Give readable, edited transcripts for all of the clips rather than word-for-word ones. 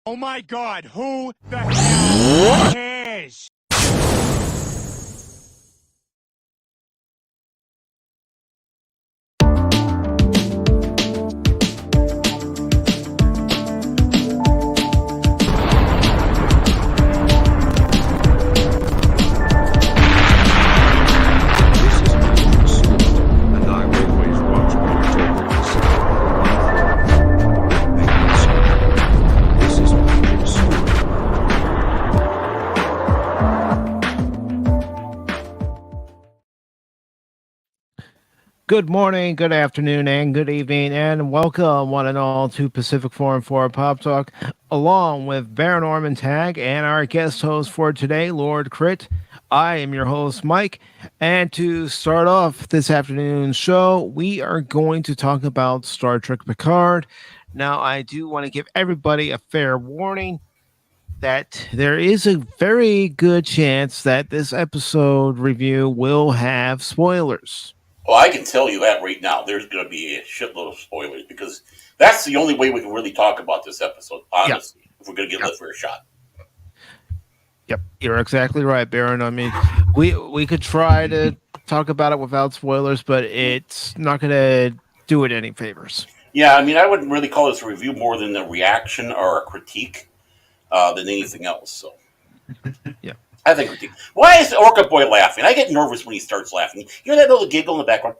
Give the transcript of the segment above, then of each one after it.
Oh my God, who the hell cares? Good morning, good afternoon, and good evening, and welcome one and all to PACIFIC414 Pop Talk, along with Baron Norman Tag and our guest host for today, Lord Crit. I am your host, Mike, and to start off this afternoon's show, we are going to talk about Star Trek Picard. Now, I do want to give everybody a fair warning that there is a very good chance that this episode review will have spoilers. Well, I can tell you that right now. There's going to be a shitload of spoilers because that's the only way we can really talk about this episode, honestly, if we're going to get lit for a shot. Yep, you're exactly right, Baron. I mean, we could try to talk about it without spoilers, but it's not going to do it any favors. Yeah, I mean, I wouldn't really call this a review more than a reaction or a critique than anything else. So, yeah. I think critique. Why is Orca Boy laughing? I get nervous when he starts laughing. You hear that little giggle in the background?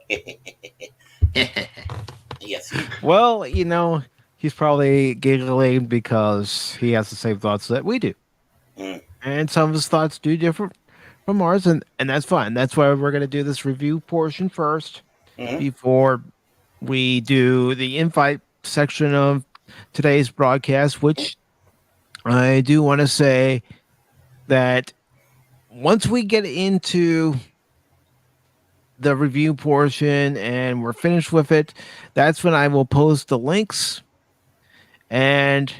Yes. Well, you know, he's probably giggling because he has the same thoughts that we do. And some of his thoughts do differ from ours, and that's fine. That's why we're going to do this review portion first before we do the invite section of today's broadcast, which I do want to say that once we get into the review portion and we're finished with it, that's when I will post the links, and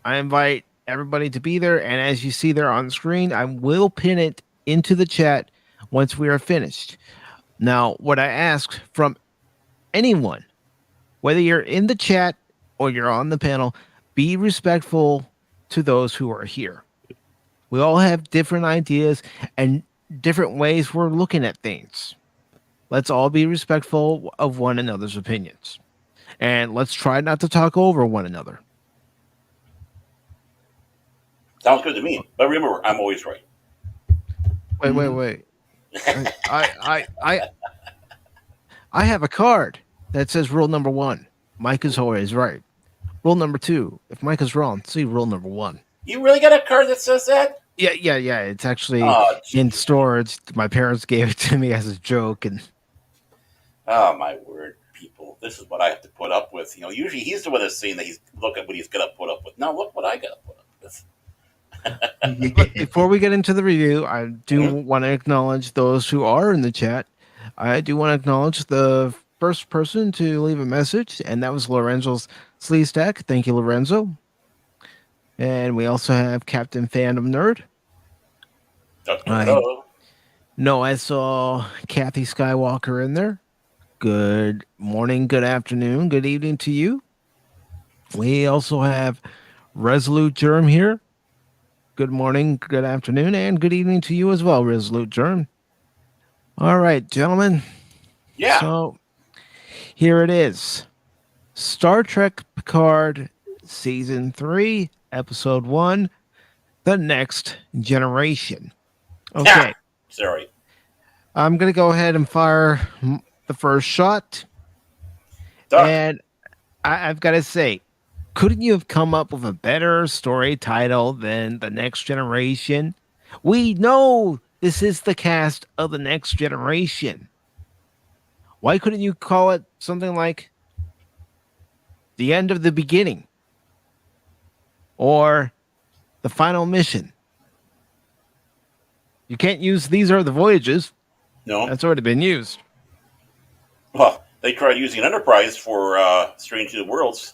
I invite everybody to be there. And as you see there on the screen, I will pin it into the chat once we are finished. Now, what I ask from anyone, whether you're in the chat or you're on the panel, be respectful to those who are here. We all have different ideas and different ways we're looking at things. Let's all be respectful of one another's opinions. And let's try not to talk over one another. Sounds good to me. But remember, I'm always right. Wait. I have a card that says rule number 1. Mike is always right. Rule number 2. If Mike is wrong, see rule number 1. You really got a card that says that? Yeah. It's actually in storage. My parents gave it to me as a joke, and oh my word, people! This is what I have to put up with. You know, usually he's the one that's saying that look at what he's got to put up with. Now look what I got to put up with. Before we get into the review, I do want to acknowledge those who are in the chat. I do want to acknowledge the first person to leave a message, and that was Lorenzo's Sleestack. Thank you, Lorenzo. And we also have Captain Fandom Nerd. I saw Kathy Skywalker in there. Good morning, good afternoon, good evening to you. We also have Resolute Germ here. Good morning, good afternoon, and good evening to you as well, Resolute Germ. All right, gentlemen. Yeah. So here it is. Star Trek Picard Season 3, Episode 1, The Next Generation. Okay. Sorry. I'm going to go ahead and fire the first shot. And I've got to say, couldn't you have come up with a better story title than The Next Generation? We know this is the cast of The Next Generation. Why couldn't you call it something like The End of the Beginning? Or The Final Mission? You can't use These Are the Voyages. No. That's already been used. Well, they tried using Enterprise for Strange New Worlds.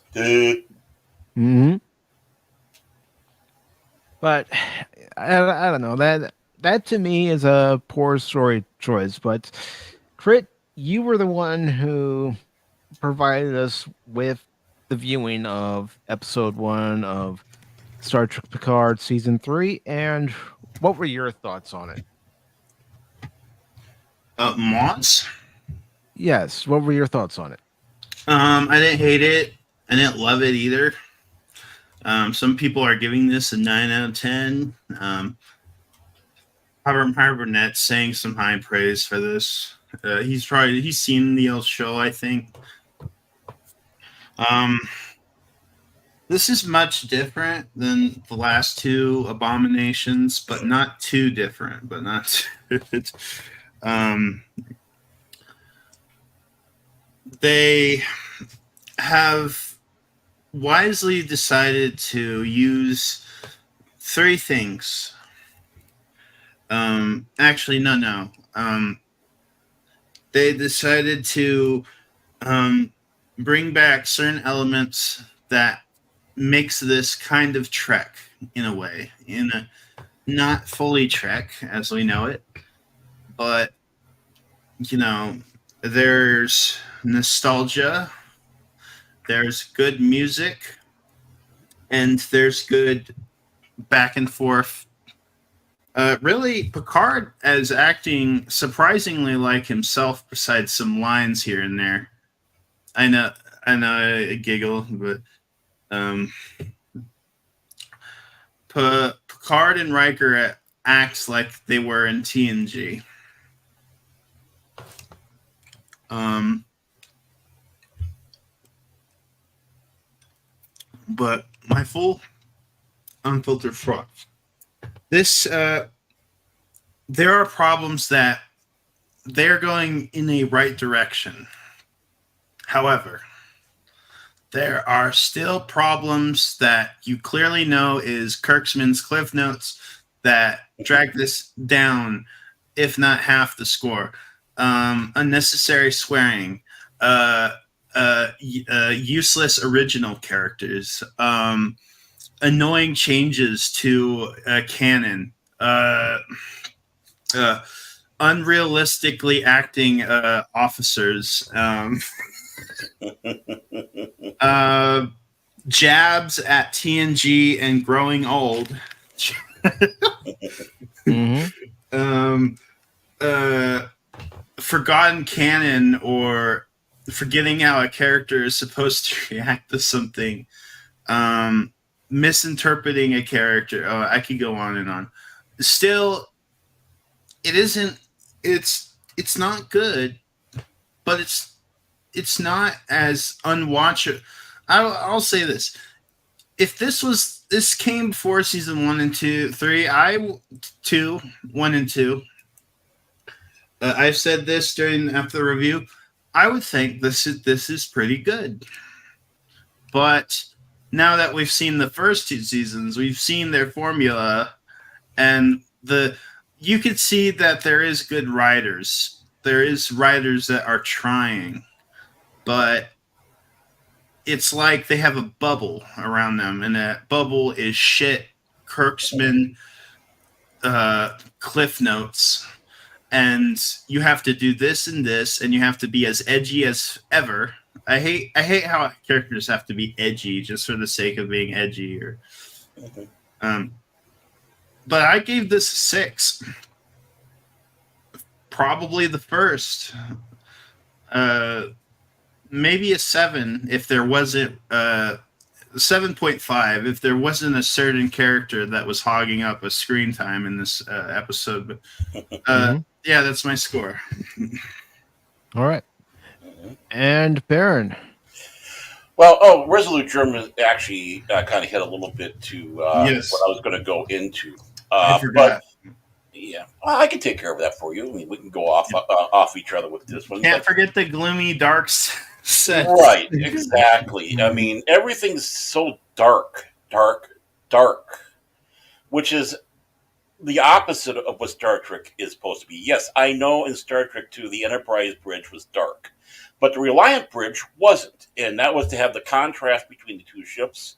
But I don't know. That to me is a poor story choice. But Crit, you were the one who provided us with the viewing of episode 1 of Star Trek Picard season 3, and what were your thoughts on it? Moss. Yes, what were your thoughts on it? I didn't hate it. I didn't love it either. Some people are giving this a 9 out of 10. Robert Burnett's saying some high praise for this. He's seen the old show, I think. This is much different than the last two Abominations, but not too different. But not. They have wisely decided to use three things. Actually, no. They decided to bring back certain elements that makes this kind of Trek in a way, in a not fully Trek as we know it, but there's nostalgia, there's good music, and there's good back and forth. Really, Picard is acting surprisingly like himself, besides some lines here and there. I know, I giggle, but Picard and Riker acts like they were in TNG. But my full unfiltered thoughts. This there are problems that they're going in a right direction. However, there are still problems that you clearly know is Kirksman's Cliff Notes that drag this down, if not half the score. Unnecessary swearing, useless original characters, annoying changes to canon, unrealistically acting officers, jabs at TNG and growing old. Forgotten canon or forgetting how a character is supposed to react to something, misinterpreting a character. Oh, I could go on and on. Still, it isn't. It's not good, but it's not as unwatchable. I'll say this: if this came before season 1 and 2, 3, 1 and 2. I've said this after the review. I would think this is pretty good, but now that we've seen the first 2 seasons, we've seen their formula, and you could see that there is good writers. There is writers that are trying, but it's like they have a bubble around them, and that bubble is shit. Kirksman, Cliff Notes. And you have to do this and this, and you have to be as edgy as ever. I hate how characters have to be edgy just for the sake of being edgy. But I gave this a 6. Probably the first. Maybe a 7 if there wasn't 7.5 if there wasn't a certain character that was hogging up a screen time in this episode. But yeah, that's my score. All right. And Baron. Well, Resolute German actually kind of hit a little bit to Yes. what I was going to go into. I forgot. But, yeah, I can take care of that for you. I mean, we can go off each other with this one. Can't forget the gloomy dark set. Right, exactly. I mean, everything's so dark, which is the opposite of what Star Trek is supposed to be. Yes, I know in Star Trek 2, the Enterprise bridge was dark, but the Reliant bridge wasn't, and that was to have the contrast between the two ships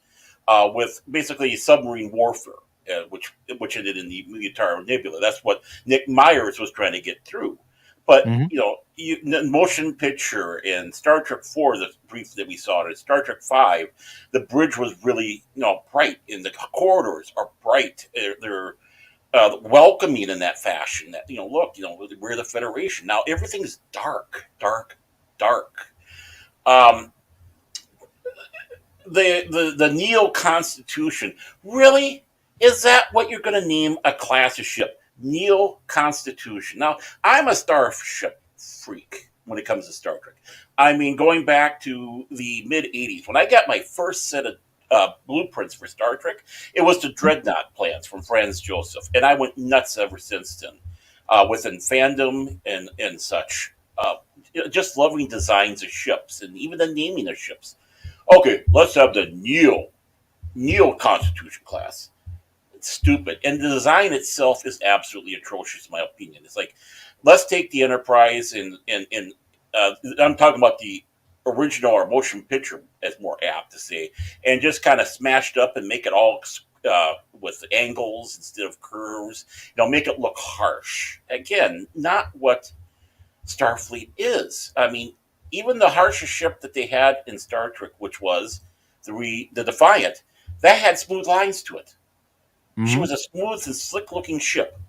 with basically submarine warfare, which ended in the Mutar Nebula. That's what Nick Myers was trying to get through. But Mhm. the motion picture in Star Trek 4, the brief that we saw, in Star Trek 5, the bridge was really bright, and the corridors are bright. They're welcoming in that fashion. That look, we're the Federation now. Everything's dark, dark, dark. Um, the Neo Constitution, really, is that what you're going to name a class of ship? Neo Constitution. Now, I'm a starship freak when it comes to Star Trek. I mean, going back to the mid '80s, when I got my first set of blueprints for Star Trek, it was the Dreadnought plans from Franz Joseph, and I went nuts ever since then, within fandom and such. Just loving designs of ships and even the naming of ships. Okay, let's have the Neo Constitution class. It's stupid, and the design itself is absolutely atrocious, in my opinion. It's like, let's take the Enterprise and I'm talking about the original or motion picture, as more apt to say, and just kind of smashed up and make it all with angles instead of curves. Make it look harsh. Again, not what Starfleet is. I mean, even the harshest ship that they had in Star Trek, which was the Defiant, that had smooth lines to it. She Mhm. was a smooth and slick looking ship,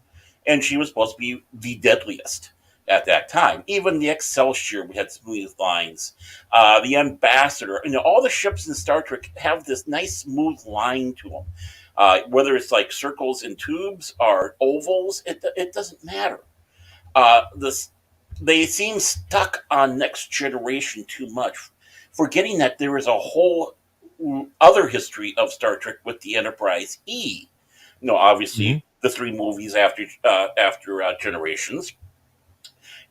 and she was supposed to be the deadliest at that time. Even the Excelsior had smooth lines. The Ambassador, all the ships in Star Trek have this nice smooth line to them. Whether it's like circles and tubes or ovals, it doesn't matter. This They seem stuck on Next Generation too much, forgetting that there is a whole other history of Star Trek with the Enterprise E. Mhm. Obviously the three movies after Generations,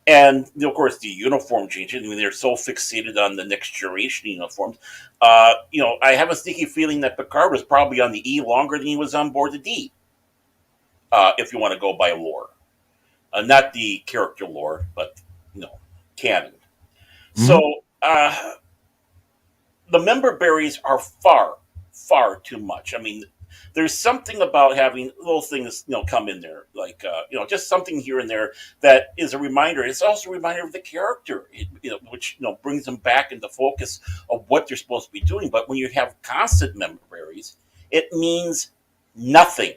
and of course the uniform changes. I mean, they're so fixated on the Next Generation uniforms. I have a sneaky feeling that Picard was probably on the E longer than he was on board the D. If you want to go by lore, not the character lore, but canon. So Mhm. uh, the member berries are far, far too much. I mean, there's something about having little things, come in there, like just something here and there that is a reminder. It's also a reminder of the character, which brings them back into focus of what they're supposed to be doing. But when you have constant member berries, it means nothing,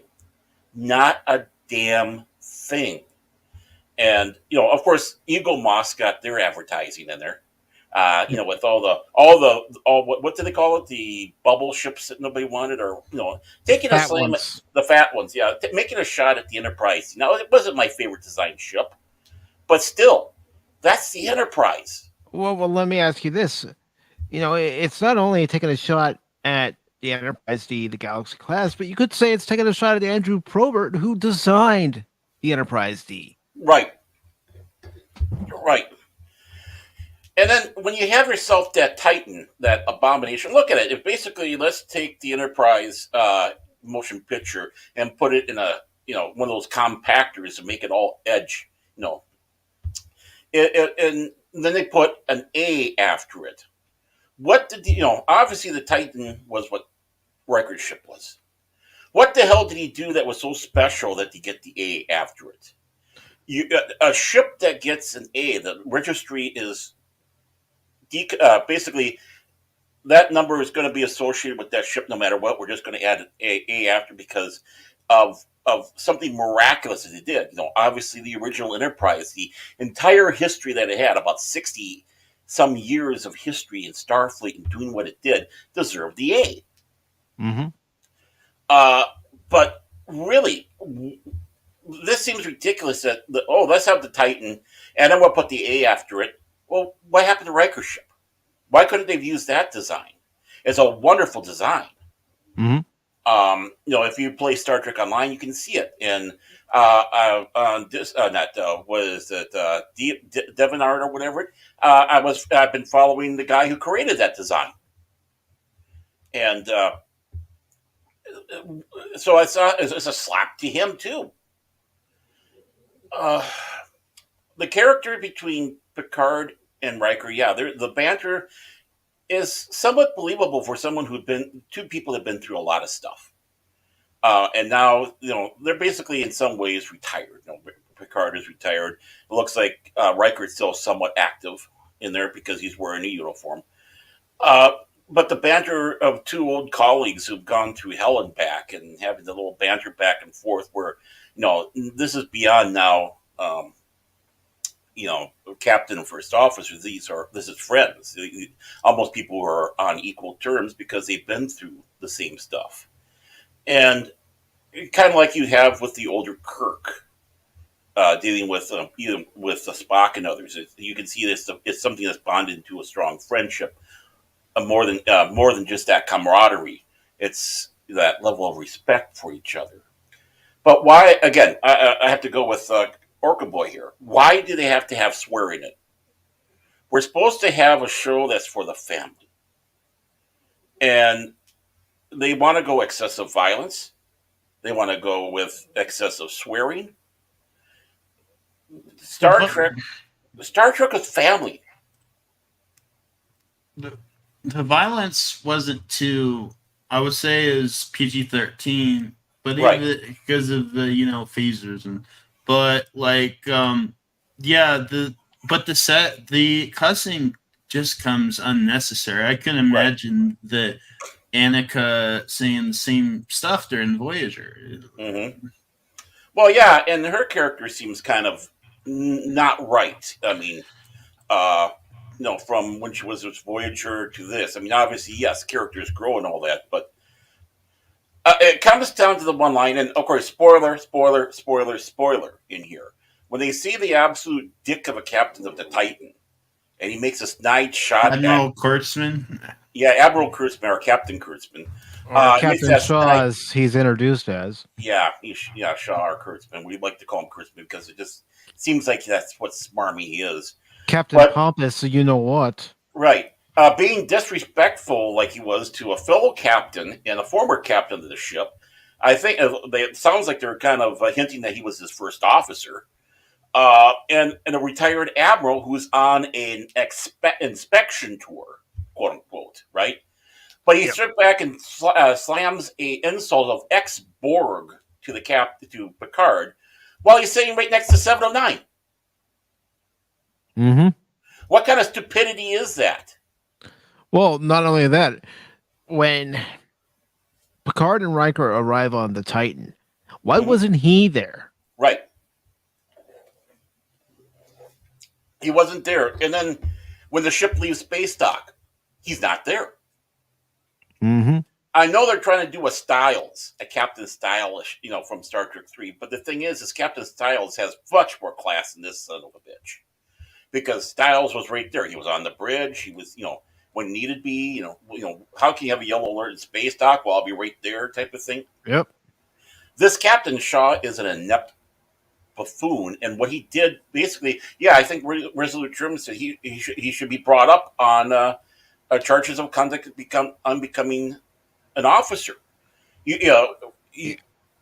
not a damn thing. And of course, Eagle Moss got their advertising in there. Yep. With all what do they call it? The bubble ships that nobody wanted, or taking a Fat slam at ones. the fat ones. Yeah, making a shot at the Enterprise. Now, it wasn't my favorite design ship, but still, that's the Enterprise. Well, let me ask you this. It's not only taking a shot at the Enterprise D, the Galaxy class, but you could say it's taking a shot at Andrew Probert, who designed the Enterprise D. Right, right. And then when you have yourself that Titan, that abomination, look at it. If basically, let's take the Enterprise motion picture and put it in a one of those compactors and make it all edge. You know, and then they put an A after it. What did Obviously, the Titan was what Riker's ship was. What the hell did he do that was so special that he get the A after it? A ship that gets an A, the registry is basically that number is going to be associated with that ship no matter what. We're just going to add an A after because of something miraculous that it did. Obviously the original Enterprise, the entire history that it had, about 60 some years of history in Starfleet and doing what it did, deserved the A. Mm-hmm. Uh, but really, this seems ridiculous that let's have the Titan and then we'll put the A after it. Well, what happened to Riker's ship? Why couldn't they have used that design? It's a wonderful design. Mm-hmm. If you play Star Trek Online, you can see it. And on this, not what is it, Devinard or whatever. I've been following the guy who created that design, and so it's a slap to him too. Uh, the character between Picard and Riker, yeah, the banter is somewhat believable for someone who'd been two people that have been through a lot of stuff. And now, they're basically in some ways retired. Picard is retired. It looks like Riker's still somewhat active in there because he's wearing a uniform. Uh, but the banter of two old colleagues who've gone through hell and back, and having the little banter back and forth, where this is beyond now. Captain and first officers. This is friends. Almost people who are on equal terms because they've been through the same stuff, and kind of like you have with the older Kirk. Dealing with Spock and others, you can see this. It's something that's bonded into a strong friendship, more than just that camaraderie. It's that level of respect for each other. But why? Again, I have to go with Orca Boy here. Why do they have to have swearing in it? We're supposed to have a show that's for the family, and they want to go excessive violence. They want to go with excessive swearing. Star Trek is family. The violence wasn't too, I would say, is PG-13, but Right. even because of the phasers but the cussing just comes unnecessary. I can imagine that Annika saying the same stuff during Voyager. Mm-hmm. Well, yeah, and her character seems kind of not right. I mean, from when she was with Voyager to this. I mean, obviously, yes, characters grow and all that, but it comes down to the one line, and of course, spoiler in here. When they see the absolute dick of a captain of the Titan, and he makes a snide shot Admiral Kurtzman. Yeah, Admiral Kurtzman or Captain Kurtzman. Or Captain Shaw, as he's introduced as. Yeah, Shaw or Kurtzman. We like to call him Kurtzman because it just seems like that's what smarmy he is. Captain Pompous, so you know what. Right. Being disrespectful like he was to a fellow captain and a former captain of the ship, I think it sounds like they're kind of hinting that he was his first officer. And a retired admiral who's on an inspection tour, quote unquote, right? But he stripped back and slams a insult of ex-Borg to Picard while he's sitting right next to 709. Mm-hmm. What kind of stupidity is that? Well, not only that, when Picard and Riker arrive on the Titan, why wasn't he there? Right. He wasn't there. And then when the ship leaves space dock, he's not there. Mm-hmm. I know they're trying to do a Captain Stylish, from Star Trek 3, but the thing is Captain Styles has much more class than this son of a bitch. Because Styles was right there. He was on the bridge. He was, when needed be, how can you have a yellow alert in space dock? Well, I'll be right there type of thing. Yep. This Captain Shaw is an inept buffoon, and what he did basically, I think Resolute Trim said he should be brought up on charges of conduct unbecoming an officer. An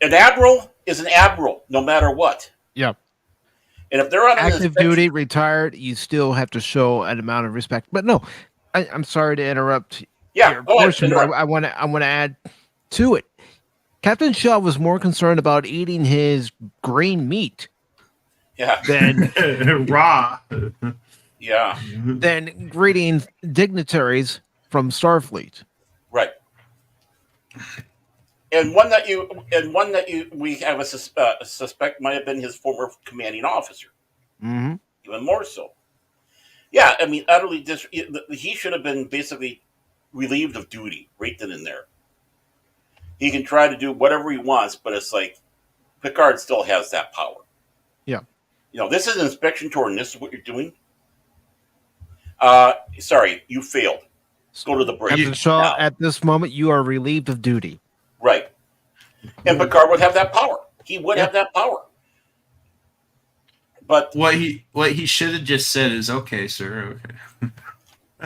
admiral is an admiral, no matter what. Yep. And if they're on active duty, retired, you still have to show an amount of respect. But no, I'm sorry to interrupt. Yeah, go ahead. I want to add to it. Captain Shaw was more concerned about eating his green meat. Yeah. Than raw. Yeah. Than greeting dignitaries from Starfleet. Right. And one that we have a suspect might have been his former commanding officer. Mm-hmm. Even more so. Yeah, I mean, utterly he should have been basically relieved of duty right then and there. He can try to do whatever he wants, but it's like Picard still has that power. Yeah. This is an inspection tour, and this is what you're doing. Sorry, you failed. Let's go to the bridge. Captain Shaw, now. at this moment, you are relieved of duty. Right. And Picard would have that power. He would have that power. But what he should have just said is, "Okay, sir,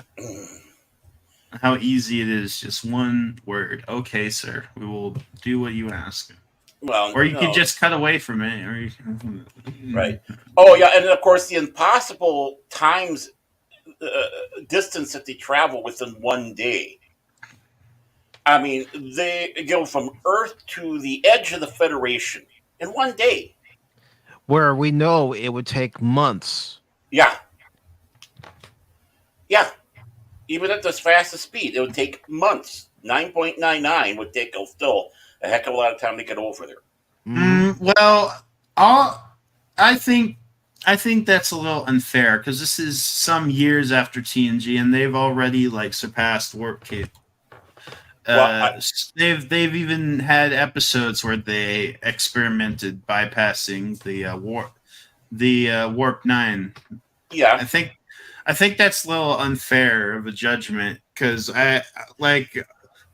okay." How easy it is, just one word. "Okay, sir, we will do what you ask." Well, or you could just cut away from it. Or right. Oh, yeah, and of course the impossible times distance that they travel within one day. I mean, they go from Earth to the edge of the Federation in one day. where we know it would take months. Yeah. Yeah. Even at this fastest speed, it would take months. 9.99 would take still a heck of a lot of time to get over there. Well, I think that's a little unfair because this is some years after TNG, and they've already like surpassed warp cape. They've even had episodes where they experimented bypassing the warp 9. Yeah, I think that's a little unfair of a judgment because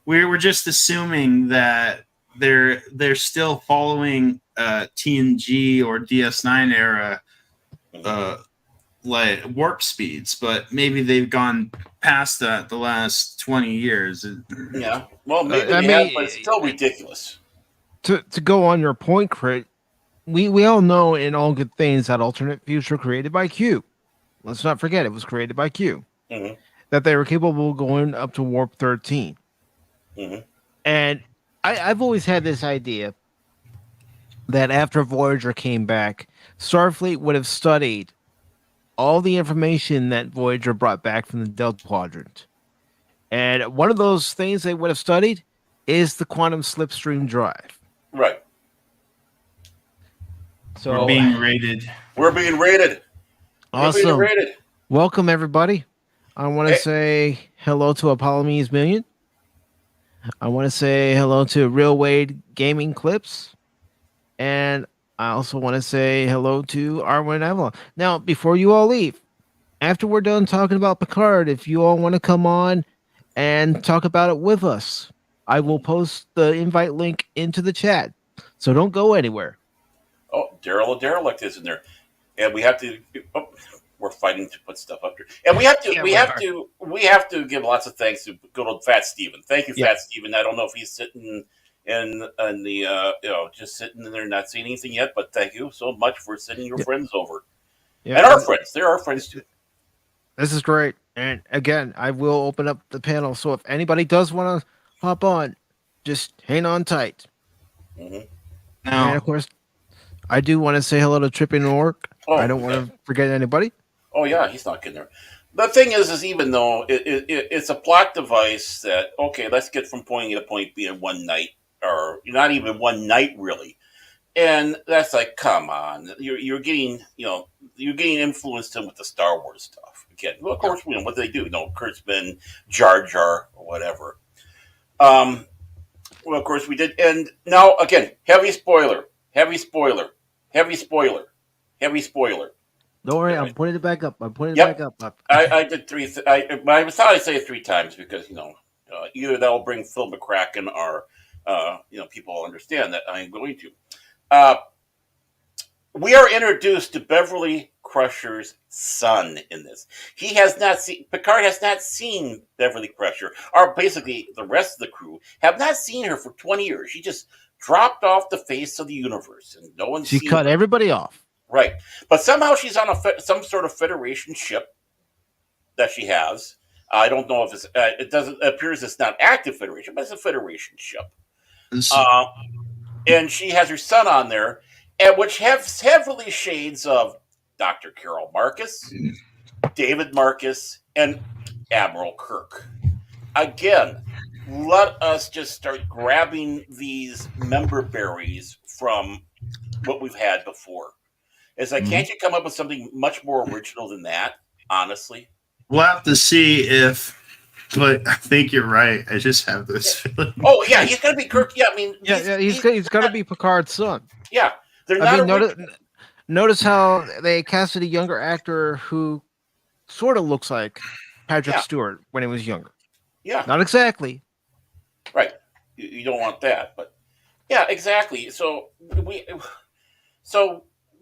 we were just assuming that they're still following TNG or DS9 era like warp speeds, but maybe they've gone past that the last 20 years. Yeah, well, maybe they have, but it's still ridiculous. To go on your point, Crit, we all know in All Good Things that alternate future created by Q. Let's not forget it was created by Q. Mm-hmm. That they were capable of going up to warp 13. Mm-hmm. And I've always had this idea that after Voyager came back, Starfleet would have studied all the information that Voyager brought back from the Delta Quadrant. And one of those things they would have studied is the quantum slipstream drive. Right. So we're being rated. Awesome. We're being rated. Welcome, everybody. I want to say hello to Apollomedes Million. I want to say hello to Real Wade Gaming Clips. And I also want to say hello to Arwen Avalon. Now, before you all leave, after we're done talking about Picard, if you all want to come on and talk about it with us, I will post the invite link into the chat. So don't go anywhere. Oh, Daryl Derelict is in there. And we have to... Oh, we're fighting to put stuff up here. And we have to give lots of thanks to good old Fat Steven. Thank you, Fat Steven. I don't know if he's sitting in the just sitting there not saying anything yet, but thank you so much for sending your friends over. Yeah. And our friends. They're our friends too. This is great. And again, I will open up the panel. So if anybody does want to hop on, just hang on tight. Mm-hmm. Now, and of course, I do want to say hello to Tripping Orc. I don't want to forget anybody. Oh yeah, he's not getting there. The thing is even though it's a plot device that, okay, let's get from point A to point B in one night, or not even one night really, and that's like, come on, you're getting influenced in with the Star Wars stuff again. Well, of course, what do they do? Kurtzman, Jar Jar, or whatever. Well, of course we did, and now again, heavy spoiler. Don't worry, I'm putting it back up. Back up. I did three. I thought I'd say it 3 times because either that will bring Phil McCracken or people will understand that I'm going to. We are introduced to Beverly Crusher's son in this. Picard has not seen Beverly Crusher, or basically the rest of the crew have not seen her for 20 years. She just dropped off the face of the universe, and no one's. She cut everybody off. Right, but somehow she's on some sort of Federation ship that she has. I don't know if it appears it's not active Federation, but it's a Federation ship. And she has her son on there, and which has heavily shades of Dr. Carol Marcus, David Marcus, and Admiral Kirk. Again, let us just start grabbing these member berries from what we've had before. It's like, can't you come up with something much more original than that, honestly? We'll have to see but I think you're right. I just have this feeling. Oh, yeah, he's going to be Kirk. Yeah, I mean... he's going to be Picard's son. Yeah. They're not notice how they casted a younger actor who sort of looks like Patrick Stewart when he was younger. Yeah. Not exactly. Right. You don't want that, but... Yeah, exactly. So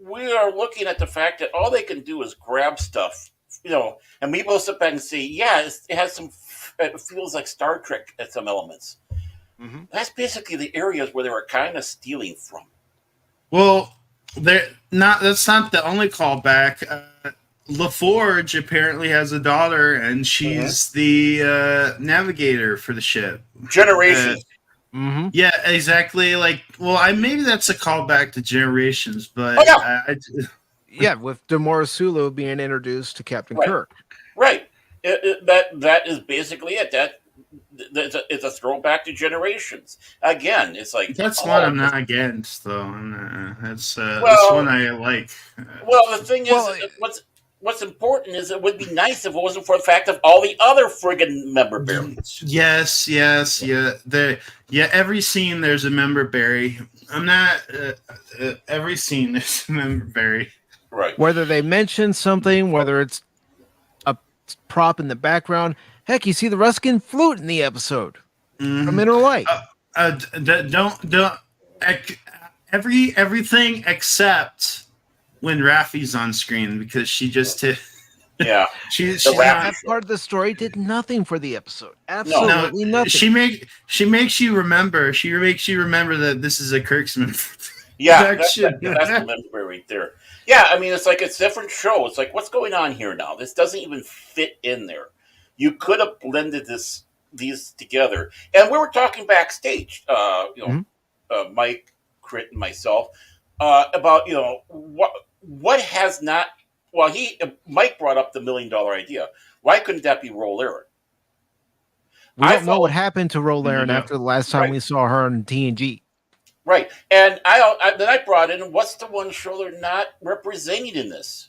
we are looking at the fact that all they can do is grab stuff, and people sit back and say, yeah, it feels like Star Trek at some elements. Mm-hmm. That's basically the areas where they were kind of stealing from. Well, that's not the only callback. LaForge apparently has a daughter, and she's the navigator for the ship. Generations. Mm-hmm. Yeah, exactly. Like, well, maybe that's a callback to Generations, but Oh, yeah. Yeah, with Demora Sulu being introduced to Captain Right. Kirk. Right. That is basically it. It's a throwback to Generations. Again, it's like, that's one oh, I'm not against, though. That's one well, I like. well. The thing is, Well, what's important is it would be nice if it wasn't for the fact of all the other friggin' member berries. Yes, yeah. Every scene there's a member berry. I'm not every scene there's a member berry. Right. whether they mention something, whether it's a prop in the background. Heck, you see the Ruskin flute in the episode from Inner Light. Don't everything except when Raffi's on screen, because she just Yeah. she's The rap- not. That part of the story did nothing for the episode. No, Absolutely nothing. she makes you remember. She makes you remember that this is a Kirksman. Yeah, that's production. the member right there. Yeah, I mean, it's like it's a different show. It's like, what's going on here now? This doesn't even fit in there. You could have blended these together. And we were talking backstage, Mike, Crit, and myself, about what has not. Well, Mike brought up the $1 million idea. Why couldn't that be Roll Aaron? We don't know what happened to Roland No. after the last time we saw her in TNG. Right, and I brought in, what's the one show they're not representing in this?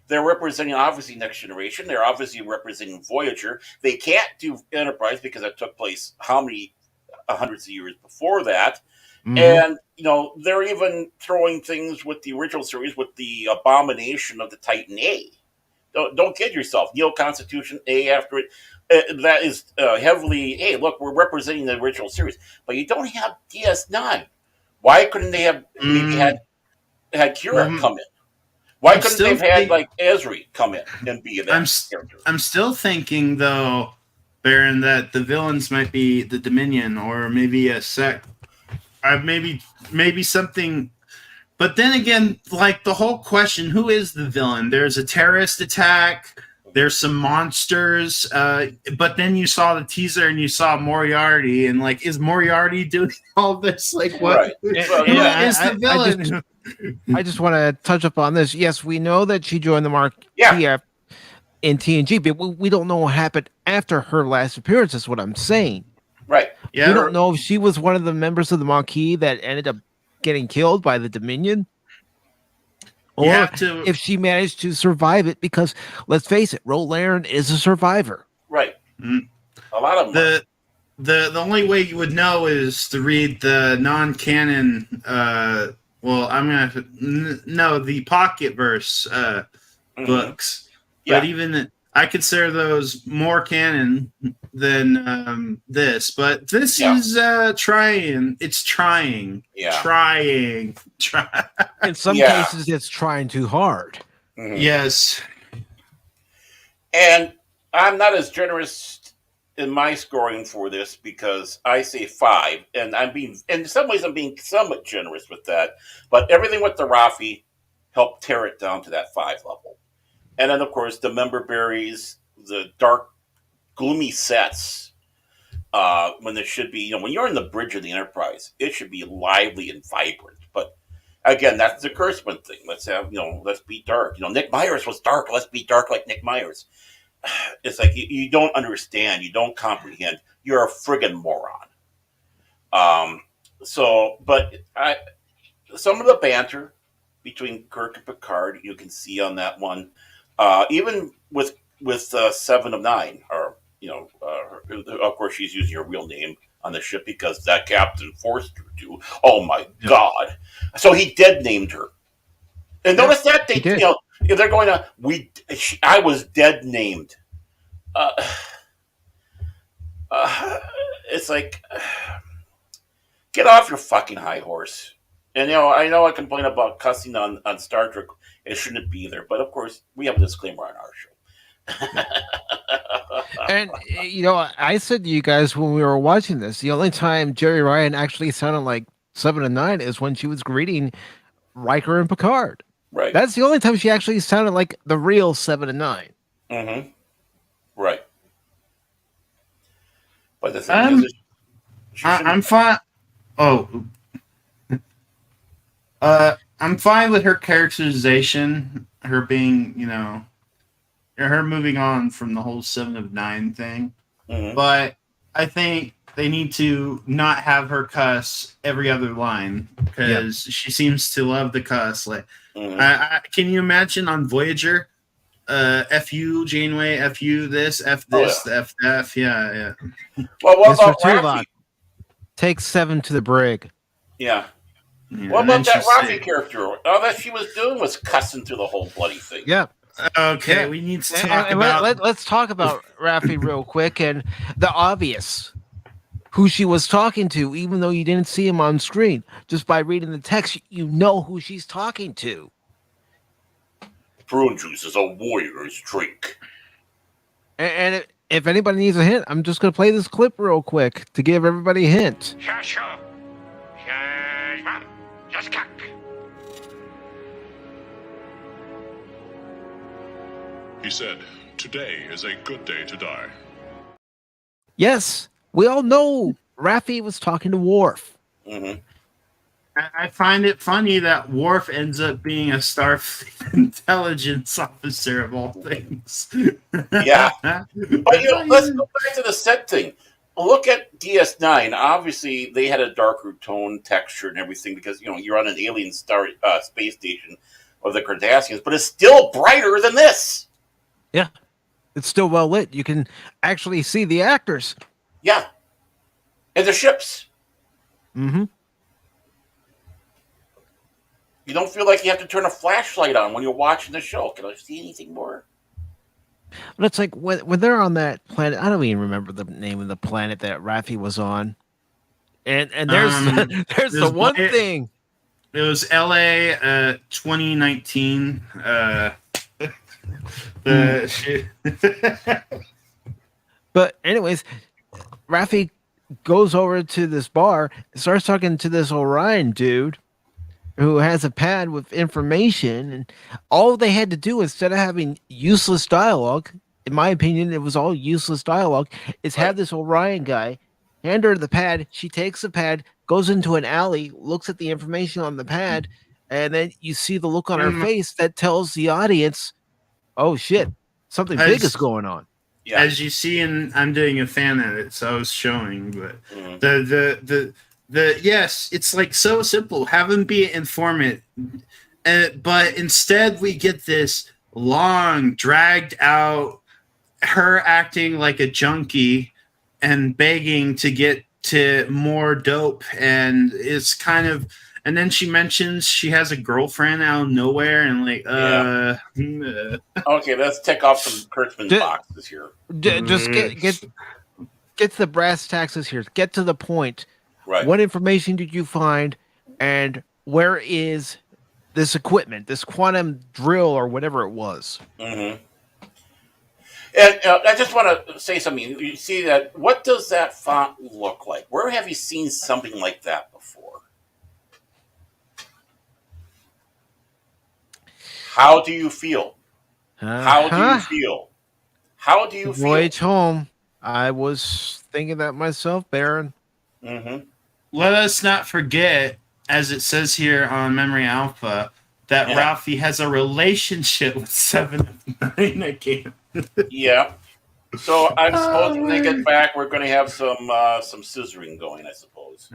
They're representing, obviously, Next Generation. They're obviously representing Voyager. They can't do Enterprise because that took place how many hundreds of years before that. Mhm. And, they're even throwing things with the original series with the abomination of the Titan A. Don't kid yourself. Neo Constitution A after it. That is heavily, hey, look, we're representing the original series. But you don't have DS9. Why couldn't they have maybe had Kira come in? Why couldn't they have had like Ezri come in and be that character? I'm still thinking, though, Baron, that the villains might be the Dominion or maybe a sect. Maybe something. But then again, like the whole question, who is the villain? There's a terrorist attack. There's some monsters. But then you saw the teaser and you saw Moriarty. And like, is Moriarty doing all this? Like, what? Right. Who is the villain? I just want to touch up on this. Yes, we know that she joined the Marquee in TNG, but we don't know what happened after her last appearance, is what I'm saying. Right. Yeah. We don't know if she was one of the members of the Marquee that ended up getting killed by the Dominion, or if she managed to survive it, because let's face it, Roland is a survivor. Right. A lot of them. The only way you would know is to read the non-canon. The pocket verse books. Yeah. But even I consider those more canon than this. But this is trying. It's trying. Yeah. Trying. In some cases, it's trying too hard. Mm-hmm. Yes. And I'm not as generous in my scoring for this because I say 5, and in some ways I'm being somewhat generous with that. But everything with the Raffi helped tear it down to that 5 level. And then, of course, the member berries, the dark, gloomy sets, when there should be, when you're in the bridge of the Enterprise, it should be lively and vibrant. But again, that's the Kurtzman thing. Let's be dark. Nick Myers was dark. Let's be dark like Nick Myers. It's like you don't understand. You don't comprehend. You're a friggin' moron. Some of the banter between Kirk and Picard, you can see on that one. Even with 7 of 9, or of course she's using her real name on the ship because that captain forced her to. Oh my God! So he dead named her. And notice that if they're going to I was dead named. It's like, get off your fucking high horse. And I know I complain about cussing on Star Trek. It shouldn't be there, but of course we have a disclaimer on our show. And I said to you guys when we were watching this, the only time Jerry Ryan actually sounded like 7 of 9 is when she was greeting Riker and Picard. Right. That's the only time she actually sounded like the real 7 of 9. Mm-hmm. Right. But the thing is, I'm fine. Oh, I'm fine with her characterization. Her being, her moving on from the whole 7 of 9 thing. Mhm. But I think they need to not have her cuss every other line because she seems to love the cuss. Like, can you imagine on Voyager? F you, Janeway. F you, this. F this. F F. Yeah. Well, what Mr. about Tuvok, Rafi? take 7 to the brig. Yeah. Yeah, What and then about that she's Rafi character? All that she was doing was cussing through the whole bloody thing. Yeah. Okay, Yeah. we need to And- talk and about. let's talk about Raffi real quick and the obvious. Who she was talking to, even though you didn't see him on screen. Just by reading the text, you know who she's talking to. Prune juice is a warrior's drink. And if anybody needs a hint, I'm just going to play this clip real quick to give everybody a hint. He said, "Today is a good day to die." Yes, we all know Raffi was talking to Worf. Mm-hmm. I find it funny that Worf ends up being a Starfleet intelligence officer of all things. Yeah. But let's go back to the set thing. Look at DS9. Obviously, they had a darker tone, texture, and everything because you're on an alien space station of the Cardassians, but it's still brighter than this. Yeah, it's still well lit. You can actually see the actors. Yeah, and the ships. Mm-hmm. You don't feel like you have to turn a flashlight on when you're watching the show. Can I see anything more? But it's like when they're on that planet, I don't even remember the name of the planet that Raffi was on. And there's there's the one thing. It was LA 2019. But anyways, Raffi goes over to this bar and starts talking to this Orion dude who has a pad with information, and all they had to do instead of having useless dialogue, in my opinion, it was all useless dialogue, is have this Orion guy hand her the pad. She takes the pad, goes into an alley, looks at the information on the pad, and then you see the look on her face that tells the audience, "Oh shit, something big is going on." Yeah. As you see, and I'm doing a fan edit, so I was showing, but the yes, it's like so simple. Have him be an informant, but instead we get this long, dragged out, her acting like a junkie and begging to get to more dope, and it's kind of. And then she mentions she has a girlfriend out of nowhere, and like, Okay, let's take off some Kurtzman boxes here. Just get to the brass taxes here. Get to the point. Right. What information did you find, and where is this equipment, this quantum drill or whatever it was? Mm-hmm. And I just want to say something. You see that? What does that font look like? Where have you seen something like that before? How do you feel? How do you feel? How do you feel? Voyage home. I was thinking that myself, Baron. Mm-hmm. Let us not forget, as it says here on Memory Alpha, that Ralphie has a relationship with 7 of 9 again. Yeah. So I suppose when they get back, we're going to have some scissoring going, I suppose.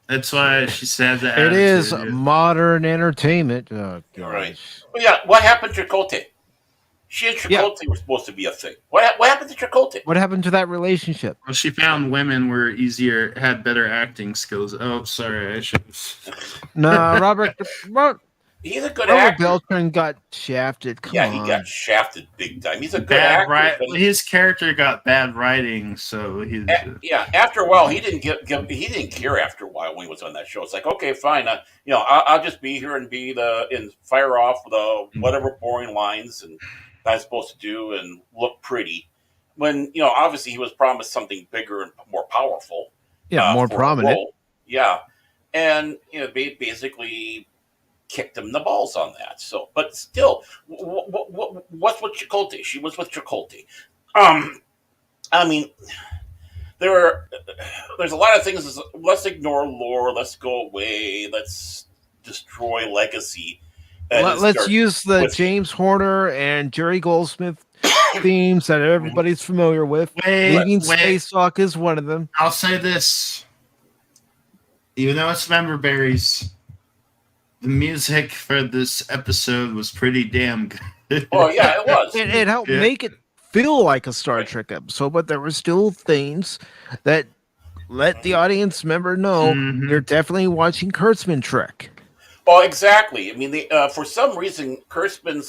That's why she said that. It is modern entertainment. Oh, right. Well, yeah. What happened to Chakotay? She and Chakotay were supposed to be a thing. What happened to Chakotay? What happened to that relationship? Well, she found women were easier, had better acting skills. Oh, sorry, I should. No, Robert. He's a good Robert actor. Beltran got shafted. Come on. He got shafted big time. He's a good actor. His character got bad writing, so he's. After a while, he didn't care. After a while, when he was on that show, it's like, okay, fine. I'll just be here and fire off the whatever boring lines and I'm supposed to do and look pretty. When obviously he was promised something bigger and more powerful. Yeah, more prominent. Yeah, and basically kicked him in the balls on that. So, but still, what's with Chakotay? She was with Chakotay. I mean, there's a lot of things. Let's ignore lore. Let's go away. Let's destroy legacy. And Let's start use the with James Horner and Jerry Goldsmith themes that everybody's familiar with. Leaving Space Talk is one of them. I'll say this. Even though it's member berries, the music for this episode was pretty damn good. Oh yeah, it was. It helped make it feel like a Star Trek episode, but there were still things that let the audience member know you're definitely watching Kurtzman Trek. Oh, exactly. I mean, for some reason, Kurtzman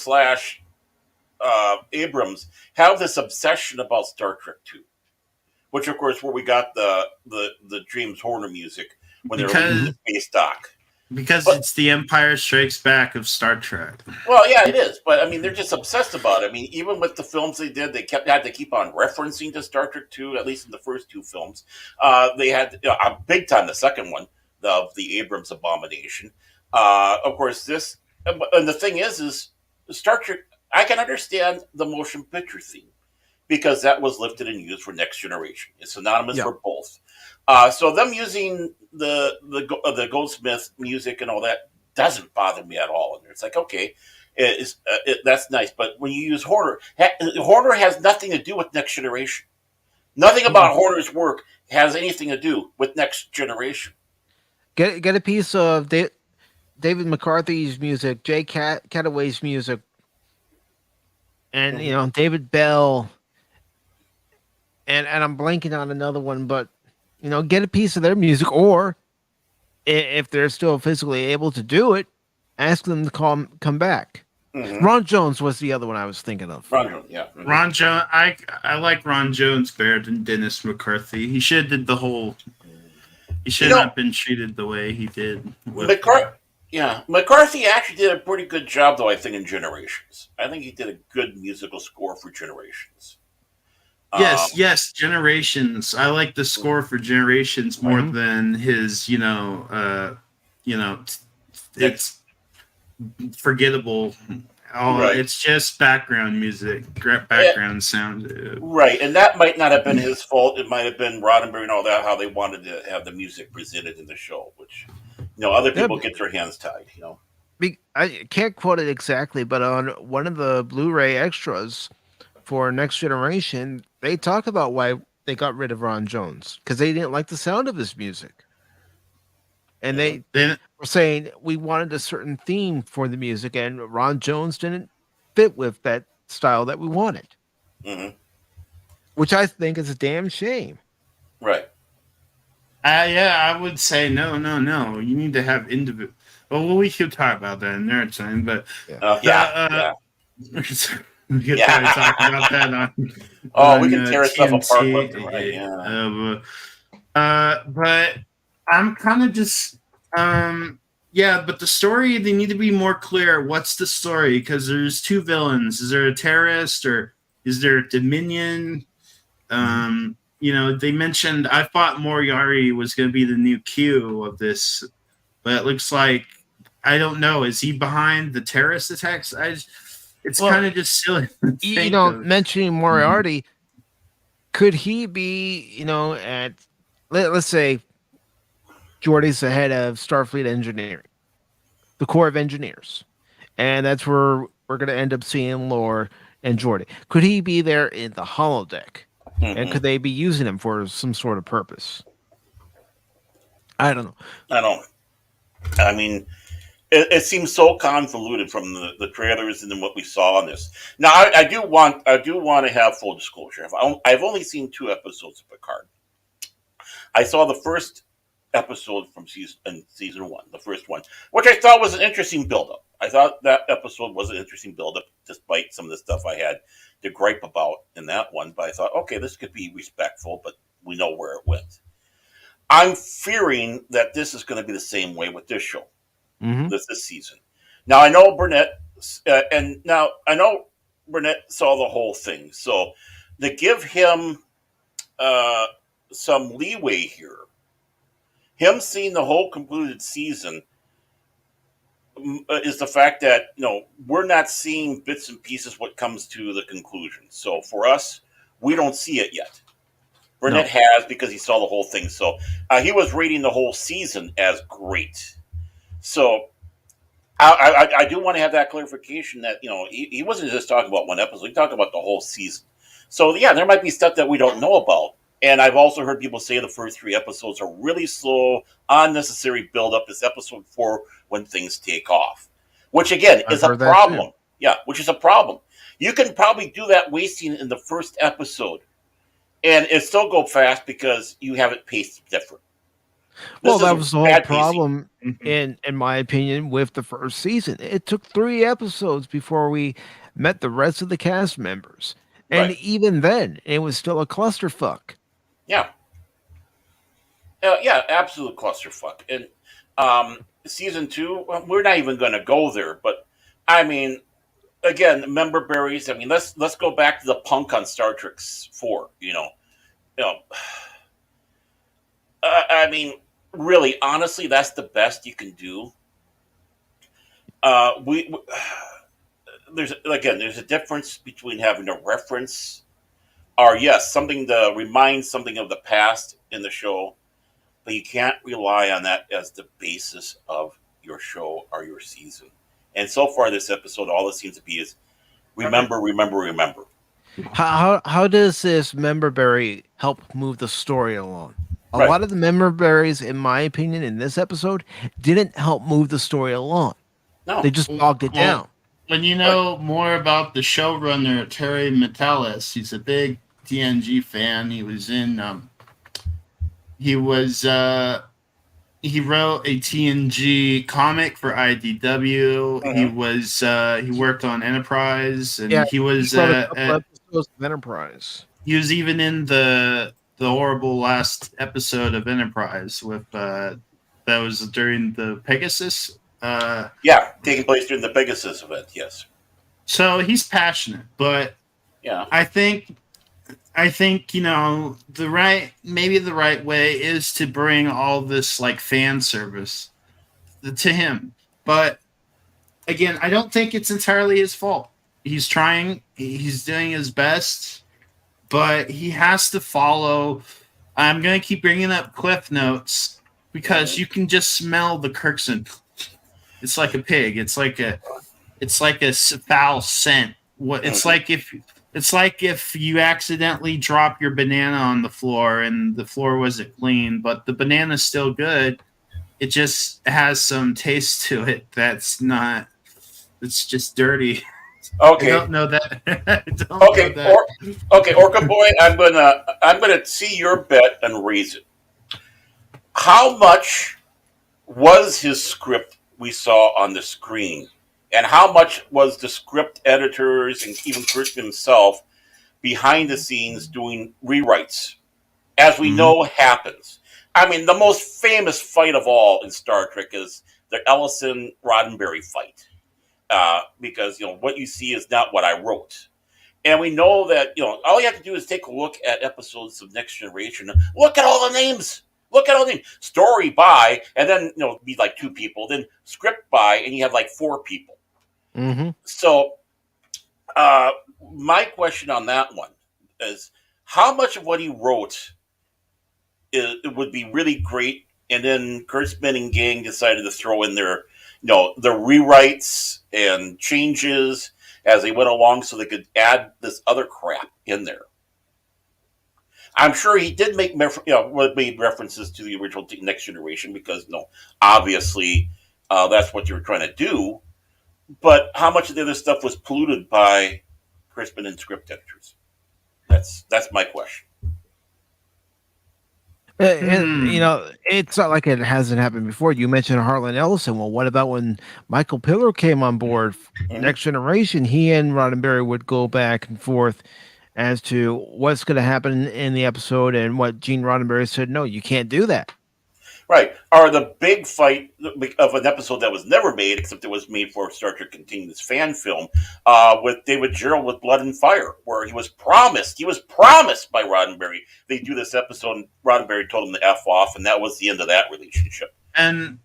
/ Abrams have this obsession about Star Trek 2, which, of course, where we got the James Horner music when they were leaving the space dock. Because it's the Empire Strikes Back of Star Trek. Well, yeah, it is. But, I mean, they're just obsessed about it. I mean, even with the films they did, they had to keep on referencing to Star Trek 2, at least in the first 2 films. They had big time the second one, of the Abrams abomination. Of course, this... And the thing is Star Trek... I can understand the motion picture theme because that was lifted and used for Next Generation. It's synonymous for both. So them using the Goldsmith music and all that doesn't bother me at all. And it's like, okay, that's nice. But when you use Horner, Horner has nothing to do with Next Generation. Nothing about Horner's work has anything to do with Next Generation. Get a piece of David McCarthy's music, Jay Cataway's music, and David Bell, and I'm blanking on another one, but get a piece of their music, or if they're still physically able to do it, ask them to come back. Ron Jones was the other one I was thinking of. Ron Jones, yeah. Ron Jones, I like Ron Jones better than Dennis McCarthy. He should have did the whole. He should not have been treated the way he did. McCarthy actually did a pretty good job, though, I think, in Generations. I think he did a good musical score for Generations. Yes, Generations. I like the score for Generations more than his, it's forgettable. It's just background music, background sound. Right, and that might not have been his fault. It might have been Roddenberry and all that, how they wanted to have the music presented in the show, which, other people get their hands tied, I can't quote it exactly, but on one of the Blu-ray extras for Next Generation, they talk about why they got rid of Ron Jones, because they didn't like the sound of his music. And they were saying we wanted a certain theme for the music, and Ron Jones didn't fit with that style that we wanted. Which I think is a damn shame. Right. I would say no. You need to have individual. Well, we should talk about that in their time, but we could probably talk about that on we can tear stuff apart left and right. But I'm kind of just but the story, they need to be more clear. What's the story? Because there's 2 villains. Is there a terrorist or is there a Dominion? They mentioned, I thought Moriarty was going to be the new Q of this, but it looks like, I don't know. Is he behind the terrorist attacks? It's kind of just silly. Mentioning Moriarty, could he be, at, let's say, Geordi's the head of Starfleet Engineering, the Corps of Engineers, and that's where we're going to end up seeing Lore and Geordi. Could he be there in the holodeck? And could they be using him for some sort of purpose? I don't know. I mean, it seems so convoluted from the trailers and then what we saw on this. Now, I do want to have full disclosure. I've only seen 2 episodes of Picard. I saw the first episode from season 1, the first one, which I thought was an interesting build-up. I thought that episode was an interesting build-up, despite some of the stuff I had to gripe about in that one. But I thought, okay, this could be respectful, but we know where it went. I'm fearing that this is going to be the same way with this show, this season. Now, I know Burnett, Burnett saw the whole thing. So to give him some leeway here, him seeing the whole concluded season is the fact that, we're not seeing bits and pieces what comes to the conclusion. So for us, we don't see it yet. Burnett has, because he saw the whole thing. So he was rating the whole season as great. So I do want to have that clarification that, he wasn't just talking about one episode. He talked about the whole season. So, yeah, there might be stuff that we don't know about. And I've also heard people say the first 3 episodes are really slow, unnecessary build-up. It's episode 4 when things take off, which, again, is a problem. Yeah, which is a problem. You can probably do that wasting in the first episode, and it still go fast because you have it paced different. Well, that was the whole problem, in my opinion, with the first season. It took 3 episodes before we met the rest of the cast members. And even then, it was still a clusterfuck. Yeah. Yeah, absolute clusterfuck. And season 2, we're not even going to go there. But, I mean, again, member berries. I mean, let's go back to the punk on Star Trek 4, I mean, really, honestly, that's the best you can do. There's a difference between having a reference, or yes, something to remind something of the past in the show, but you can't rely on that as the basis of your show or your season. And so far, this episode, all it seems to be is remember. How does this member berry help move the story along? A lot of the member berries, in my opinion, in this episode, didn't help move the story along. No, they just bogged it down. When you know more about the showrunner Terry Matalas, he's a big TNG fan. He was in. He wrote a TNG comic for IDW. He worked on Enterprise, and he was a couple episodes of Enterprise. He was even in the horrible last episode of Enterprise with that was during the Pegasus. Taking place during the Pegasus event. Yes. So he's passionate, but I think the right way is to bring all this like fan service to him. But again, I don't think it's entirely his fault. He's trying. He's doing his best. But he has to follow. I'm going to keep bringing up Cliff Notes because you can just smell the Kirkson. It's like a pig. It's like a foul scent. It's like if you accidentally drop your banana on the floor and the floor wasn't clean, but the banana's still good. It just has some taste to it. It's just dirty. Okay. I don't know that. Orca Boy, I'm gonna see your bet and raise it. How much was his script we saw on the screen, and how much was the script editors and even Kirk himself behind the scenes doing rewrites, as we know happens? I mean, the most famous fight of all in Star Trek is the Ellison Roddenberry fight. Because what you see is not what I wrote, and we know that all you have to do is take a look at episodes of Next Generation. Look at all the names. Story by, and then be like 2 people. Then script by, and you have like 4 people. Mm-hmm. So, my question on that one is, how much of what he wrote it would be really great, and then Kurtzman and gang decided to throw in their the rewrites and changes as they went along so they could add this other crap in there. I'm sure he did make made references to the original Next Generation because obviously that's what you were trying to do. But how much of the other stuff was polluted by Crispin and script editors? That's my question. And it's not like it hasn't happened before. You mentioned Harlan Ellison. Well, what about when Michael Pillar came on board? Next Generation, he and Roddenberry would go back and forth as to what's going to happen in the episode, and what Gene Roddenberry said, no, you can't do that. Right. Or the big fight of an episode that was never made, except it was made for Star Trek Continuous fan film, with David Gerald with Blood and Fire, where he was promised by Roddenberry they'd do this episode, and Roddenberry told him to F off, and that was the end of that relationship. And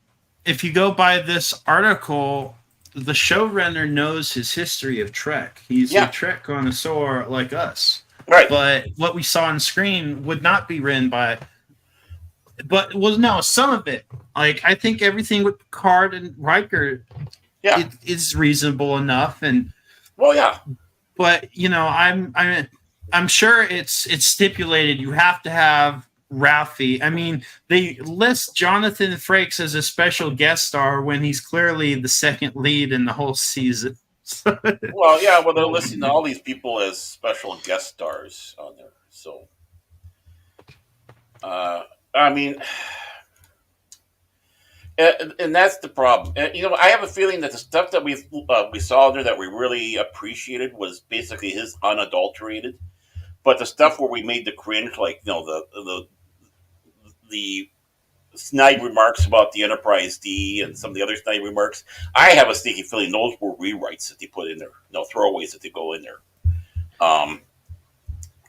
if you go by this article, the showrunner knows his history of Trek. He's a Trek connoisseur like us. Right. But what we saw on screen would not be written by. But no, some of it. Like I think everything with Picard and Riker, Yeah. it's reasonable enough, and Well, yeah. but I'm sure it's stipulated you have to have Ralphie. I mean, they list Jonathan Frakes as a special guest star when he's clearly the second lead in the whole season. Well, yeah. Well, they're listing all these people as special guest stars on there. So, I mean, and that's the problem. You know, I have a feeling that the stuff that we saw there that we really appreciated was basically his unadulterated. But the stuff where we made the cringe, like the snide remarks about the Enterprise D and some of the other snide remarks, I have a sneaky feeling those were rewrites that they put in there, throwaways that they go in there.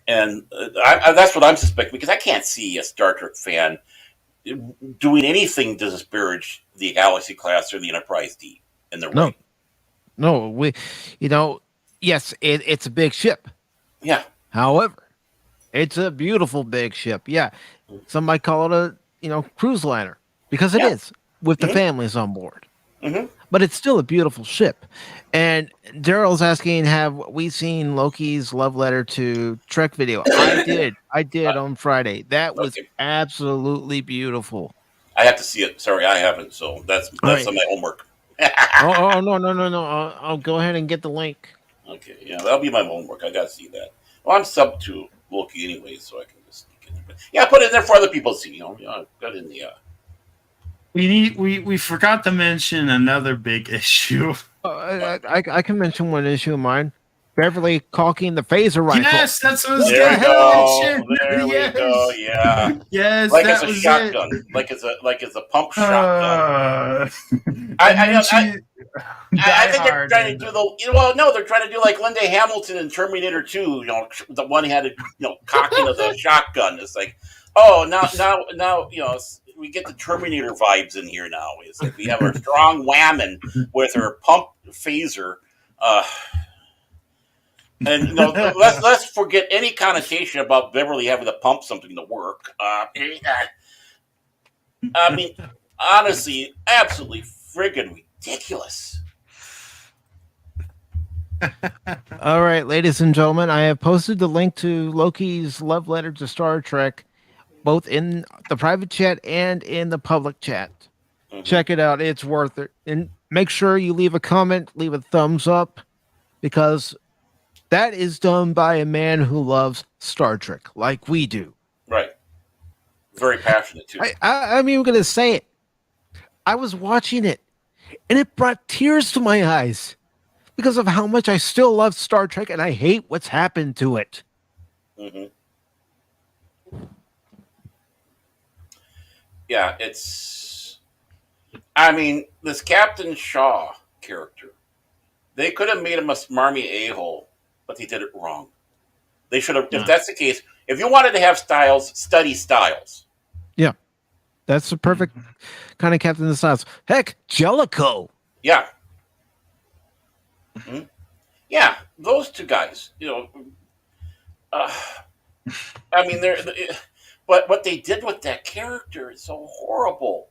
And that's what I'm suspecting, because I can't see a Star Trek fan doing anything to disparage the Galaxy class or the Enterprise D in their No, way. no, yes, it's a big ship. Yeah. However, it's a beautiful big ship. Yeah, some might call it a cruise liner because it Yeah. is with the Mhm. families on board. Mm-hmm. But it's still a beautiful ship. And Daryl's asking, have we seen Loki's love letter to Trek video? I did. I did on Friday. That was Okay. absolutely beautiful. I have to see it. Sorry, I haven't. So that's right. on my homework. Oh no! I'll go ahead and get the link. Okay, yeah, that'll be my homework. I gotta see that. Well, I'm sub to Loki anyway, so I can just sneak in there. But yeah, put it in there for other people to see. Got in the. We forgot to mention another big issue. I can mention one issue of mine. Beverly caulking the phaser rifle. Yes, that's what I was There we gonna go. mention. There Yes. we go. Yeah, Yes, like that it's a was shotgun. it. Like it's a pump shotgun. I I think they're trying to do they're trying to do like Linda Hamilton in Terminator 2. The one he had cocking of the shotgun. It's like, oh, now we get the Terminator vibes in here now. It's like we have our strong whammon with her pump phaser. And let's forget any connotation about Beverly having to pump something to work. I mean, honestly, absolutely friggin' ridiculous. All right, ladies and gentlemen, I have posted the link to Loki's love letter to Star Trek, both in the private chat and in the public chat. Mm-hmm. Check it out. It's worth it. And make sure you leave a comment, leave a thumbs up, because that is done by a man who loves Star Trek like we do. Right. Very passionate, too. I'm even going to say it. I was watching it, and it brought tears to my eyes because of how much I still love Star Trek, and I hate what's happened to it. Mm-hmm. Yeah, I mean, this Captain Shaw character, they could have made him a smarmy a-hole, but they did it wrong. They should have, if that's the case, if you wanted to have Styles, study Styles. Yeah. That's the perfect kind of Captain of the Styles. Heck, Jellicoe. Yeah. Mm-hmm. Yeah, those two guys, I mean, but what they did with that character is so horrible.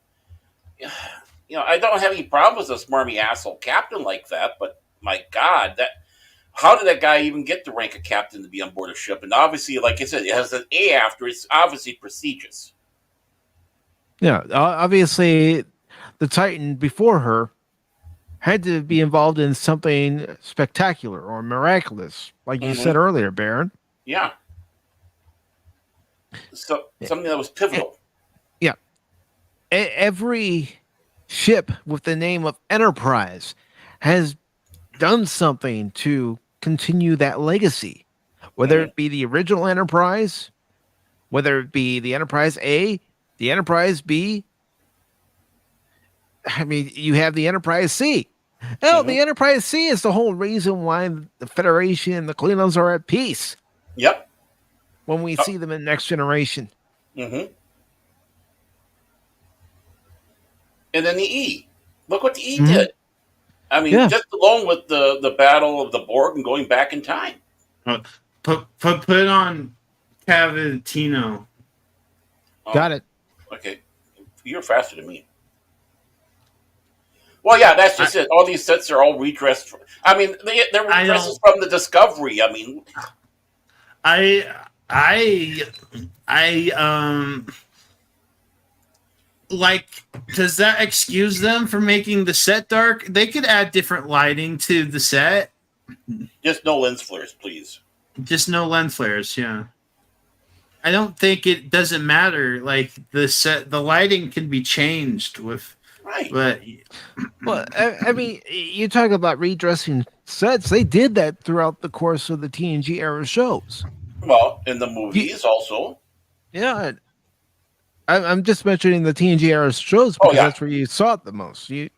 I don't have any problems with a smarmy asshole captain like that, but my God, how did that guy even get the rank of captain to be on board a ship? And obviously, like I said, it has an A after. It's obviously prestigious. Yeah, obviously, the Titan before her had to be involved in something spectacular or miraculous, like you said earlier, Baron. Yeah. So something that was pivotal. Yeah. Every ship with the name of Enterprise has done something to continue that legacy, whether it be the original Enterprise, whether it be the Enterprise A, the Enterprise B. I mean, you have the Enterprise C. Hell, the Enterprise C is the whole reason why the Federation and the Klingons are at peace. Yep. When we see them in Next Generation. Mm-hmm. And then the E. Look what the E did. I mean, just alone with the battle of the Borg and going back in time. Put it on Cavitino. Got it. Okay. You're faster than me. Well, yeah, that's just it. All these sets are all redressed. They're redresses from the Discovery. Does that excuse them for making the set dark? They could add different lighting to the set. Just no lens flares, please. Just no lens flares, yeah. I don't think it doesn't matter. Like the lighting can be changed with, right? But well, you talk about redressing sets. They did that throughout the course of the TNG era shows. Well, in the movies also. Yeah, I'm just mentioning the TNG era shows because that's where you saw it the most. You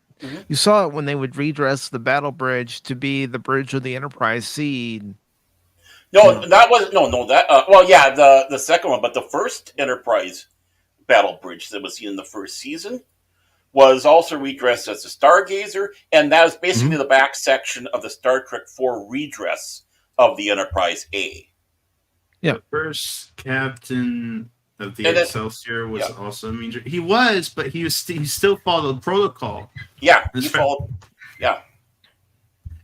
saw it when they would redress the battle bridge to be the bridge of the Enterprise C. No, that wasn't. No. The second one, but the first Enterprise battle bridge that was seen in the first season was also redressed as a Stargazer, and that was basically the back section of the Star Trek IV redress of the Enterprise A. Yeah, the first captain of the Excelsior was also a major. He was, but he still followed protocol. Yeah, he followed. Yeah,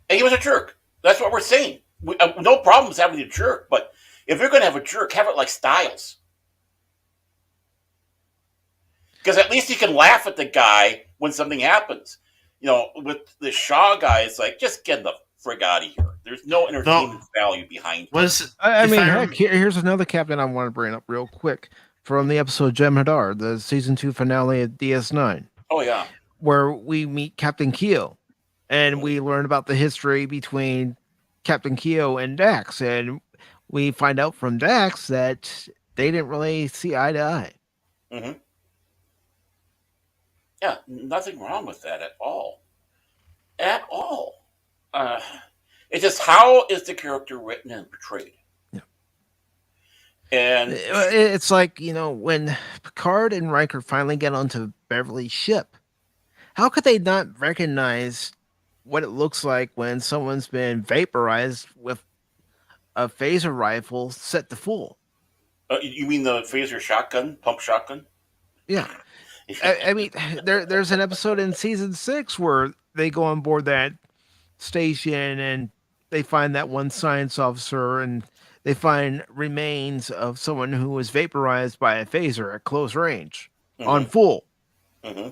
and he was a jerk. That's what we're saying. No problems having a jerk, but if you're going to have a jerk, have it like Styles. Because at least you can laugh at the guy when something happens. With the Shaw guy, it's like, just get the frig out of here. There's no entertainment value behind it. Here's another captain I want to bring up real quick from the episode Jem'Hadar, the season 2 finale of DS9. Oh, yeah. Where we meet Captain Keo, and we learn about the history between Captain Keo and Dax, and we find out from Dax that they didn't really see eye to eye. Mm-hmm. Yeah, nothing wrong with that at all. At all. It's just, how is the character written and portrayed? Yeah. And it's like, when Picard and Riker finally get onto Beverly's ship, how could they not recognize what it looks like when someone's been vaporized with a phaser rifle set to full? You mean the phaser shotgun, pump shotgun? Yeah. There's an episode in season 6 where they go on board that station and they find that one science officer, and they find remains of someone who was vaporized by a phaser at close range on full. Mm-hmm.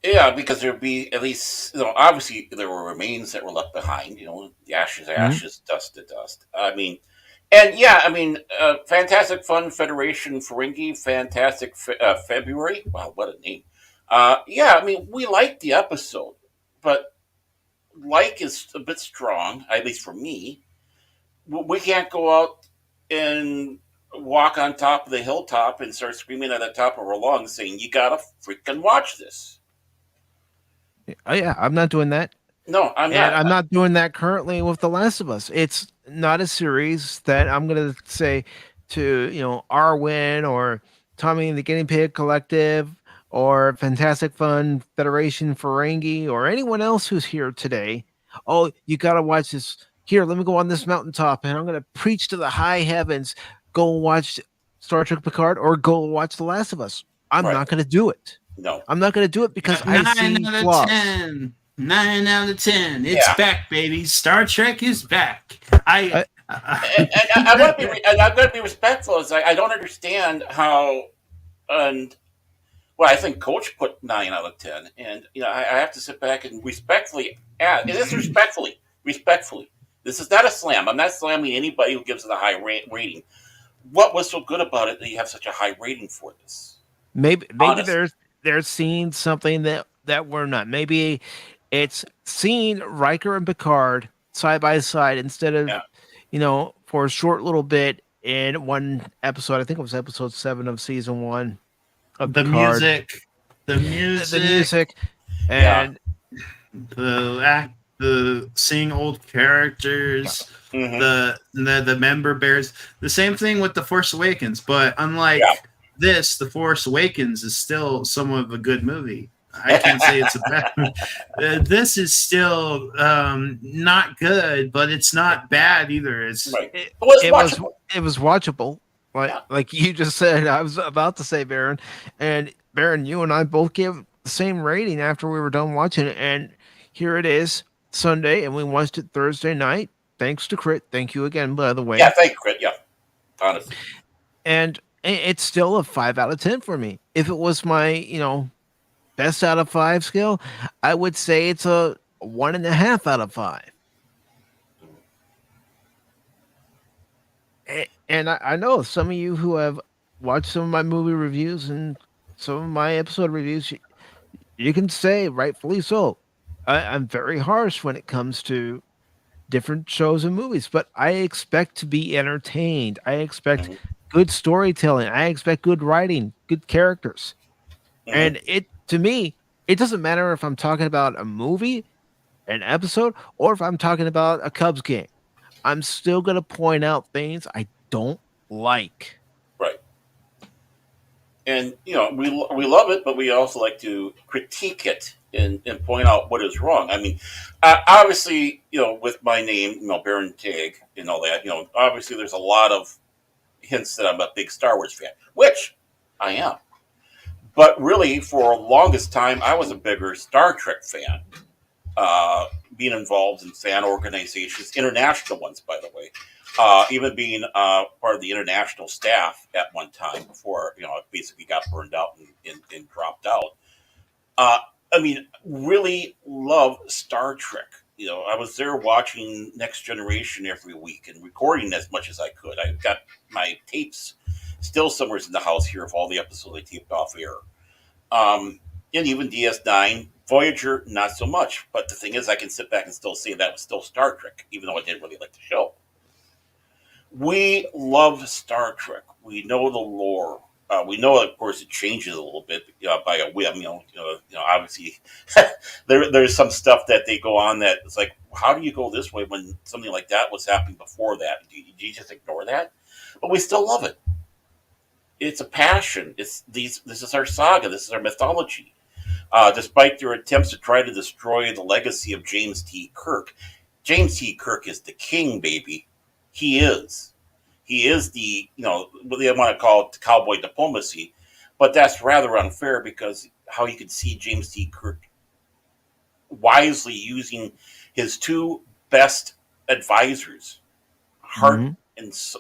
Yeah, because there'd be at least, obviously there were remains that were left behind, the ashes, dust to dust. Fantastic Fun Federation Ferengi, Fantastic February. Wow, what a name. We liked the episode, but like is a bit strong, at least for me. We can't go out and walk on top of the hilltop and start screaming at the top of our lungs saying, you gotta freaking watch this. Oh, yeah, I'm not doing that. No, I'm not. I'm not doing that currently with The Last of Us. It's not a series that I'm going to say to, Arwen or Tommy and the Guinea Pig Collective or Fantastic Fun Federation Ferengi or anyone else who's here today. Oh, you got to watch this. Here, let me go on this mountaintop and I'm going to preach to the high heavens. Go watch Star Trek Picard or go watch The Last of Us. I'm not going to do it. No. I'm not going to do it because I see flaws. 9 out of 10. It's back, baby. Star Trek is back. I'm going to be respectful. As I don't understand how, I think Coach put 9 out of 10, and I have to sit back and respectfully add. It is respectfully. This is not a slam. I'm not slamming anybody who gives it a high rating. What was so good about it that you have such a high rating for this? Maybe they're seeing something that we're not. Maybe it's seeing Riker and Picard side by side instead of, for a short little bit in one episode. I think it was episode 7 of season 1 of the Picard. The music, and the seeing old characters, the member bears. The same thing with The Force Awakens, but unlike this, The Force Awakens is still somewhat of a good movie. I can't say it's a bad. This is still not good, but it's not bad either. It's Right. It, Well, it's it was watchable. it was watchable. Yeah. Like you just said, I was about to say, Baron, and Baron, you and I both gave the same rating after we were done watching it, and here it is Sunday, and we watched it Thursday night. Thanks to Crit. Thank you again, by the Yeah. way. Thank you, Crit. Yeah. Honestly. And it's still a 5 out of 10 for me. If it was my, best out of 5 scale, I would say it's a 1.5 out of 5. And I know some of you who have watched some of my movie reviews and some of my episode reviews, you can say, rightfully so, I'm very harsh when it comes to different shows and movies, but I expect to be entertained. I expect Hmm. good storytelling. I expect good writing, good characters. Hmm. And to me, it doesn't matter if I'm talking about a movie, an episode, or if I'm talking about a Cubs game. I'm still going to point out things I don't like. Right. And we love it, but we also like to critique it and point out what is wrong. I mean, obviously, with my name, Baron Tag and all that, obviously there's a lot of hints that I'm a big Star Wars fan, which I am. But really, for the longest time, I was a bigger Star Trek fan. Being involved in fan organizations, international ones, by the way, even being part of the international staff at one time before I basically got burned out and dropped out. Uh, I mean, really love Star Trek. I was there watching Next Generation every week and recording as much as I could. I got my tapes still somewhere in the house here of all the episodes I taped off air. And even DS9, Voyager, not so much. But the thing is, I can sit back and still say that was still Star Trek, even though I didn't really like the show. We love Star Trek. We know the lore. We know, of course, it changes a little bit by a whim. Obviously, there's some stuff that they go on that it's like, how do you go this way when something like that was happening before that? Do you just ignore that? But we still love it. It's a passion. This is our saga. This is our mythology. Despite their attempts to try to destroy the legacy of James T. Kirk, James T. Kirk is the king, baby. He is. He is the, what they want to call it cowboy diplomacy, but that's rather unfair because how you could see James T. Kirk wisely using his two best advisors, Mhm.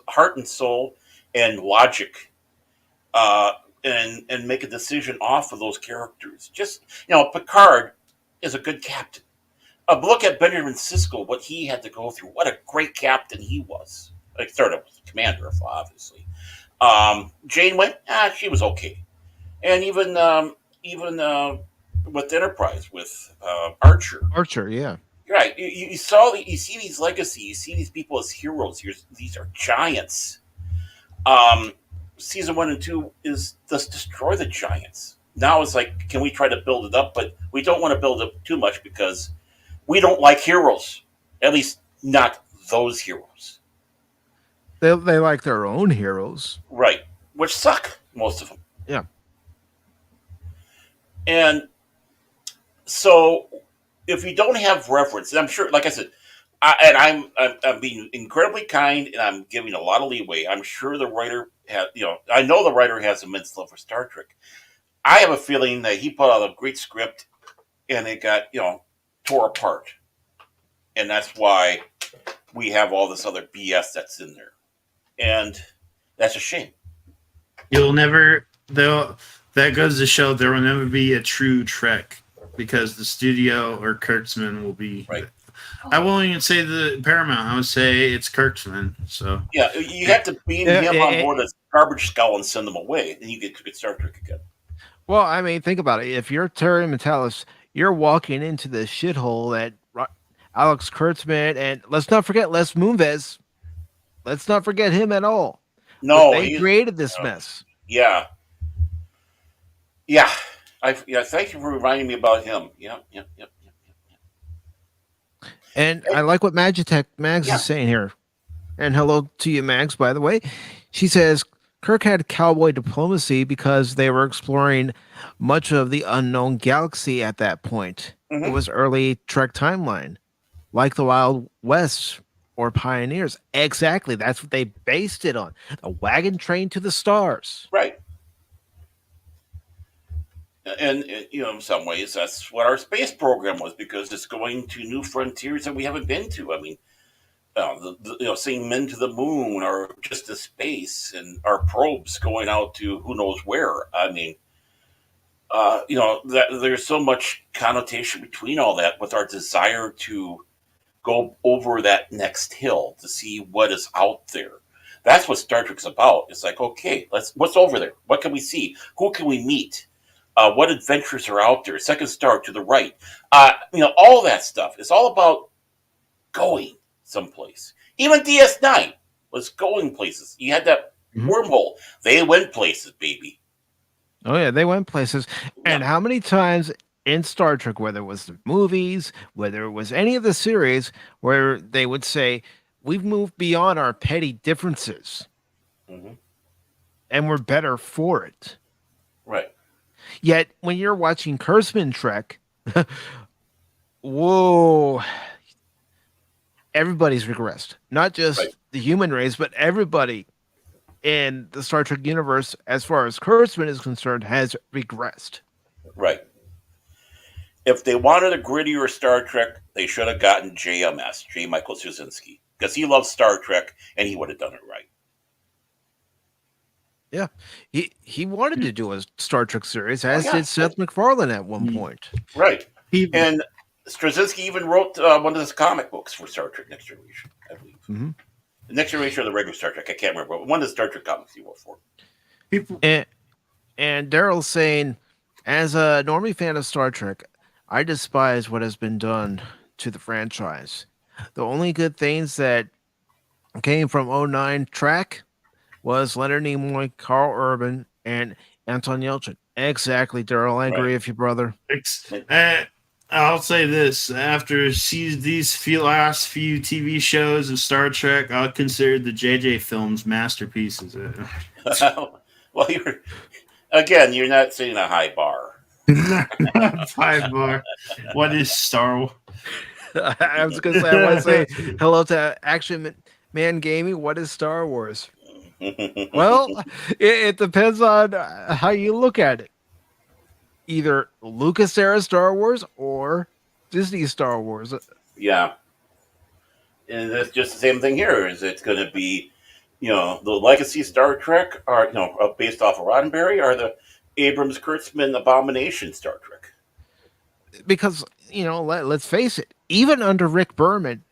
heart and soul, and logic, uh, and make a decision off of those characters. Just Picard is a good captain. Look at Benjamin Sisko, what he had to go through. What a great captain he was. Like, started with commander, obviously. Janeway, she was okay, and even with Enterprise with Archer, Archer, yeah. right? You see these legacy, you see these people as heroes. These are giants. Um, Season 1 and 2 is let's destroy the giants. Now it's like, can we try to build it up? But we don't want to build up too much because we don't like heroes. At least not those heroes. They like their own heroes. Right. Which suck, most of them. Yeah. And so if you don't have reference, and I'm sure, like I said, I'm being incredibly kind and I'm giving a lot of leeway. I'm sure the writer has, I know the writer has immense love for Star Trek. I have a feeling that he put out a great script and it got, tore apart. And that's why we have all this other BS that's in there. And that's a shame. You'll never. That goes to show there will never be a true Trek because the studio or Kurtzman will be. Right. I won't even say the Paramount. I would say it's Kurtzman. So Yeah, you have to beam him on board as garbage skull and send them away. Then you get Star Trek again. Well, I mean, think about it. If you're Terry Metalis, you're walking into the shithole that Alex Kurtzman and let's not forget Les Moonves. Let's not forget him at all. No, They created this mess. Yeah. Thank you for reminding me about him. Yeah. And I like what Magitech Mags Yeah. is saying here. And hello to you, Mags, by the way. She says, Kirk had cowboy diplomacy because they were exploring much of the unknown galaxy at that point. It Hmm. was early Trek timeline, like the Wild West or Pioneers. Exactly. That's what they based it on. A wagon train to the stars. Right. And in some ways, that's what our space program was because it's going to new frontiers that we haven't been to. I mean, seeing men to the moon or just to space, and our probes going out to who knows where. I mean, that there's so much connotation between all that with our desire to go over that next hill to see what is out there. That's what Star Trek's about. It's like, okay, what's over there? What can we see? Who can we meet? What adventures are out there? Second star to the right. All that stuff. It's all about going someplace. Even DS9 was going places. You had that Mhm. wormhole. They went places, baby. Oh yeah, they went places. And Yeah. how many times in Star Trek, whether it was the movies, whether it was any of the series, where they would say, "We've moved beyond our petty differences, Hmm. and we're better for it." Right. Yet when you're watching Kurtzman Trek, whoa, everybody's regressed. Not Right. just the human race, but everybody in the Star Trek universe, as far as Kurtzman is concerned, has regressed. Right. If they wanted a grittier Star Trek, they should have gotten JMS, J. Michael Straczynski, because he loves Star Trek and he would have done it right. Yeah, he wanted to do a Star Trek series, Oh as yeah, did Seth MacFarlane at one point. right. He And Straczynski even wrote one of his comic books for Star Trek Next Generation, I believe. Mhm. The Next Generation or the regular Star Trek, I can't remember. One of the Star Trek comics he wrote for. people And Daryl's saying, as a normie fan of Star Trek, I despise what has been done to the franchise. The only good things that came from '09 track was Leonard Nimoy, Carl Urban, and Anton Yelchin. Exactly, Daryl. I Right. agree with you, brother. I'll say this: after last few TV shows of Star Trek, I'll consider the JJ films masterpieces. Well, you're not setting a high bar. Five bar. What is Star Wars? I was going to say, I want to say hello to Action Man Gaming. What is Star Wars? Well, it depends on how you look at it. Either Lucas era Star Wars or Disney Star Wars. Yeah. And it's just the same thing here. Is it's going to be, the legacy Star Trek, or based off of Roddenberry, or the Abrams Kurtzman Abomination Star Trek? Because, let's face it, even under Rick Berman,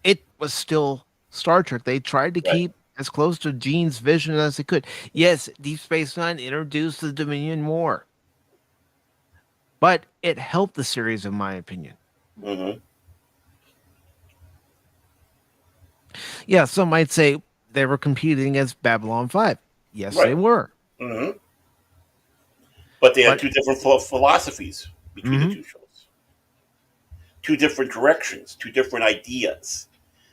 it was still Star Trek. They tried to Right. keep as close to Gene's vision as they could. Yes, Deep Space Nine introduced the Dominion War, but it helped the series, in my opinion. Mm-hmm. Yeah, some might say they were competing against Babylon 5. Yes, they Right. were. Mm-hmm. But they had But two different philosophies between the two shows, two different directions, two different ideas.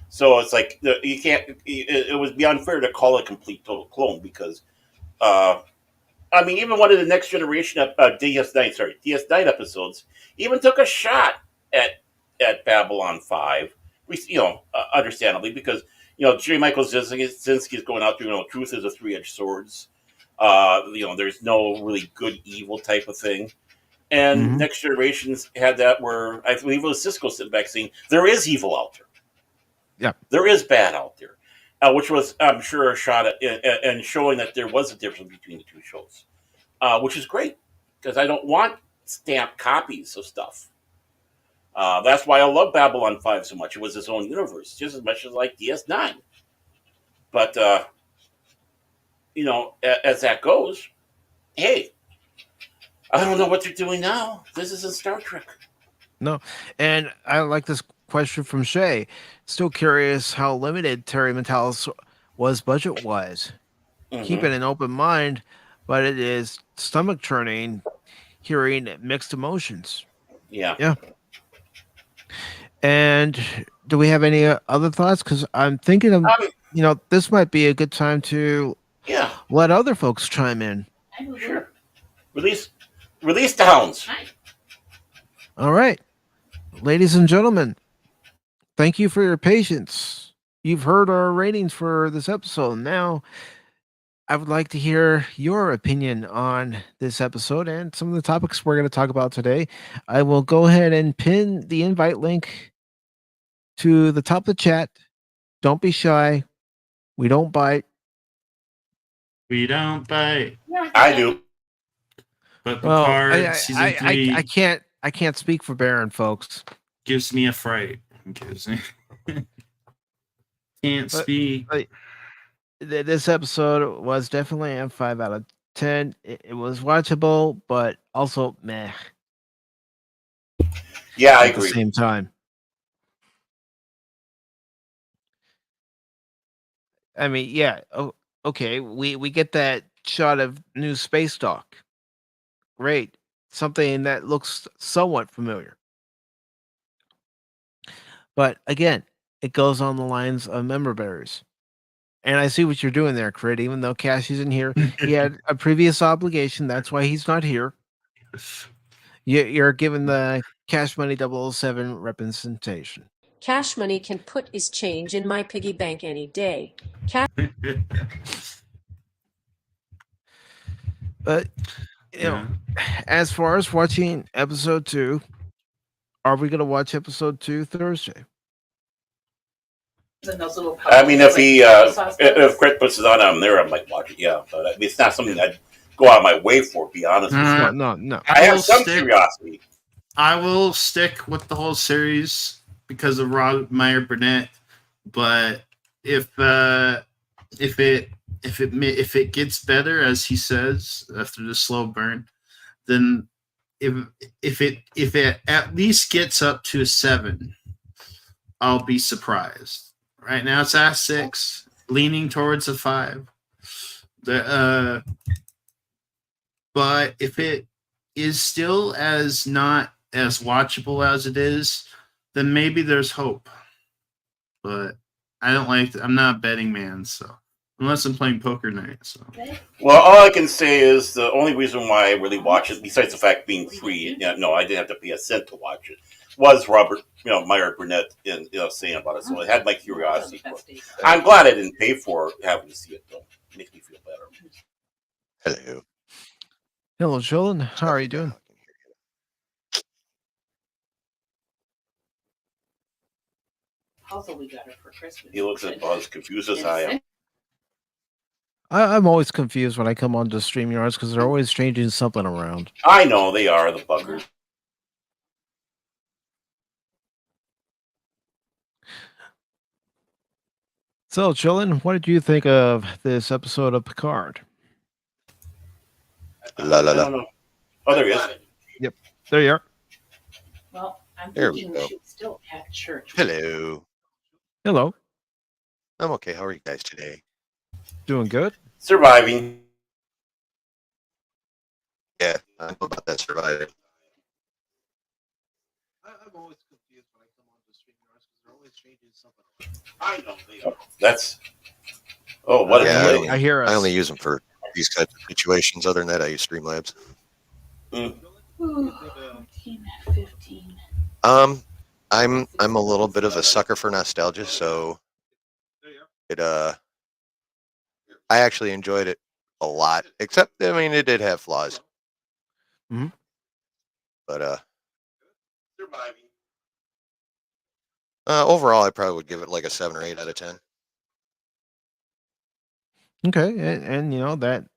So it's like you can't. It would be unfair to call it a complete total clone because, I mean, even one of the Next Generation DS9 episodes even took a shot at Babylon 5. Understandably because J. Michael Straczynski is going out there. Truth is a three-edged swords. There's no really good evil type of thing. And Mhm. Next Generations had that where I believe it was Cisco sitting back saying there is evil out there. Yeah. There is bad out there, which was I'm sure a shot at and showing that there was a difference between the two shows, which is great because I don't want stamped copies of stuff. That's why I love Babylon 5 so much. It was its own universe, just as much as like DS9. But, as that goes, hey, I don't know what they're doing now. This isn't Star Trek. No. And I like this question from Shay. Still curious how limited Terry Metalis was budget wise. Mm-hmm. Keeping an open mind, but it is stomach churning hearing mixed emotions. Yeah. Yeah. And do we have any other thoughts? Because I'm thinking of, Um, this might be a good time to Yeah, let other folks chime in. sure. Release, release the hounds. All right, ladies and gentlemen, thank you for your patience. You've heard our ratings for this episode. Now, I would like to hear your opinion on this episode and some of the topics we're going to talk about today. I will go ahead and pin the invite link to the top of the chat. Don't be shy. We don't bite. We don't bite. I do. But Well, Picard season 3 I can't speak for Baron, folks. gives me a fright. Gives me can't But speak. this episode was definitely a 5 out of 10. It was watchable, but also meh Yeah, I at the agree. same time. I mean, yeah, okay, we get that shot of new space dock. Great. Something that looks somewhat familiar. But again, it goes on the lines of member bearers. And I see what you're doing there, Crit. Even though Cash isn't here, he had a previous obligation. That's why he's not here. You're given the Cash Money 007 representation. Cash Money can put his change in my piggy bank any day. But you know, as far as watching episode 2, are we going to watch episode 2 Thursday? I mean, if if Crit puts it on there, I might watch it. Yeah, but I mean, it's not something I'd go out of my way for. To be honest, with you. No. I have some curiosity. I will stick with the whole series because of Rob Meyer Burnett. But if it gets better, as he says, after the slow burn, then if it at least gets up to a 7, I'll be surprised. Right now it's at 6, leaning towards a 5. But if it is still as not as watchable as it is, then maybe there's hope. But I don't I'm not a betting man, so unless I'm playing poker night. So Well, all I can say is the only reason why I really watch it, besides the fact being free, no, I didn't have to pay a cent to watch it, was Robert, Meyer Burnett, and saying about it. So it had my curiosity. I'm glad I didn't pay for having to see it, though. It makes me feel better. Hello. Hello, children. How are you doing? puzzle we got her for Christmas. He looks as confused as I am. I'm always confused when I come on to StreamYards because they're always changing something around. I know they are the buggers. So, children, what did you think of this episode of Picard? La la I la. don't know. Oh, there he is. Yep, there you are. Well, I'm There we thinking go. she's still at church. Hello. Hello, I'm okay. How are you guys today? doing good. Surviving. Yeah, I know about that surviving. I'm always confused when I come on to StreamYards because they're always changing something around. I know they are. That's. Oh, what Yeah, a play. I hear us. I only use them for these types of situations. Other than that, I use Streamlabs. Mm. Ooh, 14, 15. I'm a little bit of a sucker for nostalgia, so I actually enjoyed it a lot. Except, I mean, it did have flaws. Mhm. But Surviving. overall, I probably would give it like a 7 or 8 out of 10. Okay, and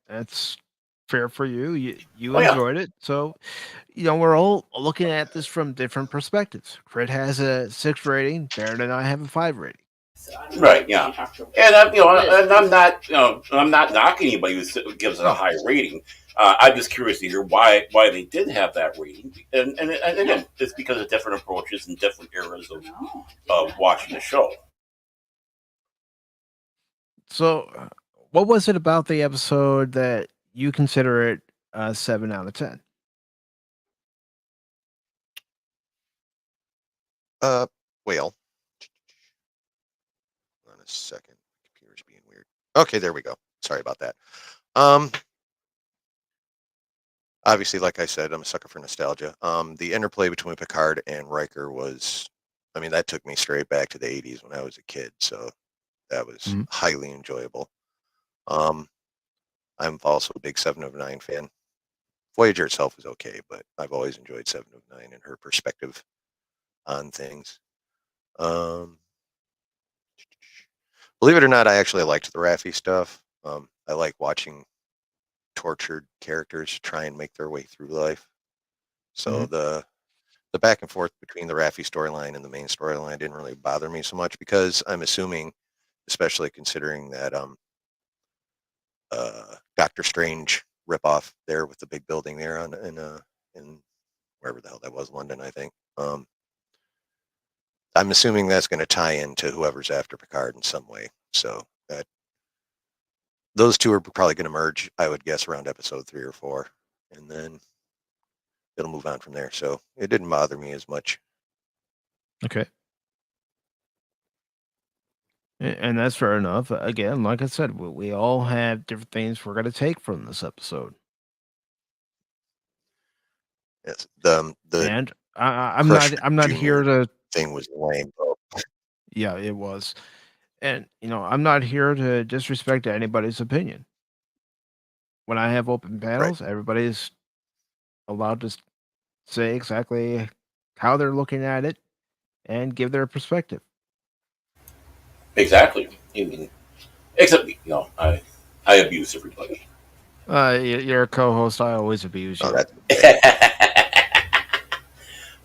that's fair for you. You Oh, yeah. enjoyed it, so we're all looking at this from different perspectives. Fred has a 6 rating. Baron and I have a 5 rating. So I don't know Right, if yeah. she talked to her. And I'm not knocking anybody who gives it a high rating. I'm just curious to hear why they did have that rating, and again, it's because of different approaches and different eras of No, watching the show. So, what was it about the episode that you consider it a 7 out of 10? Well, hold on a second. Computer's being weird. Okay, there we go. Sorry about that. Obviously, like I said, I'm a sucker for nostalgia. The interplay between Picard and Riker was, I mean, that took me straight back to the 80s when I was a kid. So that was highly enjoyable. I'm also a big 7 of 9 fan. Voyager itself is okay, but I've always enjoyed 7 of 9 and her perspective on things. Believe it or not, I actually liked the Raffi stuff. I like watching tortured characters try and make their way through life. So the back and forth between the Raffi storyline and the main storyline didn't really bother me so much, because I'm assuming, especially considering that Doctor Strange ripoff there with the big building there in wherever the hell that was, London, I think. I'm assuming that's going to tie into whoever's after Picard in some way. So that those two are probably going to merge, I would guess, around episode 3 or 4, and then it'll move on from there. So it didn't bother me as much. Okay. And that's fair enough. Again, like I said, we all have different things we're going to take from this episode. Yes, and I'm not here to thing was lame, bro. Yeah, it was. And I'm not here to disrespect anybody's opinion. When I have open panels, everybody's allowed to say exactly how they're looking at it and give their perspective. Exactly. I mean, except me, I abuse everybody. You're a co-host. I always abuse you.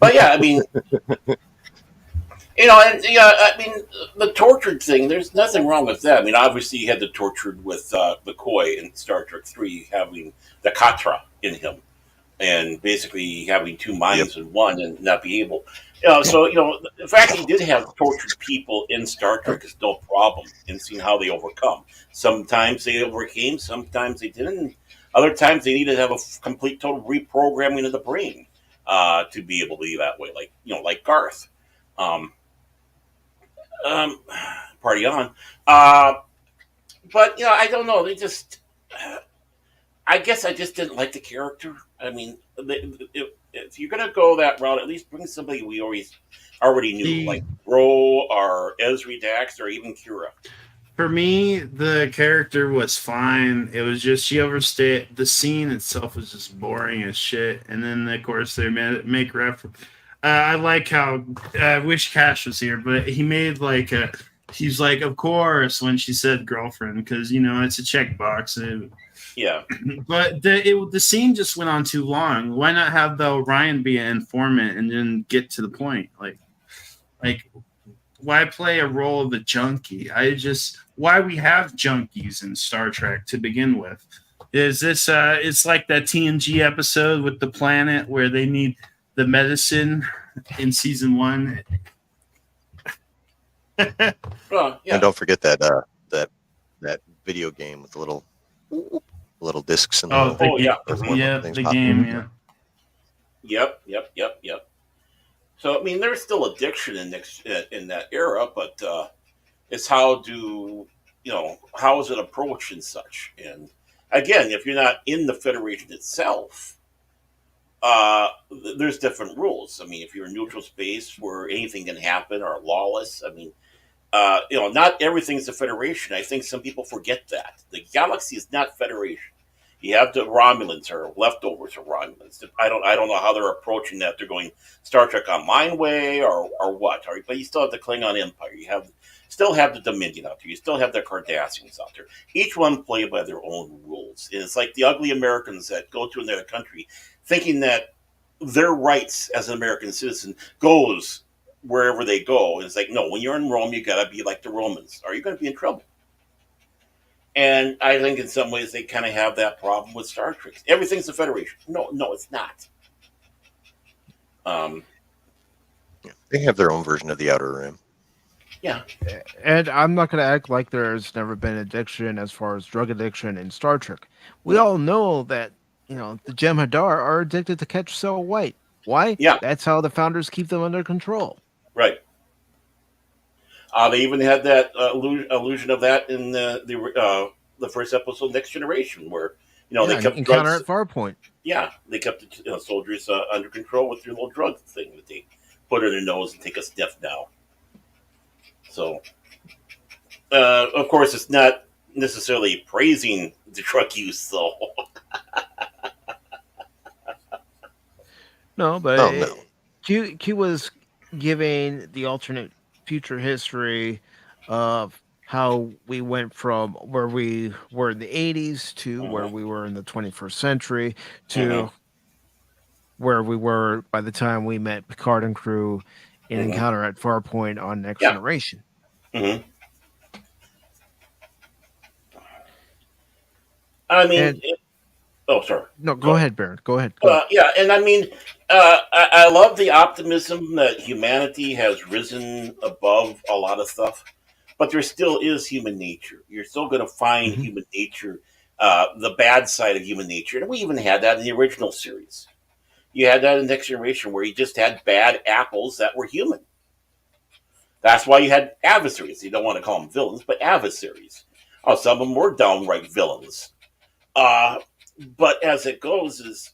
But yeah, I mean, I mean, the tortured thing, there's nothing wrong with that. I mean, obviously, you had the tortured with McCoy in Star Trek 3 having the Katra in him and basically having two minds in one and not be able. So, the fact that he did have tortured people in Star Trek is no problem in seeing how they overcome. Sometimes they overcame, sometimes they didn't. Other times they needed to have a complete total reprogramming of the brain to be able to be that way, like Garth. Party on. But I don't know. They just, I guess I just didn't like the character. I mean, if you're gonna go that route, at least bring somebody we already knew, like Ro or Ezri Dax or even Kira. For me, the character was fine. It was just she overstayed. The scene itself was just boring as shit. And then, of course, they make reference. I like how I wish Cash was here, but he made he's like, of course, when she said girlfriend, because it's a checkbox. Yeah. But the scene just went on too long. Why not have the Orion be an informant and then get to the point? Like why play a role of a junkie? Why we have junkies in Star Trek to begin with? Is this it's like that TNG episode with the planet where they need the medicine in season 1. Well, yeah. And don't forget that video game with the little discs in the the game, yeah. Yep. So I mean, there's still addiction in that era, but it's how is it approached and such. And again, if you're not in the Federation itself, there's different rules. I mean, if you're in neutral space where anything can happen or lawless, I mean, not everything's the Federation. I think some people forget that the galaxy is not Federation. You have the Romulans or leftovers of Romulans. I don't know how they're approaching that. They're going Star Trek Online way or what? But you still have the Klingon Empire. You still have the Dominion out there. You still have the Cardassians out there. Each one play by their own rules. And it's like the ugly Americans that go to another country thinking that their rights as an American citizen goes wherever they go. And it's like, no, when you're in Rome, you got to be like the Romans. Or you're going to be in trouble. And I think in some ways they kind of have that problem with Star Trek. Everything's the Federation. No, it's not. They have their own version of the Outer Rim. Yeah. And I'm not going to act like there's never been addiction as far as drug addiction in Star Trek. We all know that, the Jem'Hadar are addicted to Ketch So White. Why? Yeah. That's how the founders keep them under control. Right. They even had that illusion of that in the the first episode, Next Generation, where they Yeah, kept Encounter drugs. at Farpoint. Yeah, they kept the soldiers under control with their little drug thing that they put in their nose and take a sniff now. So, of course, it's not necessarily praising the drug use, though. No, but Oh no. Q was giving the alternate future history of how we went from where we were in the 80s to where Mhm, we were in the 21st century mhm, to where we were by the time we met Picard and crew in mhm. Encounter at Farpoint on Next Yeah. Generation. Hmm. I mean, And oh, sorry. no, Go go ahead. ahead, Baron. Go ahead. Go ahead. Yeah, and I mean, I love the optimism that humanity has risen above a lot of stuff, but there still is human nature. You're still going to find Hmm. human nature, the bad side of human nature, and we even had that in the original series. You had that in Next Generation, where you just had bad apples that were human. That's why you had adversaries. You don't want to call them villains, but adversaries. Oh, some of them were downright villains. Uh, but as it goes, is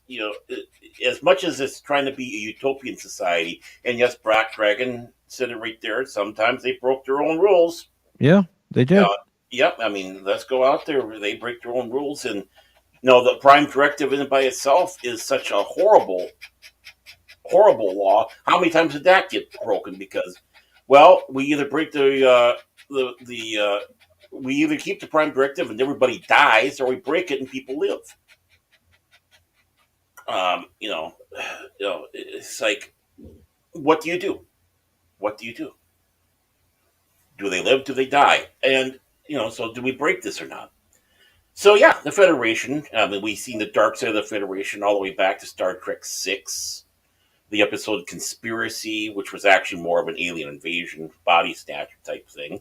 as much as it's trying to be a utopian society, and yes, Black Dragon said it right there. Sometimes they broke their own rules. Yeah, they did. Yep. I mean, let's go out there. They break their own rules, and the Prime Directive in and by itself is such a horrible, horrible law. How many times did that get broken? Because, well, we either break the we either keep the Prime Directive and everybody dies, or we break it and people live. Um, you know, it's like, what do you do? What do you do? Do they live? Do they die? And so do we break this or not? So yeah, the Federation. I mean, we've seen the dark side of the Federation all the way back to Star Trek Six, the episode Conspiracy, which was actually more of an alien invasion, body snatcher type thing.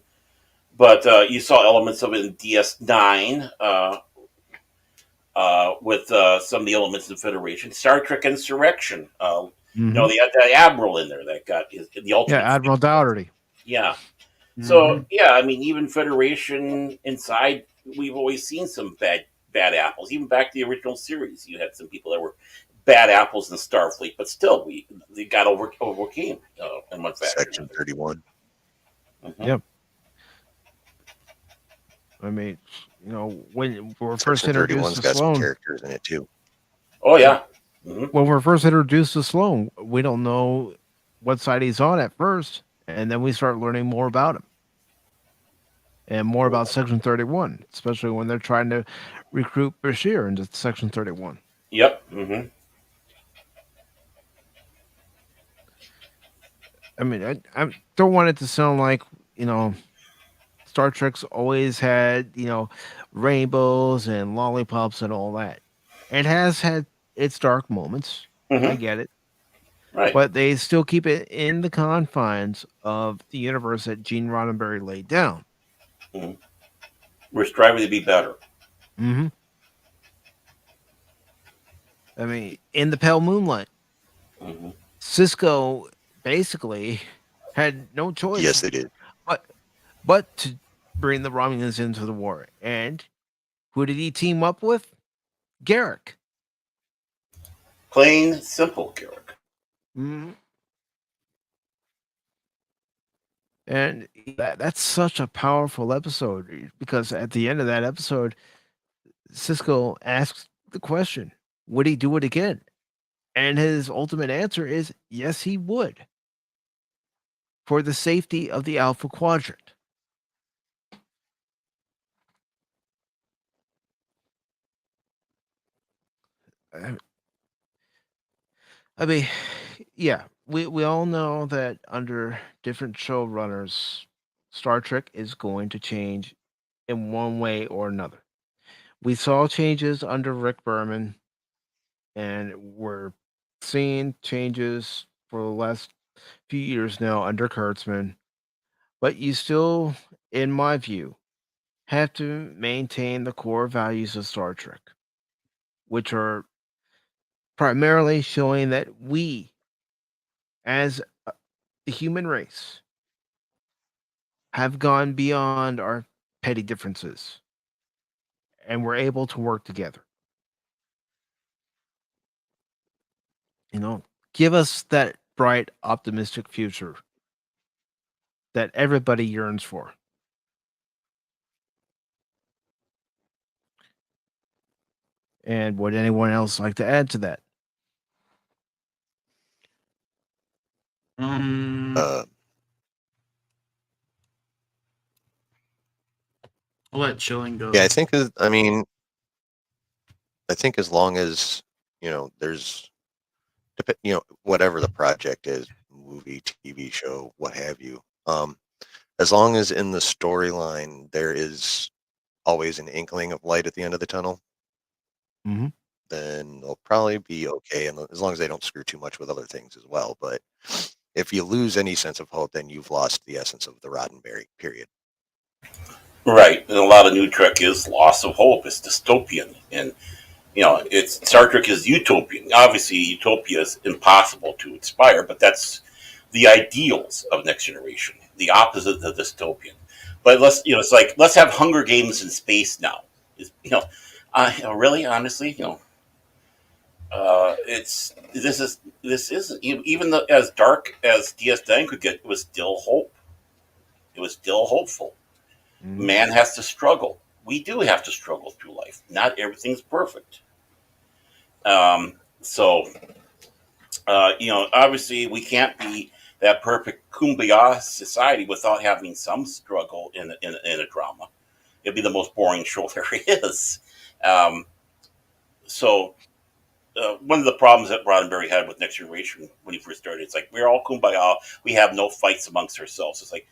But you saw elements of it in DS9 with some of the elements of the Federation. Star Trek Insurrection. Hmm. They had that admiral in there that got the Yeah, ultimate. Admiral Dougherty. Yeah. Mhm. So yeah, I mean, even Federation inside, we've always seen some bad apples. Even back to the original series, you had some people that were bad apples in Starfleet, but still, they got overcame in one fashion or Section 31. another. Yep. I mean, when we're first Section introduced 31's to got some Sloan, characters in it too. Oh yeah. Hmm. when we're first introduced to Sloan, we don't know what side he's on at first, and then we start learning more about him and more about Section 31, especially when they're trying to recruit Bashir into Section 31. Yep. Hmm. I mean, I don't want it to sound like, Star Trek's always had, rainbows and lollipops and all that. It has had its dark moments. I Hmm. get it. Right. But they still keep it in the confines of the universe that Gene Roddenberry laid down. Hmm. We're striving to be better. Hmm. I mean, in the pale moonlight, Hmm. Cisco basically had no choice Yes, they did. but but to bring the Romulans into the war. And who did he team up with? Garrick. Plain simple, Garrick. Mhm. And that's such a powerful episode because at the end of that episode, Cisco asks the question, would he do it again? And his ultimate answer is yes, he would for the safety of the Alpha Quadrant. I I mean, yeah, we all know that under different showrunners, Star Trek is going to change in one way or another. We saw changes under Rick Berman, and we're seeing changes for the last few years now under Kurtzman. But you still, in my view, have to maintain the core values of Star Trek, which are primarily showing that we, as the human race, have gone beyond our petty differences. and we're able to work together. You know, give us that bright, optimistic future that everybody yearns for. And would anyone else like to add to that? Uh, I'll let Chilling go. yeah, I think. I mean, I think as long as there's whatever the project is, movie, TV show, what have you. As long as in the storyline there is always an inkling of light at the end of the tunnel, Mhm. then they'll probably be okay, and as long as they don't screw too much with other things as well. But if you lose any sense of hope, then you've lost the essence of the Roddenberry period. Right, and a lot of New Trek is loss of hope. It's dystopian, and it's Star Trek is utopian. Obviously, utopia is impossible to inspire, but that's the ideals of Next Generation. The opposite of dystopian. But it's like let's have Hunger Games in space now. Really, honestly, this isn't even as dark as DS9 could get. It was still hope. It was still hopeful. Mhm. Man has to struggle. We do have to struggle through life. Not everything's perfect. So, obviously, we can't be that perfect kumbaya society without having some struggle in a drama. It'd be the most boring show there is. Um, so, one of the problems that Roddenberry had with Next Generation when he first started, it's like we're all kumbaya. We have no fights amongst ourselves. It's like,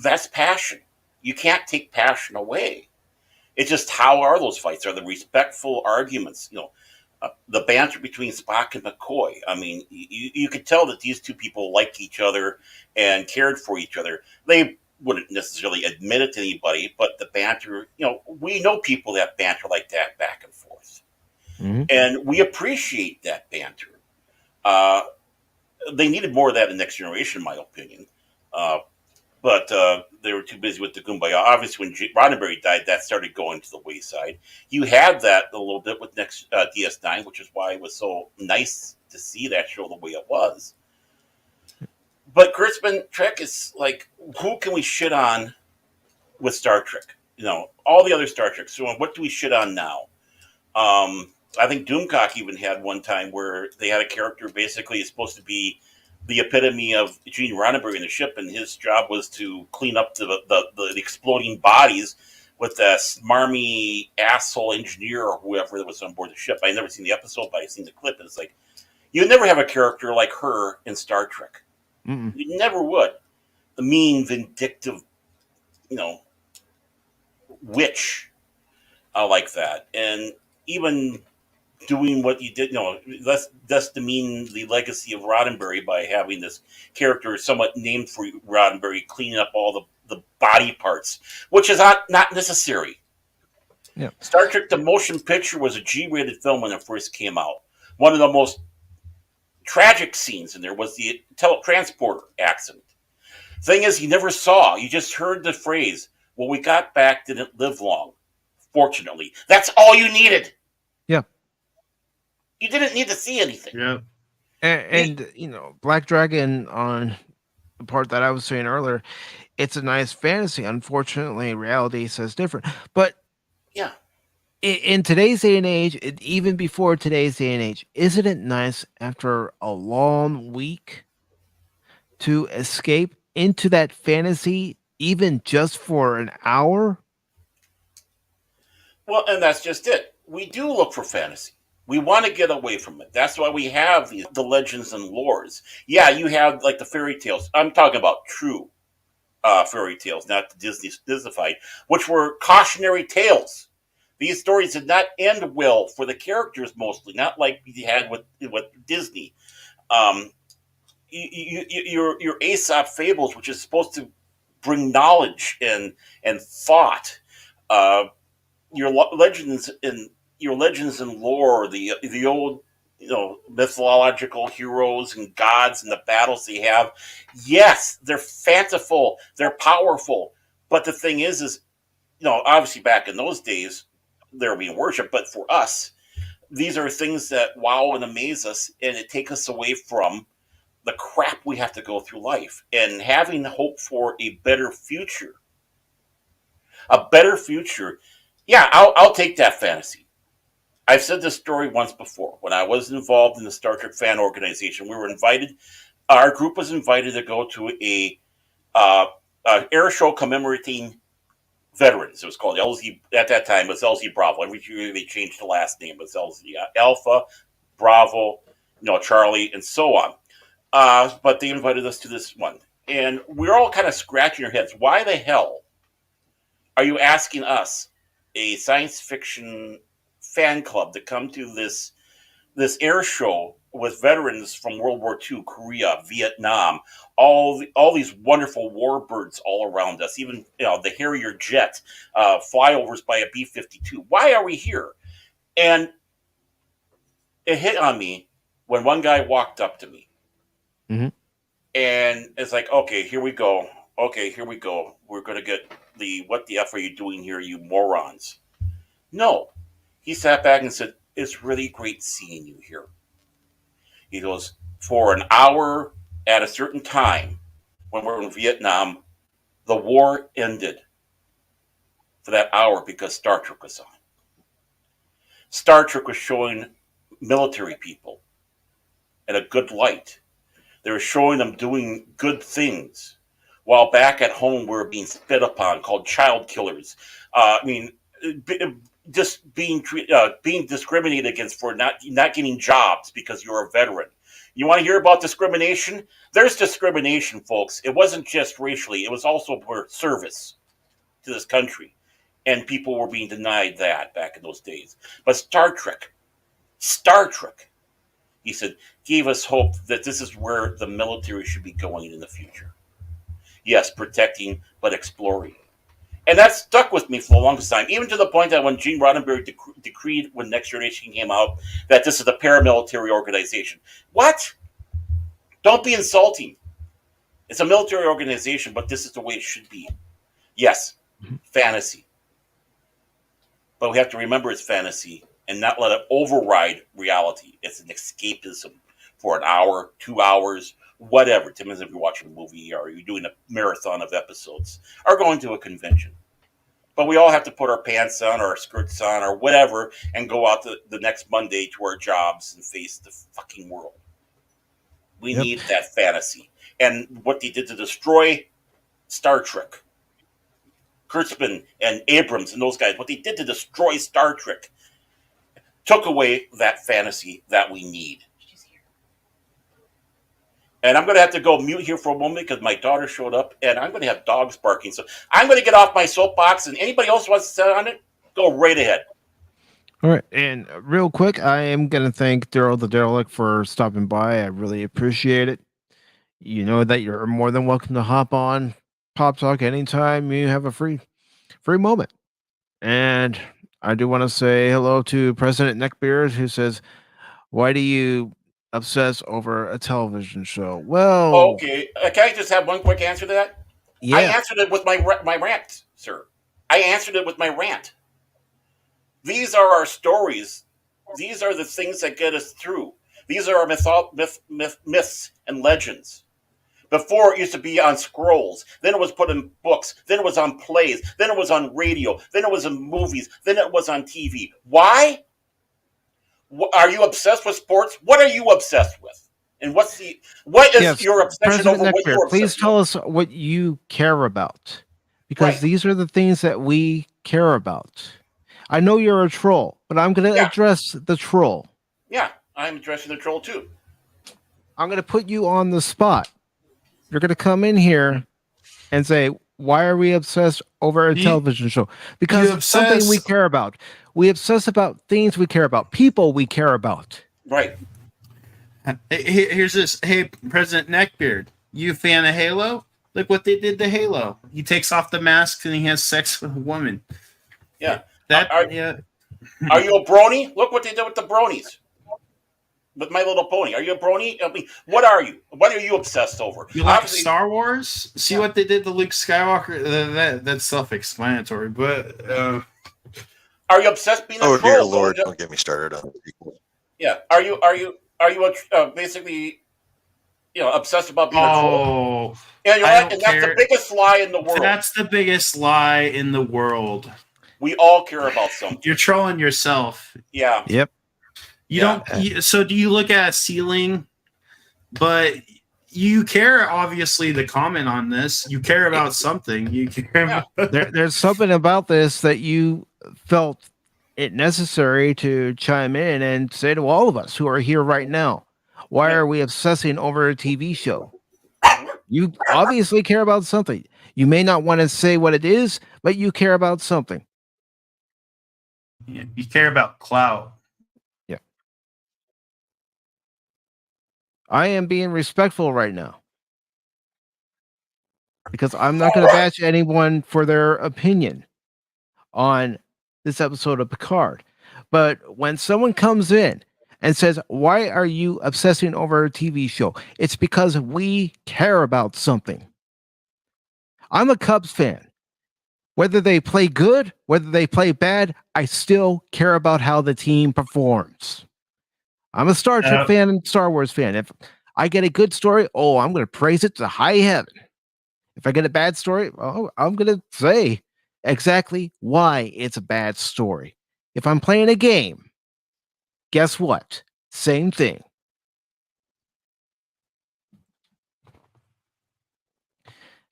that's passion. You can't take passion away. It's just how are those fights? Are the respectful arguments? The banter between Spock and McCoy. I mean, you could tell that these two people liked each other and cared for each other. They wouldn't necessarily admit it to anybody, but the banter. We know people that banter like that back and forth, Mhm. and we appreciate that banter. Uh, they needed more of that in Next Generation, in my opinion. But they were too busy with the Kumbaya. Obviously, when Roddenberry died, that started going to the wayside. You had that a little bit with next DS9, which is why it was so nice to see that show the way it was. But Kurtzman Trek is like, who can we shit on with Star Trek? All the other Star Treks. So what do we shit on now? I think Doomcock even had one time where they had a character basically is supposed to be the epitome of Gene Roddenberry in the ship, and his job was to clean up the exploding bodies with a smarmy asshole engineer or whoever that was on board the ship. I never seen the episode, but I seen the clip, and it's like you never have a character like her in Star Trek. Mm-mm. You never would. The mean, vindictive, witch like that, and even doing what you did, let's demean the legacy of Roddenberry by having this character somewhat named for Roddenberry cleaning up all the body parts, which is not necessary. Yeah. Star Trek The Motion Picture was a G-rated film when it first came out. One of the most tragic scenes in there was the transporter accident. Thing is, you never saw. You just heard the phrase, "What we got back didn't live long." Fortunately, that's all you needed. Yeah. You didn't need to see anything. Yeah. And Black Dragon, on the part that I was saying earlier, it's a nice fantasy. Unfortunately, reality says different. But Yeah. in today's day and age, even before today's day and age, isn't it nice after a long week to escape into that fantasy, even just for an hour? Well, and that's just it. We do look for fantasy. We want to get away from it. That's why we have the legends and lores. Yeah, you have like the fairy tales. I'm talking about true fairy tales, not the Disneyfied, which were cautionary tales. These stories did not end well for the characters, mostly, not like we had with Disney. Um, your Aesop fables, which is supposed to bring knowledge and thought. Uh, your legends and lore, the old mythological heroes and gods and the battles they have. Yes, they're fanciful, they're powerful, but the thing is obviously back in those days, they were being worshipped, but for us, these are things that wow and amaze us, and it take us away from the crap we have to go through life and having hope for a better future. A better future. Yeah, I'll take that fantasy. I've said this story once before. When I was involved in the Star Trek fan organization, we were invited. Our group was invited to go to uh, a air show commemorating veterans. It was called LZ at that time. It was LZ Bravo. Every year they changed the last name. It was LZ Alpha, Bravo, Charlie, and so on. But they invited us to this one, and we're all kind of scratching our heads. Why the hell are you asking us, a science fiction fan club, to come to this air show with veterans from World War II, Korea, Vietnam, all these wonderful warbirds all around us, even the Harrier jet, flyovers by a B-52. Why are we here? And it hit on me when one guy walked up to me, and it's like, okay, here we go. Okay, here we go. We're gonna get what the F are you doing here, you morons? No, he sat back and said, "It's really great seeing you here." He goes, "For an hour at a certain time, when we're in Vietnam, the war ended for that hour because Star Trek was on. Star Trek was showing military people in a good light. They were showing them doing good things, while back at home we were being spit upon, called child killers. Just being discriminated against for not getting jobs because you're a veteran. You want to hear about discrimination? There's discrimination, folks. It wasn't just racially. It was also for service to this country. And people were being denied that back in those days. But Star Trek, he said, gave us hope that this is where the military should be going in the future. Yes, protecting, but exploring. And that stuck with me for the longest time, even to the point that when Gene Roddenberry decreed, when Next Generation came out, that this is a paramilitary organization. What? Don't be insulting. It's a military organization, but this is the way it should be. Yes, fantasy. But we have to remember it's fantasy and not let it override reality. It's an escapism for an hour, 2 hours, whatever. Depends if you're watching a movie or you're doing a marathon of episodes or going to a convention. But we all have to put our pants on or our skirts on or whatever and go out the next Monday to our jobs and face the fucking world. We need that fantasy. And what they did to destroy Star Trek, Kurtzman and Abrams and those guys, what they did to destroy Star Trek took away that fantasy that we need. And I'm going to have to go mute here for a moment because my daughter showed up and I'm going to have dogs barking. So I'm going to get off my soapbox, and anybody else wants to sit on it, go right ahead. All right. And real quick, I am going to thank Daryl the Derelict for stopping by. I really appreciate it. You know that you're more than welcome to hop on Pop Talk anytime you have a free moment. And I do want to say hello to President Neckbeard, who says, "Why do you obsess over a television show?" Well, okay. Can I just have one quick answer to that? yeah. I answered it with my rant, sir. I answered it with my rant. These are our stories. These are the things that get us through. These are our myths and legends. Before, it used to be on scrolls. Then it was put in books. Then it was on plays. Then it was on radio. Then it was in movies. Then it was on TV. Why? Are you obsessed with sports? What are you obsessed with? And what is your obsession President over what you're Neckbeard, obsessed please tell with? us what you care about, because these are the things that we care about. I know you're a troll, but I'm going to address the troll. Yeah, I'm addressing the troll too. I'm going to put you on the spot. You're going to come in here and say, "Why are we obsessed over a television show?" Because it's something we care about. We obsess about things we care about, people we care about. Right. Here's this. Hey, President Neckbeard, you a fan of Halo? Look what they did to Halo. He takes off the mask and he has sex with a woman. Yeah. Are you a brony? Look what they did with the bronies. with My Little Pony. Are you a brony? I mean, what are you? What are you obsessed over? You like Obviously, Star Wars? See what they did to Luke Skywalker? That's self-explanatory. But are you obsessed being a Oh troll? dear Lord! Don't get me started on the sequel. Yeah. Are you basically obsessed about being a troll? oh, And you're I right, don't and that's the care. biggest lie in the world. That's the biggest lie in the world. We all care about something. You're trolling yourself. Yeah. Yep. You Yeah. don't. So do you look at a ceiling? But you care, obviously, to comment on this. You care about something. You care. Yeah. There's something about this that you felt it necessary to chime in and say to all of us who are here right now. Why are we obsessing over a TV show? You obviously care about something. You may not want to say what it is, but you care about something. You care about clout. Yeah. I am being respectful right now because I'm not going to bash anyone for their opinion on this episode of Picard. But when someone comes in and says, "Why are you obsessing over a TV show?" It's because we care about something. I'm a Cubs fan. Whether they play good, whether they play bad, I still care about how the team performs. I'm a Star Trek fan and Star Wars fan. If I get a good story, I'm going to praise it to high heaven. If I get a bad story, I'm going to say exactly why it's a bad story. If I'm playing a game, guess what? Same thing.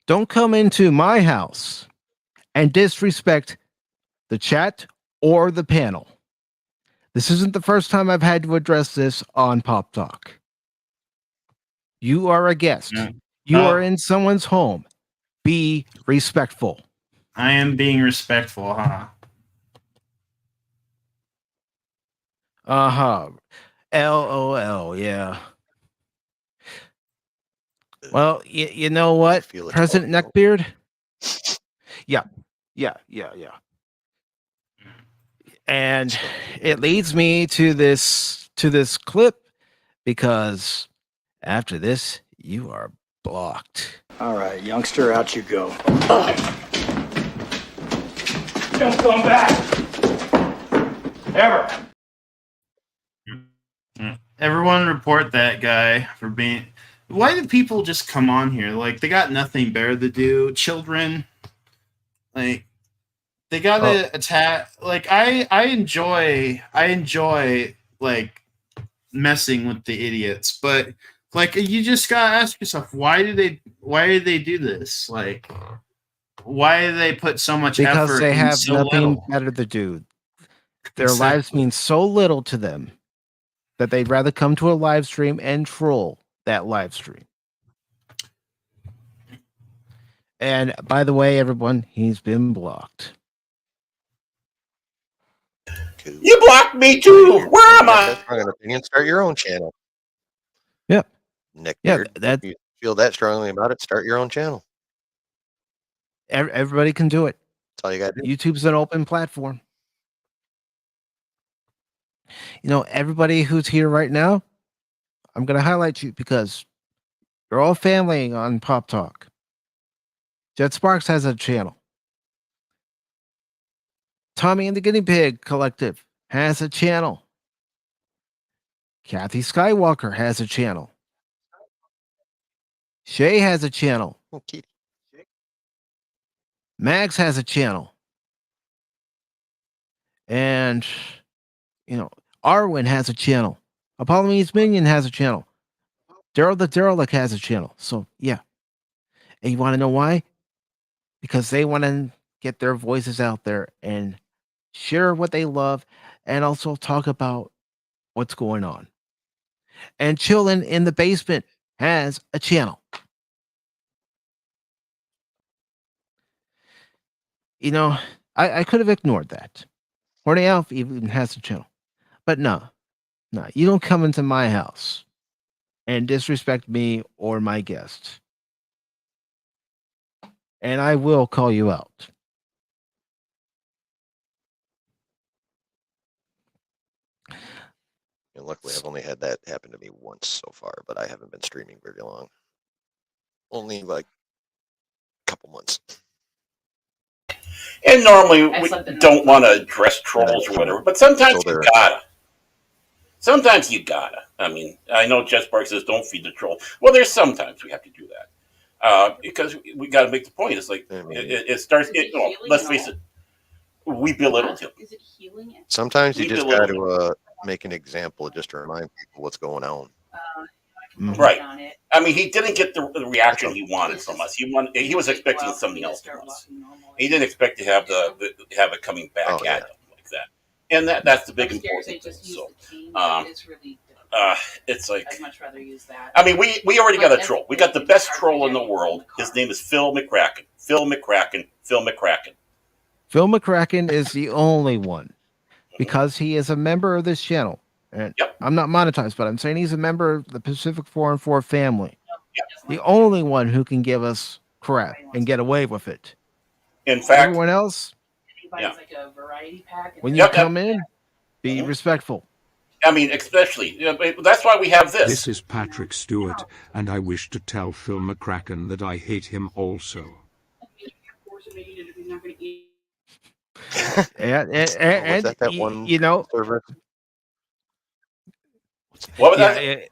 Don't come into my house and disrespect the chat or the panel. This isn't the first time I've had to address this on Pop Talk. You are a guest. Yeah. You are in someone's home. Be respectful. I am being respectful, huh? Uh-huh. LOL, yeah. Well, you know what, President Neckbeard? Yeah. And it leads me to this clip because after this, you are blocked. All right, youngster, out you go. Don't come back. Ever. Everyone report that guy for being. Why do people just come on here? Like, they got nothing better to do. Children, like, they gotta attack. Like, I enjoy like messing with the idiots, but like, you just gotta ask yourself, why did they do this? Like, why do they put so much effort? Because they have so nothing little? better to do. Their lives mean so little to them that they'd rather come to a live stream and troll that live stream. And by the way, everyone, he's been blocked. You blocked me too. Where am I? Strong an opinion. Start your own channel. Yep. Nick, yeah, that you feel that strongly about it. Start your own channel. Everybody can do it. That's all you got to do. YouTube's an open platform. You know, everybody who's here right now, I'm going to highlight you because you're all family on Pop Talk. Jet Sparks has a channel. Tommy and the Guinea Pig Collective has a channel. Kathy Skywalker has a channel. Shay has a channel. Okay. Max has a channel. And, you know, Arwen has a channel. Apollome's Minion has a channel. Daryl the Derelict has a channel. So, yeah. And you want to know why? Because they want to get their voices out there and share what they love and also talk about what's going on. And Chillin' in the Basement has a channel. You know, I could have ignored that. Horny Elf even has a channel. But no, you don't come into my house and disrespect me or my guests. And I will call you out. And luckily, I've only had that happen to me once so far, but I haven't been streaming very long. Only like a couple months. And normally we don't want to address trolls or whatever, but sometimes you gotta. Sometimes you gotta. I mean, I know Jess Park says don't feed the troll. Well, there's sometimes we have to do that because we got to make the point. It's like it starts. Let's face it, we belittle him. Is it healing? Sometimes you just got to make an example just to remind people what's going on. Right. I mean, he didn't get the reaction he wanted from us. He was expecting something else from us. He didn't expect to have have it coming back at him like that. And that's the big important thing. So, it's like I'd much rather use that. I mean, we already got a troll. We got the best troll in the world. His name is Phil McCracken. Phil McCracken. Phil McCracken. Phil McCracken is the only one because he is a member of this channel. And I'm not monetized, but I'm saying he's a member of the PACIFIC414 family. The only one who can give us crap and get away with it. In fact, everyone else, like a variety pack. when you come in, be respectful. I mean, especially that's why we have this. This is Patrick Stewart, and I wish to tell Phil McCracken that I hate him also. And that one you know, server? What was that?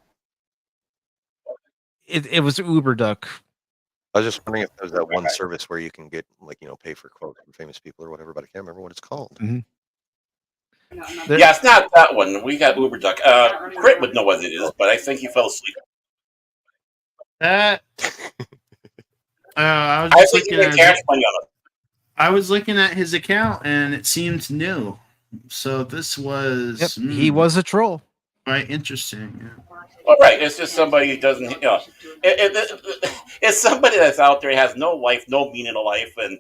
It was Uber Duck. I was just wondering if there's that one service where you can get pay for quotes from famous people or whatever, but I can't remember what it's called. Mm-hmm. Yeah, it's not that one. We got Uber Duck. Crit would know what it is, but I think he fell asleep. I was looking at his account and it seemed new. So this was he was a troll. Right, interesting. Yeah. Well, right. It's just somebody who doesn't. It's somebody that's out there, has no life, no meaning to life, and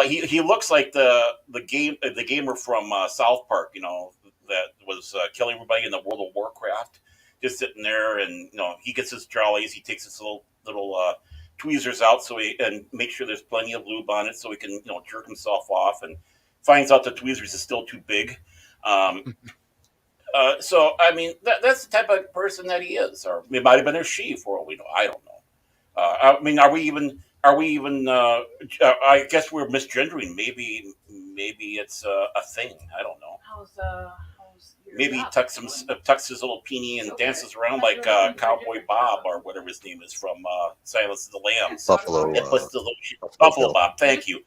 he looks like the gamer from South Park. That was killing everybody in the World of Warcraft, just sitting there, and he gets his jollies. He takes his little tweezers out and makes sure there's plenty of lube on it so he can jerk himself off, and finds out the tweezers is still too big. So I mean that's the type of person that he is, or it might have been a she for all we know. I don't know. I mean, are we even? I guess we're misgendering. Maybe it's a thing. I don't know. Maybe he tucks his little peenie and dances around like Cowboy Bob or whatever his name is from Silence of the Lambs. Buffalo. Buffalo Bob. Thank you.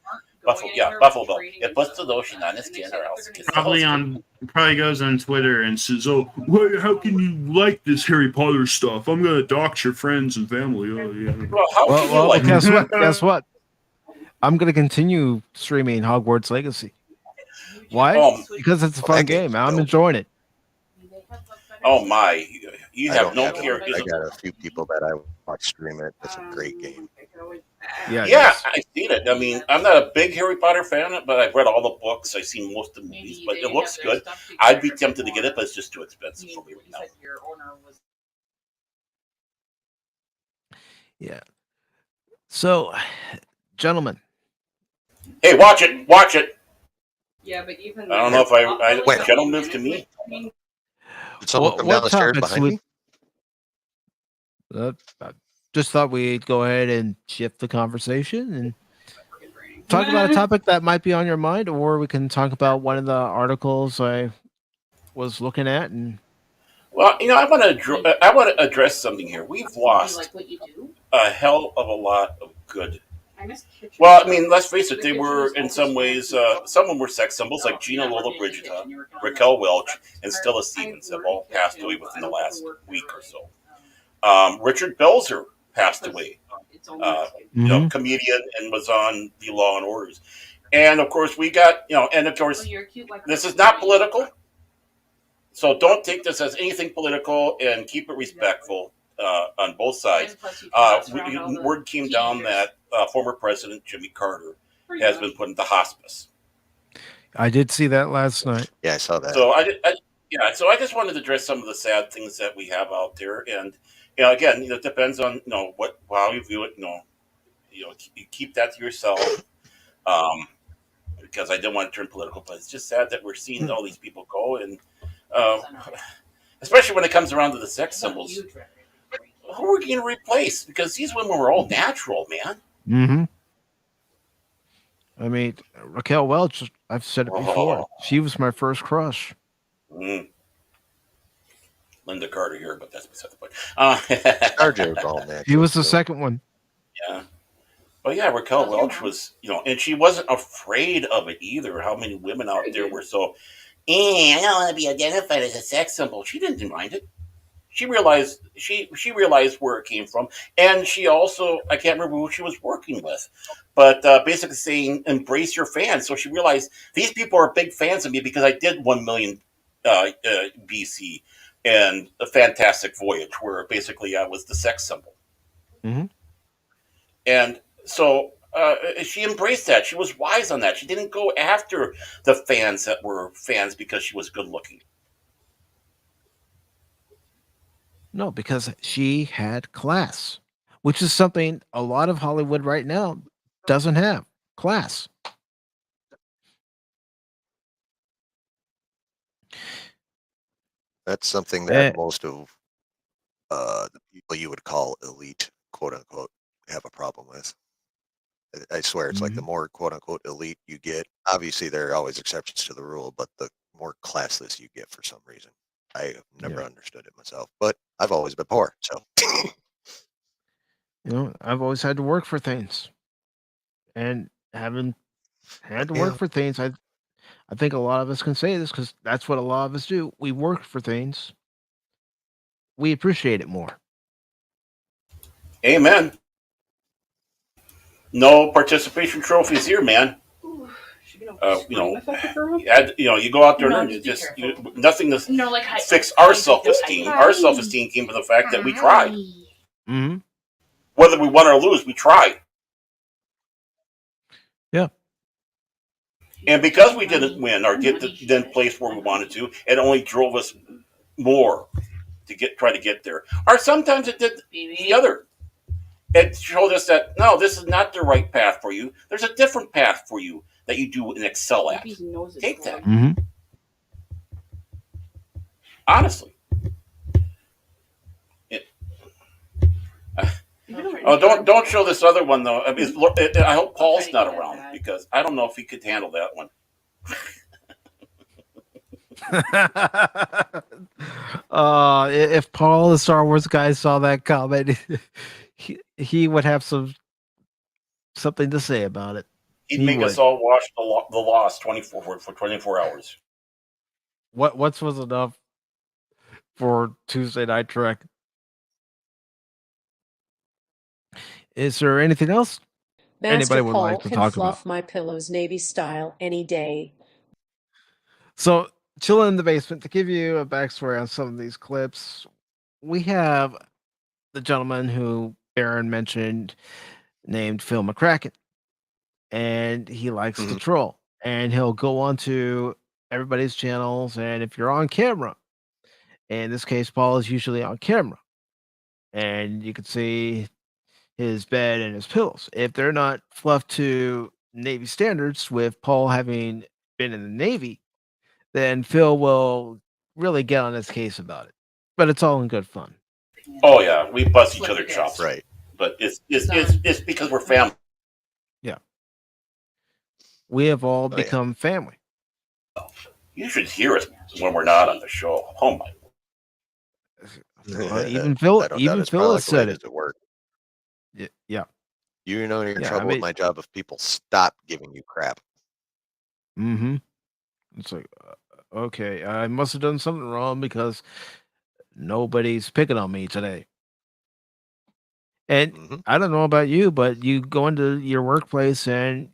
Buffalo Bill. It puts the lotion on his skin, or else it gets probably goes on Twitter and says, "Oh, how can you like this Harry Potter stuff? I'm gonna dox your friends and family." Oh yeah. Well, guess what? I'm gonna continue streaming Hogwarts Legacy. Why? Because it's a fun game. I'm enjoying it. Oh my! You have no care. I got a few people that I watch stream it. It's a great game. Yeah, I've seen it. I mean, I'm not a big Harry Potter fan, but I've read all the books. I've seen most of the movies, but it looks good. I'd be tempted to get it, but it's just too expensive for me right now. Yeah. So, gentlemen. Hey, watch it! Watch it! Yeah, but even I don't know if I gentlemen moved to me. Did someone come down the stairs behind me? Just thought we'd go ahead and shift the conversation and talk about a topic that might be on your mind, or we can talk about one of the articles I was looking at. And well, I want to address something here. We've lost a hell of a lot of good. Well, I mean, let's face it. They were in some ways. Some of them were sex symbols, like Gina Lola Brigida, Raquel Welch, and Stella Stevens have all passed away within the last week or so. Richard Belzer passed away, comedian, and was on the Law and Orders. And of course we got, and of course this is not political. So don't take this as anything political and keep it respectful on both sides. Word came down that former President Jimmy Carter has been put into hospice. I did see that last night. Yeah, I saw that. So so I just wanted to address some of the sad things that we have out there. And again, it depends on how you view it. You keep that to yourself, because I didn't want to turn political. But it's just sad that we're seeing all these people go, and especially when it comes around to the sex What symbols. you dread. Who are we going to replace? Because these women were all natural, man. Mm-hmm. I mean, Raquel Welch, I've said it before. Oh, She was my first crush. Linda Carter here, but that's beside the point. RJ was all He natural. was the too. second one. Yeah. But yeah, Raquel Welch was, and she wasn't afraid of it either. How many women out there were so, I don't want to be identified as a sex symbol. She didn't mind it. She realized she realized where it came from, and she also, I can't remember who she was working with, but basically saying embrace your fans. So she realized these people are big fans of me because I did 1 million BC and a Fantastic Voyage, where basically I was the sex symbol. Mm-hmm. And so she embraced that. She was wise on that. She didn't go after the fans that were fans because she was good looking. No, because she had class, which is something a lot of Hollywood right now doesn't have. Class. That's something that Eh, most of the people you would call elite, quote unquote, have a problem with. I swear, it's like the mhm. more quote unquote elite you get, obviously there are always exceptions to the rule, but the more classless you get for some reason. I have never Yeah. understood it myself, but I've always been poor, so I've always had to work for things, and having had to work yeah. for things, I think a lot of us can say this because that's what a lot of us do. We work for things. We appreciate it more. Amen. No participation trophies here, man. Ooh, she gonna You scream know, if I pick her up? you go out there No, and you just be careful. nothing to No, like fix I our pick up. self-esteem. Our self-esteem came from the fact that we tried. Mm-hmm. Whether we won or lose, we tried. Yeah. And because we didn't win or get to the place where we wanted to, it only drove us more to try to get there. Or sometimes it did the other. It showed us that no, this is not the right path for you. There's a different path for you that you do and excel at. Take that. Mm-hmm. Honestly. Oh, don't show this other one though. I hope Paul's not around because I don't know if he could handle that one. If Paul, the Star Wars guy, saw that comment, he would have something to say about it. He'd He make would. us all watch the Lost 24 hours. What's was enough for Tuesday Night Trek? Is there anything else Master anybody would Paul like to can talk about? fluff my pillows Navy style any day. So, chilling in the basement to give you a backstory on some of these clips. We have the gentleman who Aaron mentioned named Phil McCracken, and he likes to Mhm. troll, and he'll go onto everybody's channels. And if you're on camera, in this case, Paul is usually on camera, and you can see his bed and his pillows. If they're not fluffed to Navy standards, with Paul having been in the Navy, then Phil will really get on his case about it. But it's all in good fun. Oh yeah, we bust each other chops. Right. But it's because we're family. Yeah. We have all Oh, yeah. become family. You should hear us when we're not on the show. Oh my! Even Phil, I don't doubt even it's probably Phil like has the way said it it. is at work. Yeah. You know you're in Yeah, I trouble with mean- my job if people stop giving you crap. Mm-hmm. It's like, okay, I must have done something wrong because nobody's picking on me today. And Mhm. I don't know about you, but you go into your workplace and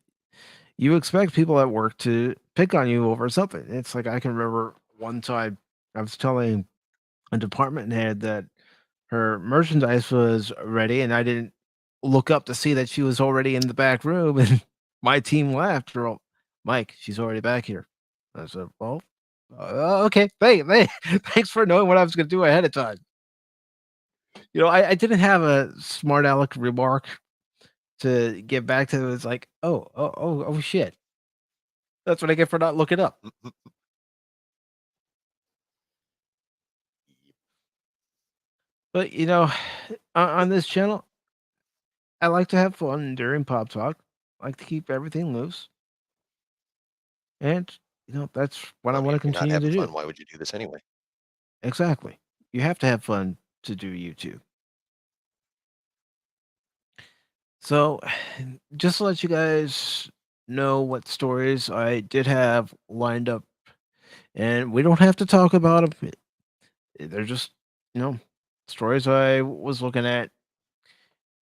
you expect people at work to pick on you over something. It's like I can remember one time I was telling a department head that her merchandise was ready, and I didn't look up to see that she was already in the back room, and my team laughed. They're all, Mike, she's already back here. I said, well, okay, thanks for knowing what I was going to do ahead of time. I didn't have a smart aleck remark to get back to. It's like, oh, shit. That's what I get for not looking up. But on this channel, I like to have fun during Pop Talk. I like to keep everything loose, and that's what I I want mean, to if you're not continue to having do. fun, why would you do this anyway? Exactly. You have to have fun to do YouTube. So, just to let you guys know what stories I did have lined up, and we don't have to talk about them. They're just, you know, stories I was looking at.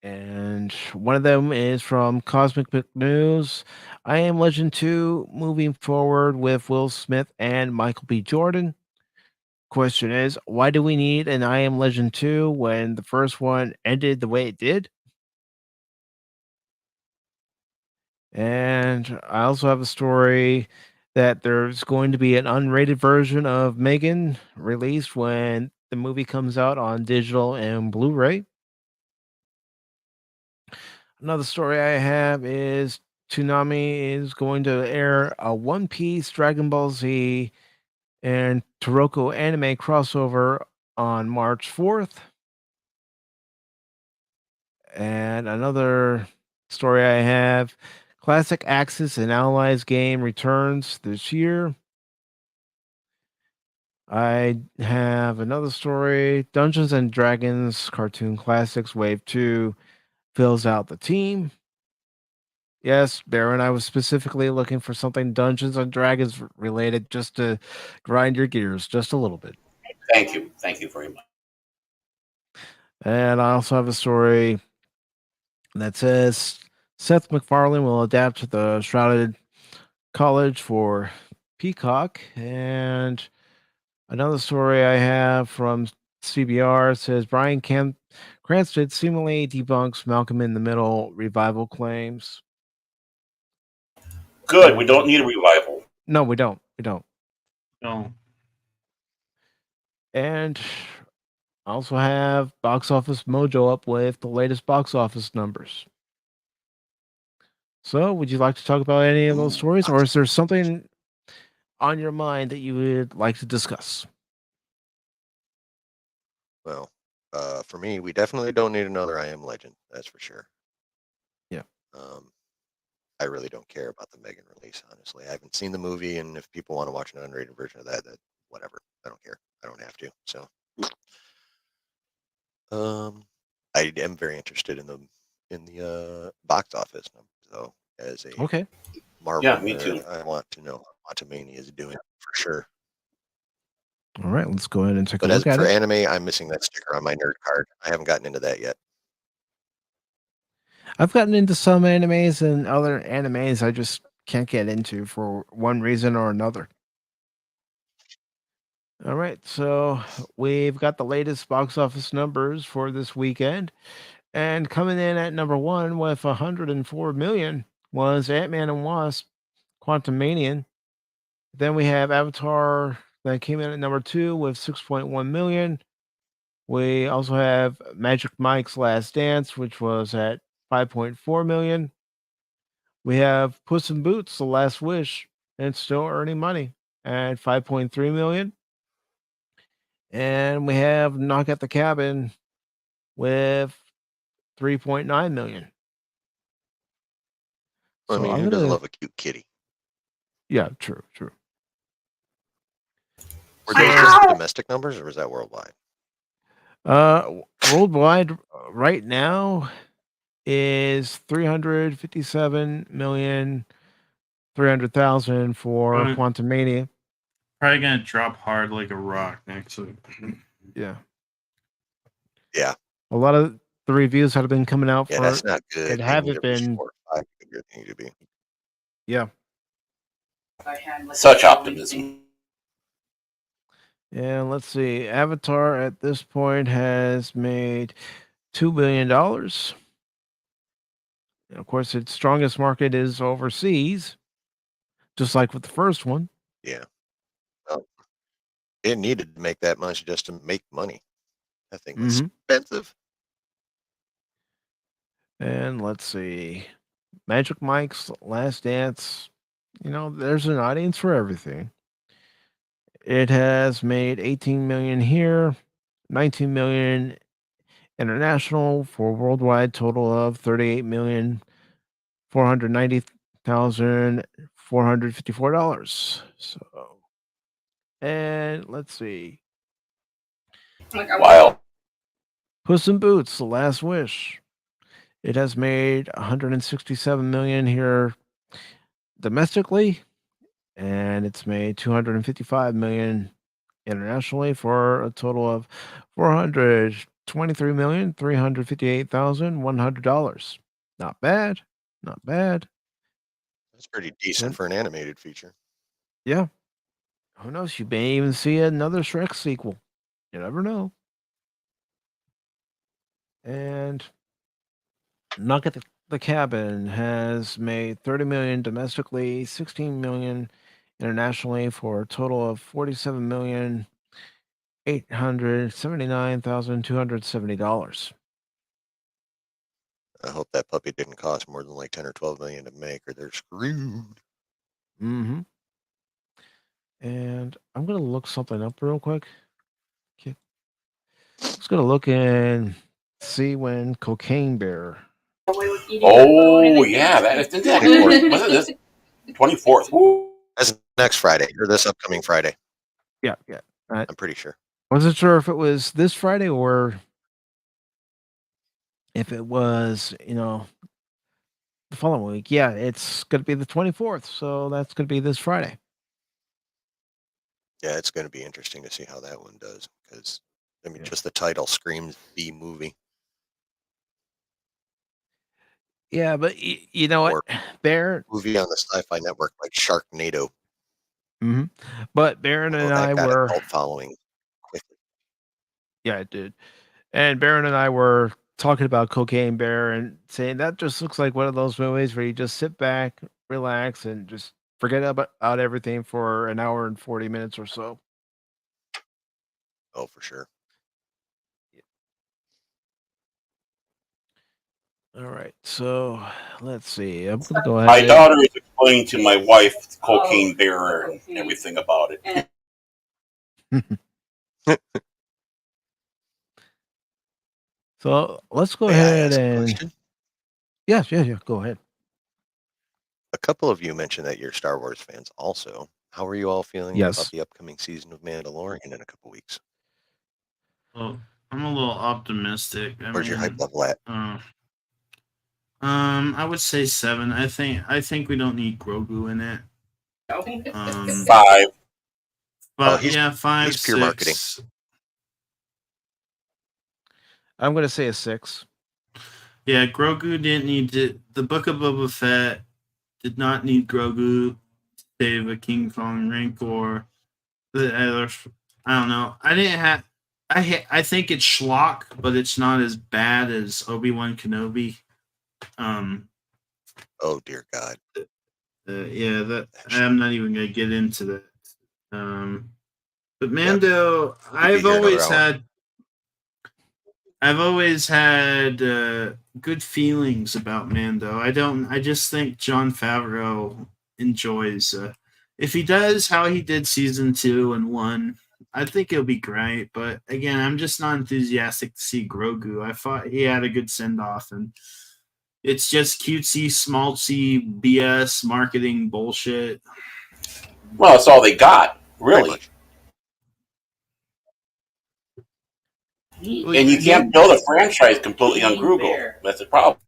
And one of them is from Cosmic Book News. I Am Legend 2 moving forward with Will Smith and Michael B. Jordan. Question is, why do we need an I Am Legend 2 when the first one ended the way it did? And I also have a story that there's going to be an unrated version of Megan released when the movie comes out on digital and Blu ray. Another story I have is Toonami is going to air a One Piece, Dragon Ball Z, and Toroko anime crossover on March 4th. And another story I have Classic Axis and Allies game returns this year. I have another story Dungeons and Dragons Cartoon Classics Wave 2 fills out the team. Yes, Baron, I was specifically looking for something Dungeons and Dragons related just to grind your gears just a little bit. Thank you. Thank you very much. And I also have a story that says Seth MacFarlane will adapt to the Shrouded College for Peacock. And another story I have from CBR says Brian Cranston seemingly debunks Malcolm in the Middle revival claims. Good. We don't need a revival. No, we don't. We don't. No. And I also have Box Office Mojo up with the latest box office numbers. So, would you like to talk about any of those stories, or is there something on your mind that you would like to discuss? Well, for me, we definitely don't need another I Am Legend. That's for sure. Yeah. I really don't care about the Megan release, honestly. I haven't seen the movie, and if people want to watch an unrated version of that, whatever. I don't care. I don't have to. So, I am very interested in the box office numbers, though. As a Okay. Marvel Yeah, me nerd, too. I want to know how Quantumania is doing for sure. All right. Let's go ahead and take a But as look at for it. anime, I'm missing that sticker on my nerd card. I haven't gotten into that yet. I've gotten into some animes and other animes I just can't get into for one reason or another. All right. So, we've got the latest box office numbers for this weekend. And coming in at number one with 104 million was Ant-Man and Wasp Quantumanian. Then we have Avatar that came in at number two with 6.1 million. We also have Magic Mike's Last Dance, which was at 5.4 million. We have Puss in Boots: The Last Wish, and it's still earning money at 5.3 million. And we have Knock at the Cabin with 3.9 million. I So mean, I'm who doesn't gonna, love a cute kitty? yeah, true. Were those just domestic numbers, or was that worldwide? Worldwide right now is 357,300,000 for Probably, Quantumania. probably gonna drop hard like a rock next week. Yeah. Yeah. A lot of the reviews that have been coming out Yeah, for that's not good. it They need haven't at least been, 4 or 5 to get where they need to be. yeah. Such optimism. And let's see. Avatar at this point has made $2 billion. And of course, its strongest market is overseas, just like with the first one. Yeah. Well, it needed to make that much just to make money. That thing was expensive. And let's see. Magic Mike's Last Dance. There's an audience for everything. It has made 18 million here, 19 million international for a worldwide total of 38,490,454. So, and let's see. Wow. Puss in Boots: The Last Wish. It has made 167 million here domestically, and it's made 255 million internationally for a total of $423,358,100. Not bad. Not bad. That's pretty decent And for an animated feature. yeah, who knows? You may even see another Shrek sequel. You never know. And Knock at the Cabin has made 30 million domestically, 16 million internationally for a total of $47,879,270. I hope that puppy didn't cost more than like 10 or 12 million to make, or they're screwed. Mm-hmm. And I'm gonna look something up real quick. Okay. Just gonna look and see when Cocaine Bear. Oh yeah, that isn't that 24th. Wasn't this 24th? That's next Friday, or this upcoming Friday. Yeah. I'm pretty sure. Wasn't sure if it was this Friday or if it was, the following week. Yeah, it's gonna be the 24th, so that's gonna be this Friday. Yeah, it's going to be interesting to see how that one does, because I mean, Yeah. just the title screams B movie. Yeah, but you know what, Or Bear. movie on the Sci-Fi Network like Sharknado. Mm-hmm. But Baron Although and that I got a were. cult following quickly. Yeah, it did. And Baron and I were talking about Cocaine Bear and saying that just looks like one of those movies where you just sit back, relax, and just forget about everything for an hour and 40 minutes or so. Oh, for sure. All right, so let's see. I'm gonna go My ahead. daughter is explaining to my wife Cocaine Bear and everything about it. So let's go May I ahead ask a and question? yeah. Go ahead. A couple of you mentioned that you're Star Wars fans also. How are you all feeling about Yes. the upcoming season of Mandalorian in a couple weeks? Well, I'm a little optimistic. Where's your hype level at? I would say 7. I think we don't need Grogu in it. 5. But he's 5, pure marketing. 6. I'm gonna say a 6. Yeah, Grogu didn't need to. The Book of Boba Fett did not need Grogu to save a King Kong rank or the other. I don't know. I didn't have. I think it's schlock, but it's not as bad as Obi-Wan Kenobi. Oh dear God. Yeah, that I'm not even gonna get into that. But Mando, I've always had good feelings about Mando. I just think Jon Favreau enjoys. If he does how he did season 2 and 1, I think it'll be great. But again, I'm just not enthusiastic to see Grogu. I thought he had a good send off, and it's just cutesy, smaltzy BS marketing bullshit. Well, that's all they got, really. And you can't build a franchise completely on Google. That's the problem.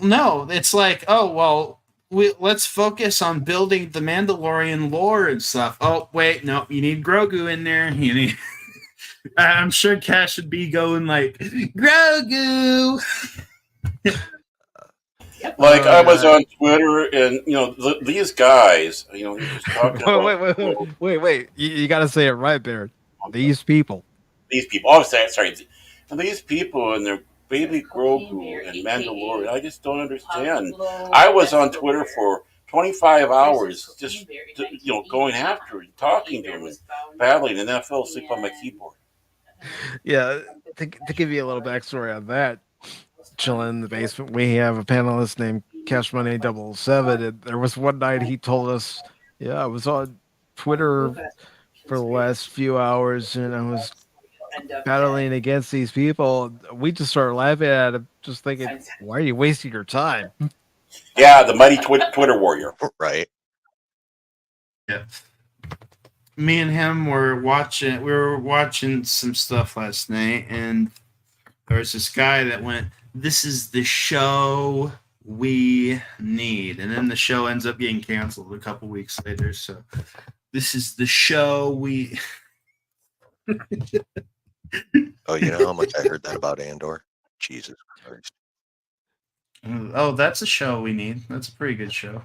No, it's like, oh well, let's focus on building the Mandalorian lore and stuff. Oh wait, no, you need Grogu in there. You need. I'm sure Cash would be going like Grogu. Like I was on Twitter, and these guys, just talking about Wait. You got to say it right, Baron. These people. these people. Oh, sorry, and these people and their baby Grogu and Mandalorian. I just don't understand. I was on Twitter for 25 hours, just going after it, talking to him, and battling, and then I fell asleep on my keyboard. Yeah, to give you a little backstory on that, chilling in the basement, we have a panelist named Cash Money 007, and there was one night he told us, "Yeah, I was on Twitter for the last few hours, and I was end up battling dead. against these people, we just start laughing at him, just thinking, why are you wasting your time? Yeah, the mighty Twitter warrior. Right. Yeah. Me and him were watching. We were watching some stuff last night, and there was this guy that went, "This is the show we need," and then the show ends up getting canceled a couple weeks later. So, this is the show we. Oh, you know how much I heard that about Andor? Jesus Christ. Oh, that's a show we need. That's a pretty good show.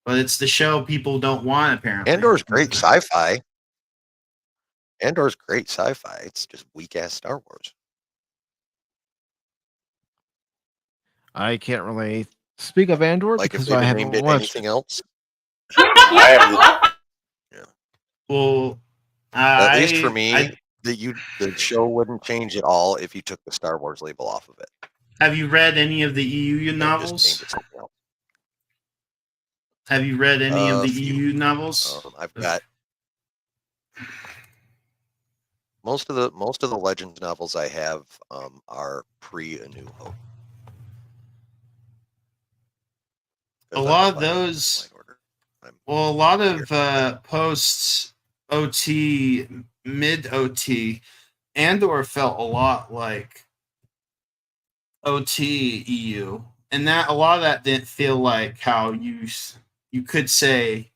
But it's the show people don't want, apparently. Andor's great sci-fi. Andor's great sci-fi. It's just weak-ass Star Wars. I can't really speak of Andor Like if because they I named haven't it watched anything else, I haven't. Well, at least for me, the show wouldn't change at all if you took the Star Wars label off of it. Have you read any of the EU They just novels? named it something else. Have you read any of the Few. EU novels? I've got most of the Legends novels I have are pre A New Hope. A lot of those. Well, a lot of post OT, mid OT, Andor felt a lot like OT EU, and that a lot of that didn't feel like how you could say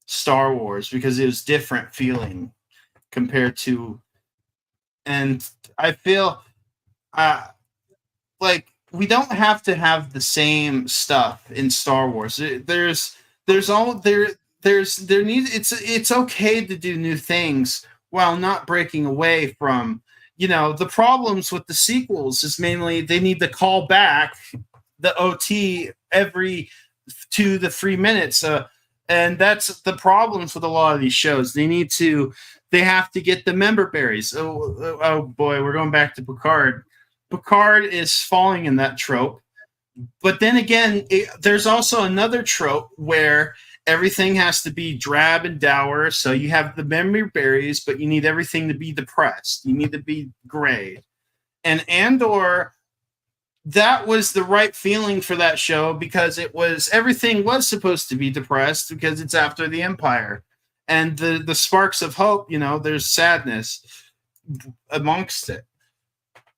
Star Wars, because it was different feeling compared to, and I feel like we don't have to have the same stuff in Star Wars. It's okay to do new things while not breaking away from, the problems with the sequels is mainly they need to call back the OT every 2 to 3 minutes. And that's the problems with a lot of these shows. They have to get the member berries. Oh boy, we're going back to Picard. Picard is falling in that trope. But then again, there's also another trope where everything has to be drab and dour. So you have the memory berries, but you need everything to be depressed. You need to be gray. And Andor, that was the right feeling for that show, because everything was supposed to be depressed because it's after the Empire. And the sparks of hope, there's sadness amongst it.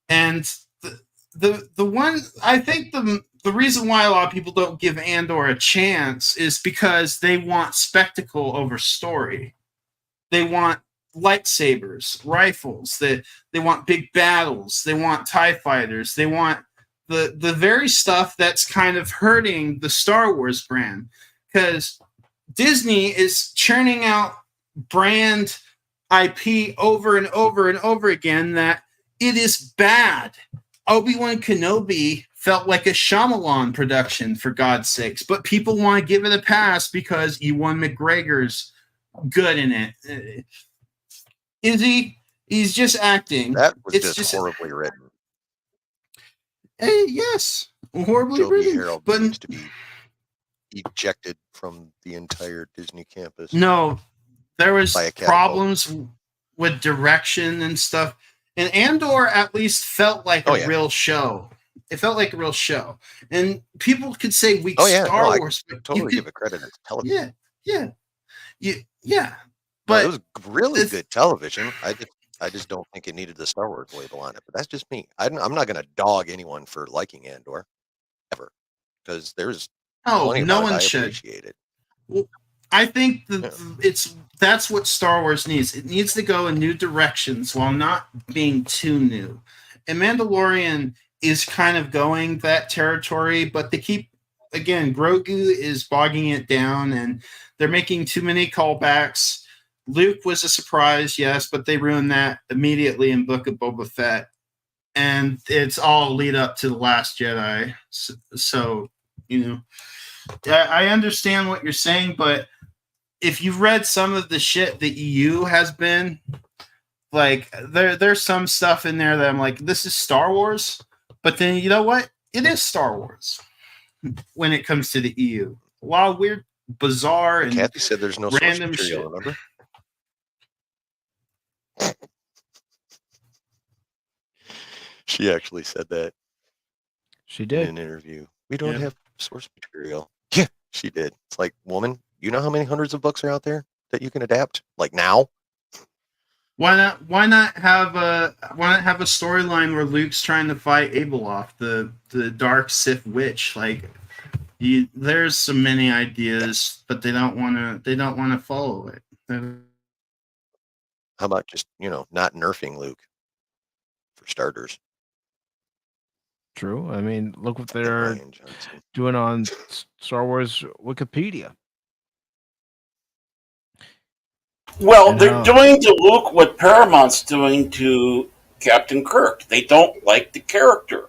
And the one, I think the reason why a lot of people don't give Andor a chance is because they want spectacle over story. They want lightsabers, rifles, they want big battles, they want TIE fighters, they want the very stuff that's kind of hurting the Star Wars brand, because Disney is churning out brand IP over and over and over again that it is bad. Obi-Wan Kenobi felt like a Shyamalan production, for God's sakes, but people want to give it a pass because Ewan McGregor's good in it. Is he? He's just acting. That was just horribly written. Yes, horribly Toby written. Harold But needs to be ejected from the entire Disney campus. no, there was By a catapult. problems with direction and stuff. And Andor at least felt like a real show. It felt like a real show. And people could say weak Star Wars. I totally give it credit. It's television. Yeah. But it was really good television. I just don't think it needed the Star Wars label on it. But that's just me. I'm not going to dog anyone for liking Andor ever, because there's plenty no of one I should. appreciate it. Well, I think that's what Star Wars needs. It needs to go in new directions while not being too new. And Mandalorian is kind of going that territory, but they keep, again, Grogu is bogging it down, and they're making too many callbacks. Luke was a surprise, yes, but they ruined that immediately in Book of Boba Fett. And it's all lead up to The Last Jedi. So I understand what you're saying, but if you've read some of the shit the EU has been, like, there's some stuff in there that I'm like, this is Star Wars, but then you know what? It is Star Wars when it comes to the EU. A lot of weird, bizarre, and Kathy said there's no source random material, shit. remember? She actually said that She in did. an interview. We don't Yeah. have source material. Yeah, she did. It's like, woman, you know how many hundreds of books are out there that you can adapt? Like now? Why not? Why not have a storyline where Luke's trying to fight Abeloth, the dark Sith witch? Like, there's so many ideas, but they don't want to. They don't want to follow it. How about just, not nerfing Luke for starters? True. I mean, look what And they're Ryan Johnson. doing on Star Wars Wikipedia. Well, And they're how- doing to Luke what Paramount's doing to Captain Kirk. They don't like the character.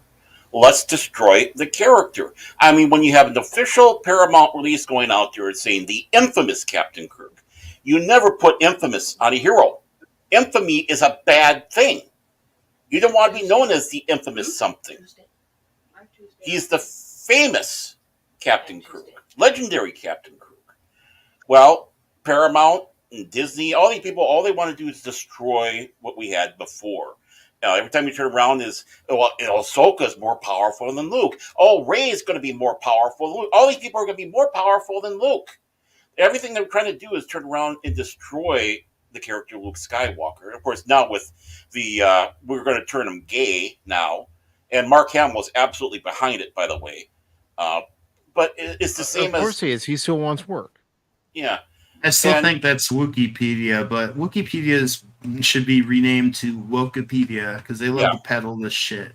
Let's destroy the character. I mean, when you have an official Paramount release going out there saying the infamous Captain Kirk, you never put infamous on a hero. Infamy is a bad thing. You don't want to be known as the infamous something. He's the famous Captain Kirk, legendary Captain Kirk. Well, Paramount and Disney, all these people, all they want to do is destroy what we had before. Every time you turn around is, well, Ahsoka is more powerful than Luke. Oh, Rey is going to be more powerful than Luke. All these people are going to be more powerful than Luke. Everything they're trying to do is turn around and destroy the character Luke Skywalker. Of course, now with the, we're going to turn him gay now. And Mark Hamill's absolutely behind it, by the way. But it's the same of course as, he is. He still wants work. yeah. I still And- think that's Wikipedia, but Wikipedia should be renamed to Wokepedia because they love Yeah. to peddle this shit.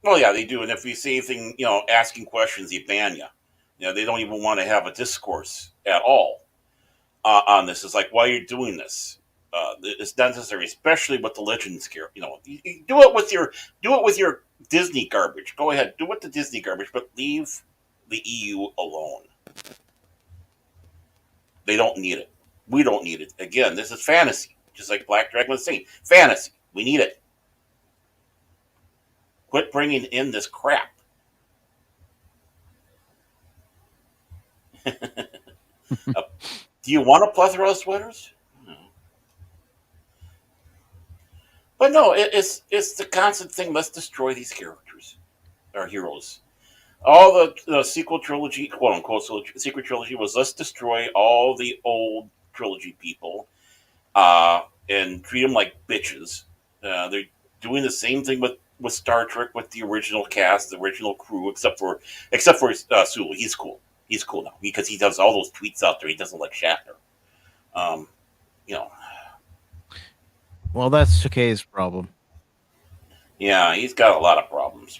Well, yeah, they do. And if you say anything, asking questions, they ban you. They don't even want to have a discourse at all on this. It's like, why are you doing this? It's not necessary, especially with the Legends scare. You do it with your Disney garbage. Go ahead, do it with the Disney garbage, but leave the EU alone. They don't need it. We don't need it. Again, this is fantasy, just like Black Dragon was saying. Fantasy. We need it. Quit bringing in this crap. Do you want a plethora of sweaters? No. But no, it's the constant thing. Let's destroy these characters, our heroes. All the sequel trilogy, quote unquote, sequel trilogy was let's destroy all the old trilogy people and treat them like bitches. They're doing the same thing with Star Trek with the original cast, the original crew, except for Sulu. He's cool. He's cool now because he does all those tweets out there. He doesn't like Shatner. Well, that's Takei's problem. Yeah, he's got a lot of problems.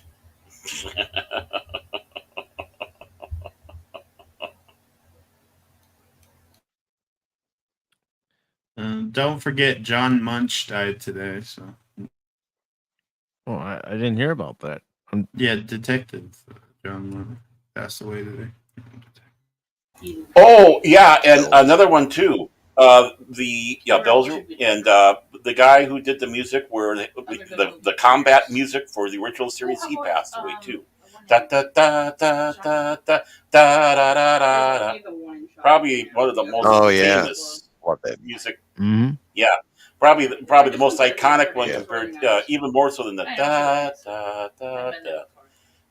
Don't forget, John Munch died today. So Oh, I didn't hear about that. yeah, Detective John Munch passed away today. Oh yeah, and another one too. Belzer and the guy who did the music, where the combat music for the original series, he passed away too. Da da da da da da da da da. Probably one of the most famous music. Mm-hmm. Yeah, probably the most iconic one, Yeah. compared even more so than the da da da da.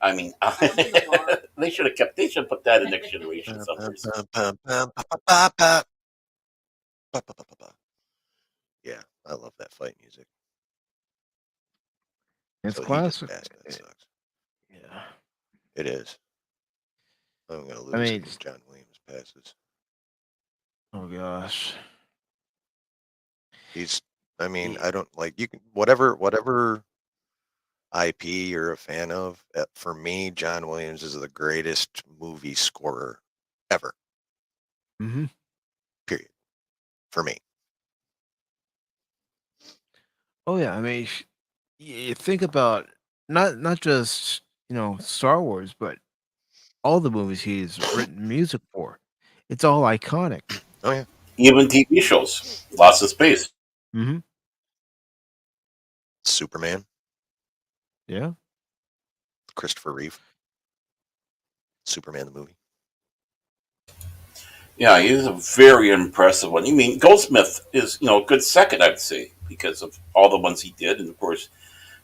I mean, they should have put that in Next Generation somewhere. Yeah, I love that fight music. It's So he classic. just passed. That sucks. Yeah. It is. I'm gonna lose mean, if John Williams passes. Oh gosh. I don't like you can whatever IP you're a fan of. For me, John Williams is the greatest movie scorer ever. Mm-hmm. Period. For me. Oh yeah. I mean, you think about not just Star Wars, but all the movies he's written music for. It's all iconic. Oh yeah. Even TV shows, lots of space. Mm-hmm. Superman, Yeah. Christopher Reeve. Superman the movie. Yeah, he's a very impressive one. I mean, Goldsmith is a good second, I'd say, because of all the ones he did, and of course,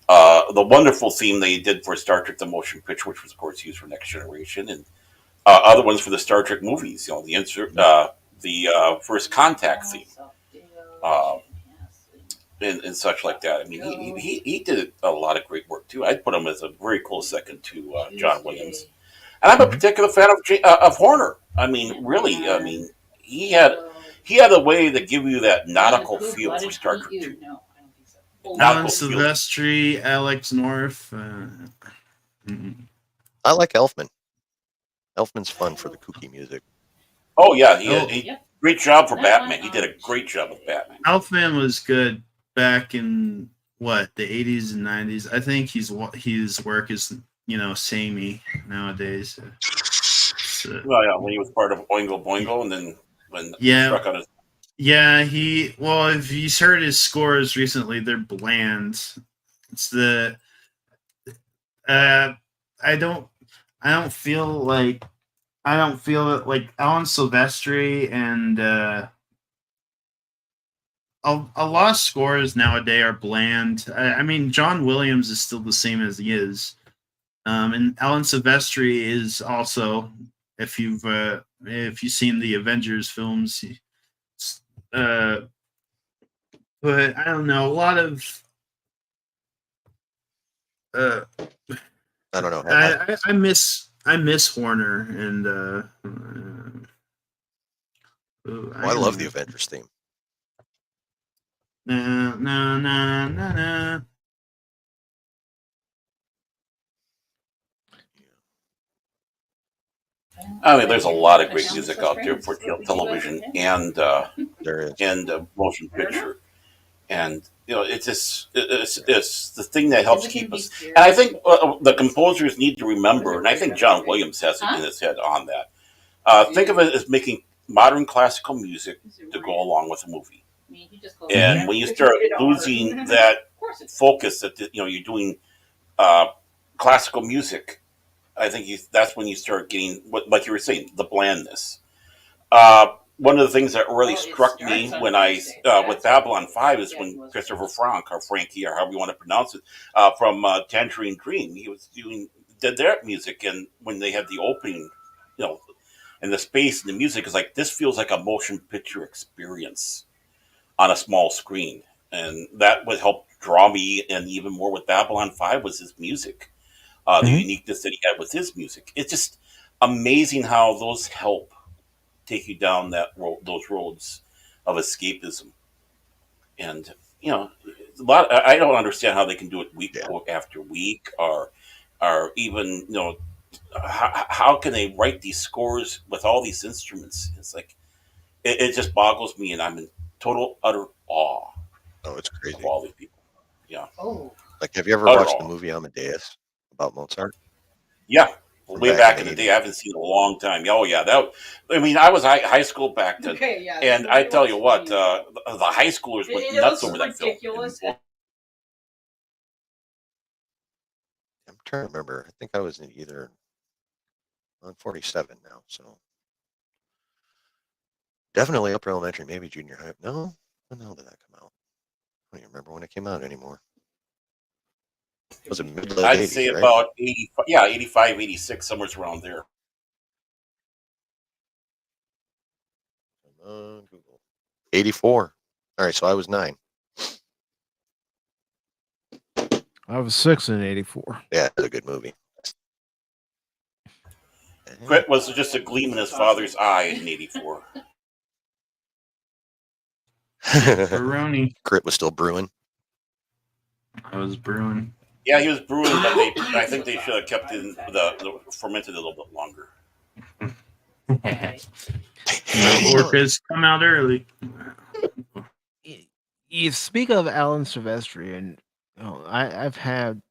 The wonderful theme they did for Star Trek: The Motion Picture, which was of course used for Next Generation, and other ones for the Star Trek movies. The First Contact theme, uh, and such like that. I mean, he did a lot of great work too. I'd put him as a very close second to John Williams, and I'm a particular fan of Horner. I mean, really, I mean, he had he had a way to give you that nautical feel for Star Trek too. Alan Nautical feel. Silvestri, Alex North. I like Elfman. Elfman's fun for the kooky music. Oh yeah, he great job for Batman. He did a great job with Batman. Elfman was good back in the 80s and 90s. I think his work is samey nowadays. Well, yeah, when he was part of Oingo Boingo, and then when he struck on his. Yeah, if he's heard his scores recently, they're bland. It's the I don't feel that like Alan Silvestri and a lot of scores nowadays are bland. I mean, John Williams is still the same as he is, and Alan Silvestri is also. If you've seen the Avengers films, but I don't know, a lot of. I don't know. I miss Horner and. I love the Avengers theme. No. I mean, there's a lot of great music out there for television and motion picture, and it's the thing that helps keep us. And I think the composers need to remember, and I think John Williams has it in his head on that. Think of it as making modern classical music to go along with a movie. And when you start losing that focus that you're doing classical music, I think that's when you start getting, like you were saying, the blandness. One of the things that really struck me when with Babylon 5 is when Christopher Frank, or Frankie, or however you want to pronounce it, from Tangerine Dream, he did their music, and when they had the opening, and the space and the music is like, this feels like a motion picture experience on a small screen, and that would help draw me, and even more with Babylon 5 was his music. The uniqueness that he had with his music. It's just amazing how those help take you down those roads of escapism. And I don't understand how they can do it week after week, or even how can they write these scores with all these instruments? It's like it just boggles me, and I'm in total utter awe. Oh, it's crazy. Of all these people. Yeah. Oh. Like, have you ever watched the movie Amadeus about Mozart? Yeah. Way back in the day. I haven't seen it in a long time. Oh, yeah. I was high school back then. Okay, yeah, and I tell you what, the high schoolers went nuts over that film. I'm trying to remember. I think I was on 47 now, so definitely upper elementary, maybe junior high. No, when the hell did that come out? I don't even remember when it came out anymore. Was it mid-late 80s? I'd say about 85, 86, somewhere around there. Google. 84. All right, so I was 9. I was 6 in 84. Yeah, it's a good movie. Crit was just a gleam in his father's eye in 84. Baroni. Crit was still brewing. I was brewing. Yeah, he was brewing, but I think they should have kept it the fermented a little bit longer. Orcas come out early. You speak of Alan Silvestri, and I've had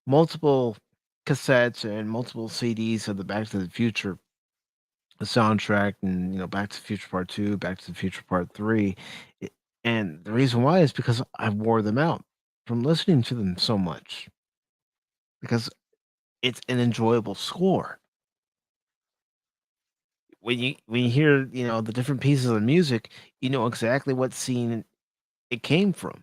multiple cassettes and multiple CDs of the Back to the Future soundtrack, and Back to the Future Part 2, Back to the Future Part 3. And the reason why is because I wore them out from listening to them so much, because it's an enjoyable score. When you hear the different pieces of the music, you know exactly what scene it came from.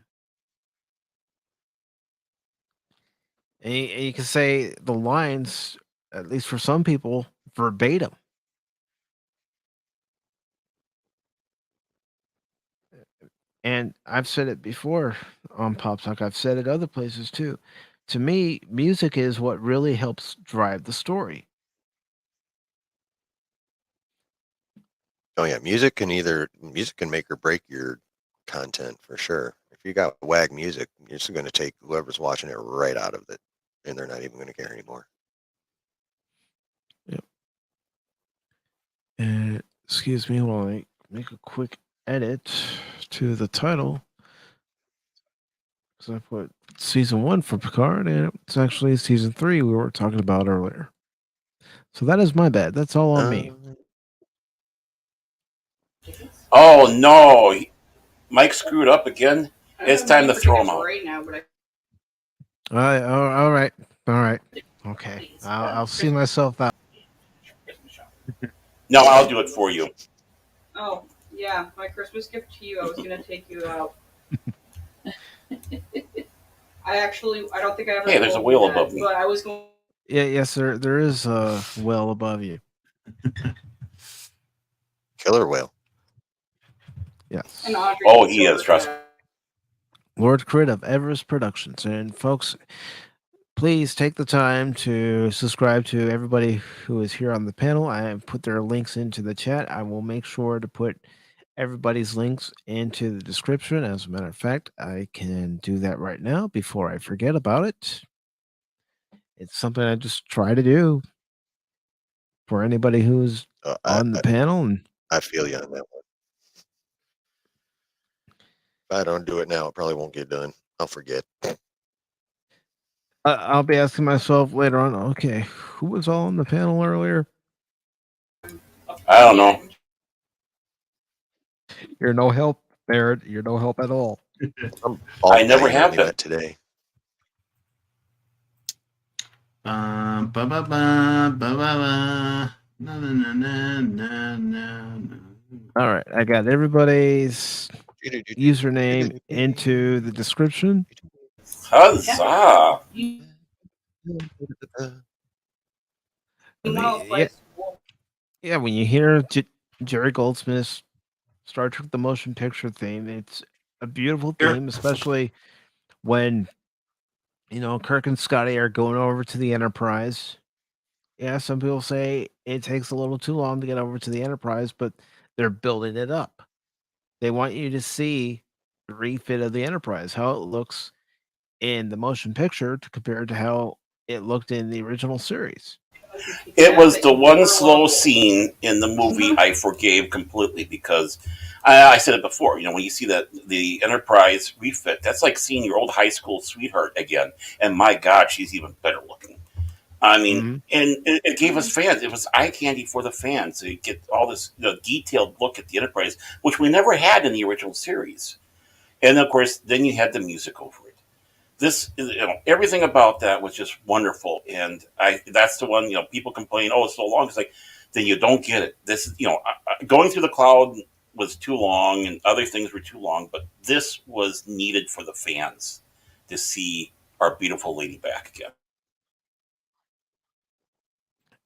And you can say the lines, at least for some people, verbatim. And I've said it before on Pop Talk. I've said it other places too. To me, music is what really helps drive the story. Oh yeah, music can make or break your content for sure. If you got wag music, it's going to take whoever's watching it right out of it, and they're not even going to care anymore. Yep. And excuse me while I make a quick edit to the title. Because I put season 1 for Picard, and it's actually season 3 we were talking about earlier. So that is my bad. That's all on me. Oh no, Mike screwed up again. It's time to throw him out. Right now, but All right. All right. Okay. I'll see myself out. No, I'll do it for you. oh yeah, my Christmas gift to you. I was gonna take you out. I don't think I ever. Hey, there's a told wheel you that, above me. But I was going. Yeah, yes, sir. There is a well above you. Killer whale. Yes. And Audrey Oh, can he is, sort trust me. that. Lord Crit of Everest Productions. And folks, please take the time to subscribe to everybody who is here on the panel. I have put their links into the chat. I will make sure to put everybody's links into the description. As a matter of fact, I can do that right now before I forget about it. It's something I just try to do for anybody who's on the panel. And I feel you on that one. If I don't do it now, it probably won't get done. I'll forget. I'll be asking myself later on, okay, who was all on the panel earlier? I don't know. You're no help, Barrett. You're no help at all. I never have been. Today. Ba ba ba ba ba ba. Na na na na na na. All right, I got everybody's username into the description. Huzzah! Yeah, when you hear Jerry Goldsmith's Star Trek: The Motion Picture theme, it's a beautiful theme, especially when Kirk and Scotty are going over to the Enterprise. Yeah, some people say it takes a little too long to get over to the Enterprise, but they're building it up. They want you to see the refit of the Enterprise, how it looks in the motion picture to compare to how it looked in the original series. It was the one slow scene in the movie I forgave completely because I said it before. When you see that the Enterprise refit, that's like seeing your old high school sweetheart again. And my God, she's even better looking. I mean, and it gave us fans. It was eye candy for the fans to get all this detailed look at the Enterprise, which we never had in the original series. And of course, then you had the music over it. This, everything about that was just wonderful, and that's the one. People complain, oh, it's so long. It's like, then you don't get it. This is, going through the cloud was too long, and other things were too long, but this was needed for the fans to see our beautiful lady back again.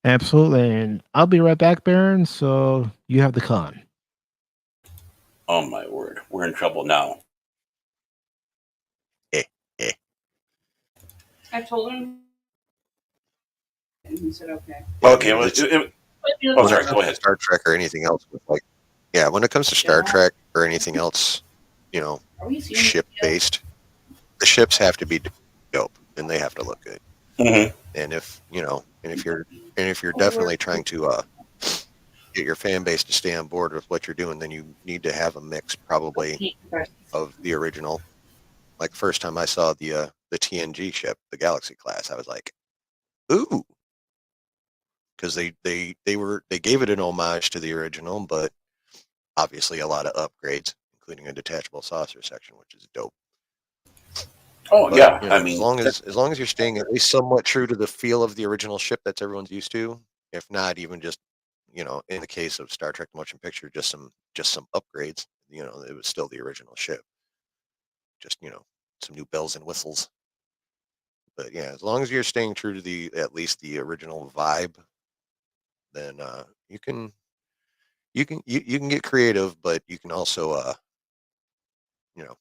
Absolutely, and I'll be right back, Baron. So you have the con. Oh my word, we're in trouble now. I told him, and he said, "Okay." Okay, sorry. Go ahead. Star Trek or anything else with when it comes to Star Trek or anything else, ship based, the ships have to be dope and they have to look good. Mm-hmm. And if you're definitely trying to get your fan base to stay on board with what you're doing, then you need to have a mix probably of the original. Like first time I saw the TNG ship, the Galaxy class, I was like, ooh, because they gave it an homage to the original, but obviously a lot of upgrades, including a detachable saucer section, which is dope. Oh, but, yeah, I mean, as long as you're staying at least somewhat true to the feel of the original ship that's everyone's used to, if not even just in the case of Star Trek Motion Picture, just some upgrades. It was still the original ship, just some new bells and whistles. But yeah, as long as you're staying true to at least the original vibe, then you can get creative, but you can also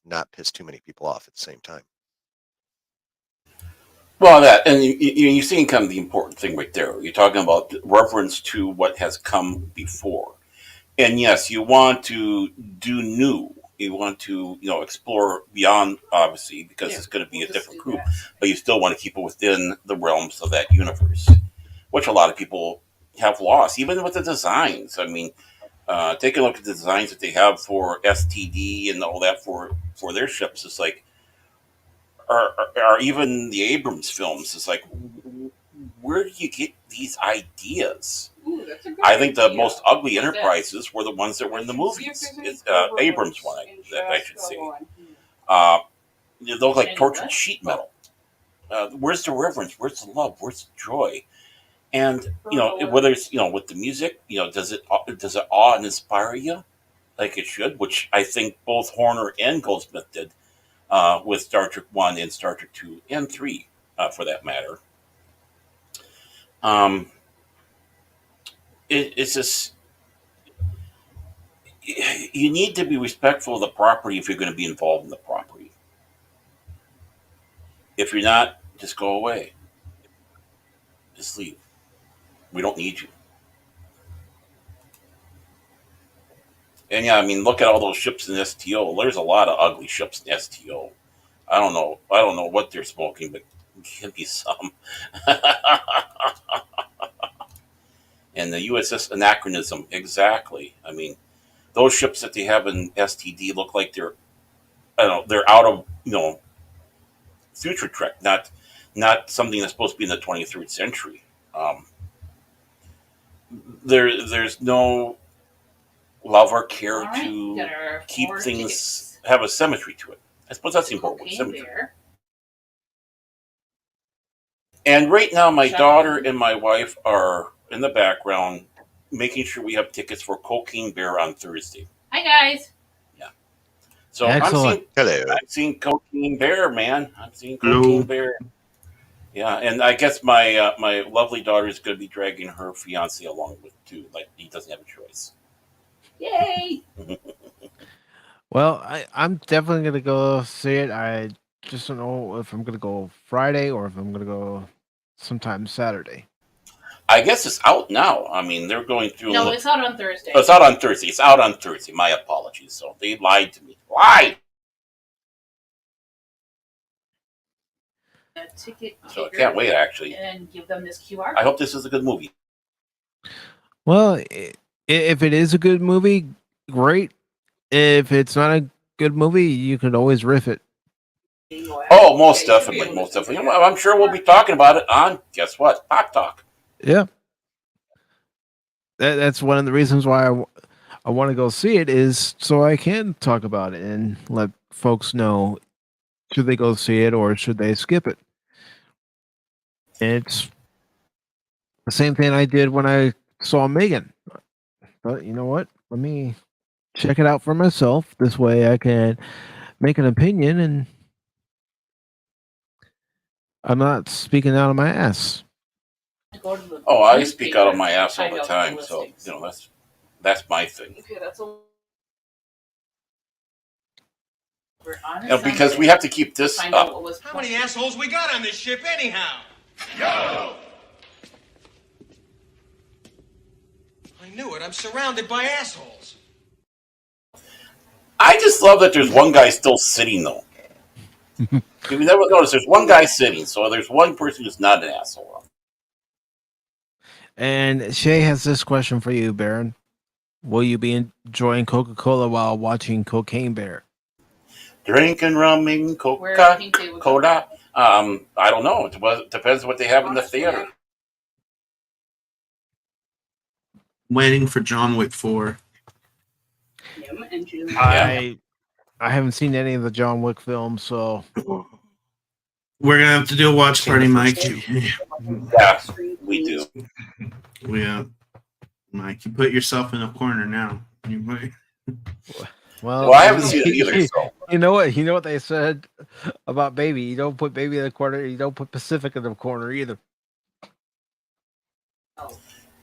not piss too many people off at the same time. Well, that, and you're seeing kind of the important thing right there. You're talking about reference to what has come before. And yes, you want to do new. You want to, explore beyond, obviously, because it's going to be a different group. But you still want to keep it within the realms of that universe, which a lot of people have lost, even with the designs. I mean, take a look at the designs that they have for STD and all that for their ships. It's like, or even the Abrams films. It's like, where do you get these ideas? Ooh, that's a good I think the idea. most ugly Enterprises were the ones that were in the movies. It's Abrams one, I should say. They look like tortured sheet metal. Where's the reverence? Where's the love? Where's the joy? And whether it's with the music, does it awe and inspire you like it should? Which I think both Horner and Goldsmith did with Star Trek 1 and Star Trek 2 and 3, for that matter. It's just, you need to be respectful of the property if you're going to be involved in the property. If you're not, just go away. Just leave. We don't need you. And yeah, I mean, look at all those ships in STO. There's a lot of ugly ships in STO. I don't know what they're smoking, but give me some. And the USS Anachronism, exactly. I mean, those ships that they have in STD look like they're out of future Trek, not something that's supposed to be in the 23rd century. There's no love or care to keep things have a symmetry to it. I suppose that's the important word, symmetry. And right now, my daughter and my wife are in the background making sure we have tickets for Cocaine Bear on Thursday. Hi, guys. Yeah. So excellent. Hello. I'm seeing Cocaine Bear, man. I'm seeing Cocaine Bear. Yeah, and I guess my my lovely daughter is going to be dragging her fiance along with too. Like, he doesn't have a choice. Yay! Well, I'm definitely gonna go see it. I just don't know if I'm gonna go Friday or if I'm gonna go sometime Saturday. I guess it's out now. I mean, they're going through. No, it's out on Thursday. Oh, it's out on Thursday. It's out on Thursday. My apologies. So they lied to me. Lied. A ticket So I can't wait, actually. and give them this QR. I hope this is a good movie. Well, if it is a good movie, great. If it's not a good movie, you can always riff it. Oh, most definitely, most definitely. I'm sure we'll be talking about it on, guess what, Pop Talk. Yeah, that's one of the reasons why I want to go see it, is so I can talk about it and let folks know, should they go see it or should they skip it. It's the same thing I did when I saw Megan. But you know what? Let me check it out for myself. This way I can make an opinion and I'm not speaking out of my ass. Oh, I speak out of my ass all the time, so that's my thing. Okay, that's a. Because we have to keep this up. How many assholes we got on this ship anyhow? Yo! I knew it. I'm surrounded by assholes. I just love that there's one guy still sitting, though. If you never noticed, there's one guy sitting, so there's one person who's not an asshole. And Shay has this question for you, Baron. Will you be enjoying Coca-Cola while watching Cocaine Bear? Drinking rum and Coca-Cola. I don't know. It depends what they have in the theater. Waiting for John Wick 4. I haven't seen any of the John Wick films, so We're gonna have to do a watch party, Mike. Yeah, we do. Yeah, Mike, you put yourself in a corner now. well, I haven't seen it either. So. You know what? You know what they said about baby. You don't put baby in the corner. You don't put Pacific in the corner either.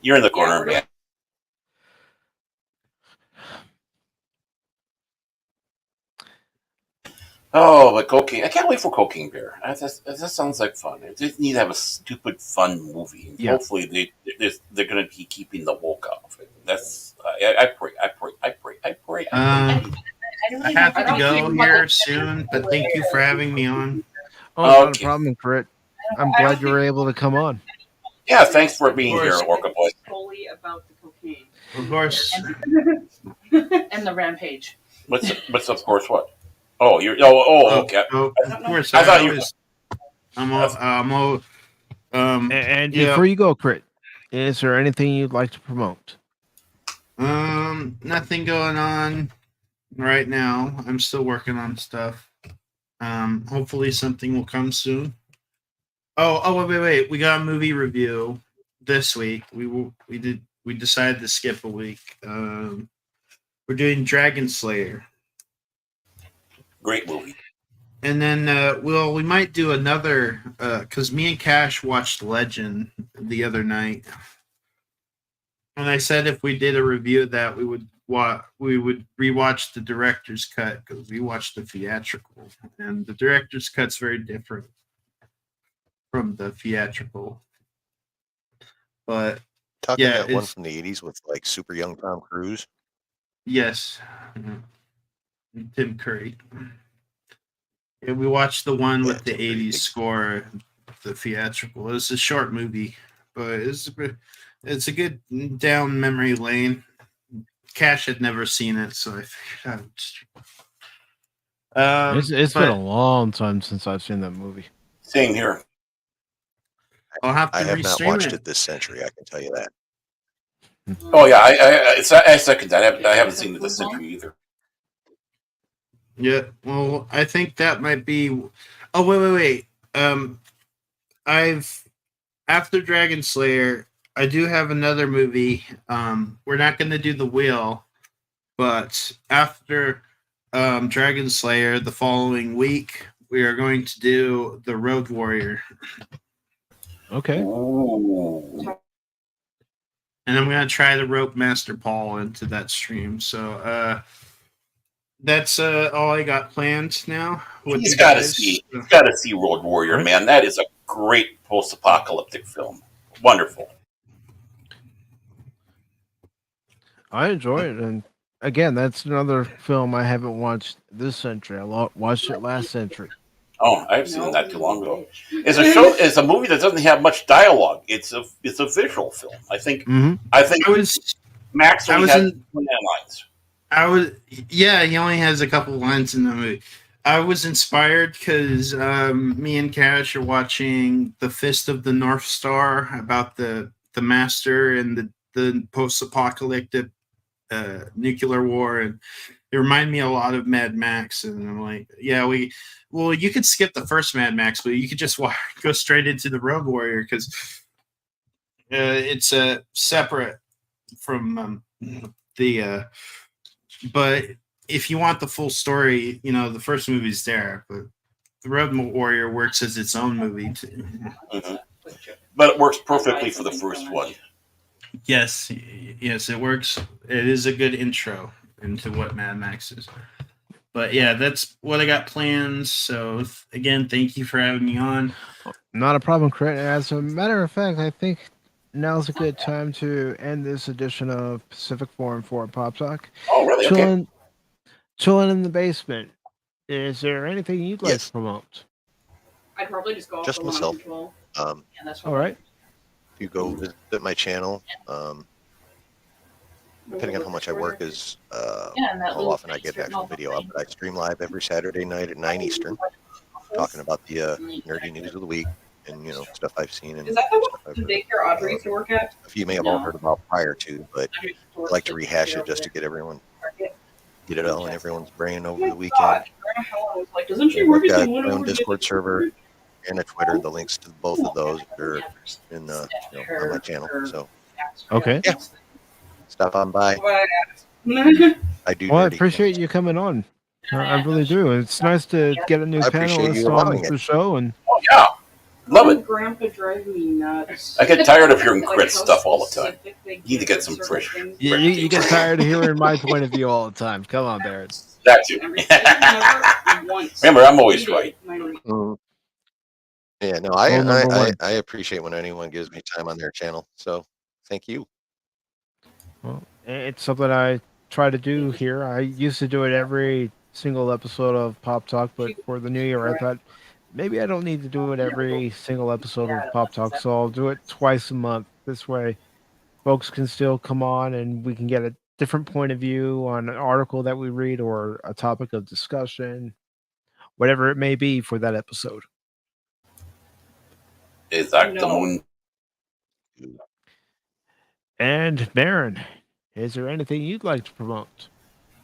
You're in the corner, man. Oh, but Cocaine. I can't wait for Cocaine Bear. That sounds like fun. They just need to have a stupid, fun movie. Yeah. Hopefully, they're going to be keeping the woke off. That's I pray. I have to go here soon, but thank you for having me on. Oh, not a Okay. problem, Crit. I'm glad you were able to come on. Yeah, thanks for being Of here, course. Orca Boy. Solely about the cocaine Of course. and the rampage. What's of course what? Oh, you're okay. Of course. I thought you. And yeah. before you go, Crit, is there anything you'd like to promote? Nothing going on right now. I'm still working on stuff. Hopefully something will come soon. Wait. We got a movie review this week. We decided to skip a week. We're doing Dragon Slayer. Great movie. And then we might do another because me and Cash watched Legend the other night. And I said if we did a review of that, we would rewatch the director's cut because we watched the theatrical, and the director's cut's very different from the theatrical. But Talking yeah, that one from the 80s with like super young Tom Cruise. yes, Tim Curry. Yeah, we watched the one with the 80s score, the theatrical. It's a short movie, but it's a good down memory lane. Cash had never seen it, so I figured out. It's been a long time since I've seen that movie. Same here. I'll have to I have not restream watched it. it this century. I can tell you that. Oh yeah, I second that. I haven't seen it this century either. Yeah, well, I think that might be. Oh wait. After Dragon Slayer, I do have another movie. We're not going to do The Wheel, but after Dragon Slayer, the following week, we are going to do The Road Warrior. Okay. Ooh. And I'm going to try to rope Master Paul into that stream. So that's all I got planned now. He's got to see Road Warrior, man. That is a great post-apocalyptic film. Wonderful. I enjoy it, and again, that's another film I haven't watched this century. I watched it last century. Oh, I've seen that too long ago. It's a movie that doesn't have much dialogue. It's a visual film. I think. Mm-hmm. I think Max only has 29 lines. He only has a couple lines in the movie. I was inspired because me and Cash are watching The Fist of the North Star about the Master and the post-apocalyptic nuclear war, and it reminded me a lot of Mad Max. And I'm like, you could skip the first Mad Max, but you could just go straight into the Road Warrior because it's separate from the. But if you want the full story, the first movie's there, but the Road Warrior works as its own movie too. Mm-hmm. But it works perfectly for the first one. Yes, it works. It is a good intro into what Mad Max is. But yeah, that's what I got planned. So again, thank you for having me on. Not a problem, Crit. As a matter of fact, I think now's a good time to end this edition of PACIFIC414 Pop Talk. Oh, really? Chilling in the basement. Is there anything you'd like to promote? I'd probably just go off Just the myself. control. That's all right. If you go visit my channel, depending on how much I work is how often I get actual video up. But I stream live every Saturday night at 9 Eastern, talking about the nerdy news of the week and stuff I've seen. And is that the one daycare Audrey used to work at? A few may have all heard about prior to, but I like to rehash it just to get it all in everyone's brain over the weekend. Doesn't she work We've at got my own Discord server and a Twitter. The links to both of those are in on my channel. So okay, stop on by. I do. Well, I appreciate you coming on. I really do. It's nice to get a new I appreciate you panelist on allowing it. the show, and Oh yeah, love it. Grandpa drive me nuts. I get tired of hearing crit how stuff all the time. specific they You need to get get some certain fresh. things. you get tired of hearing my point of view all the time. Come on, Barrett. That too. Never once Remember, I'm always right. Mm. Yeah, no, Rule number one. I appreciate when anyone gives me time on their channel. So thank you. Well, it's something I try to do here. I used to do it every single episode of Pop Talk, but for the new year, I thought maybe I don't need to do it every single episode of Pop Talk, so I'll do it twice a month. This way, folks can still come on and we can get a different point of view on an article that we read or a topic of discussion, whatever it may be for that episode. Exactly. And Baron, is there anything you'd like to promote?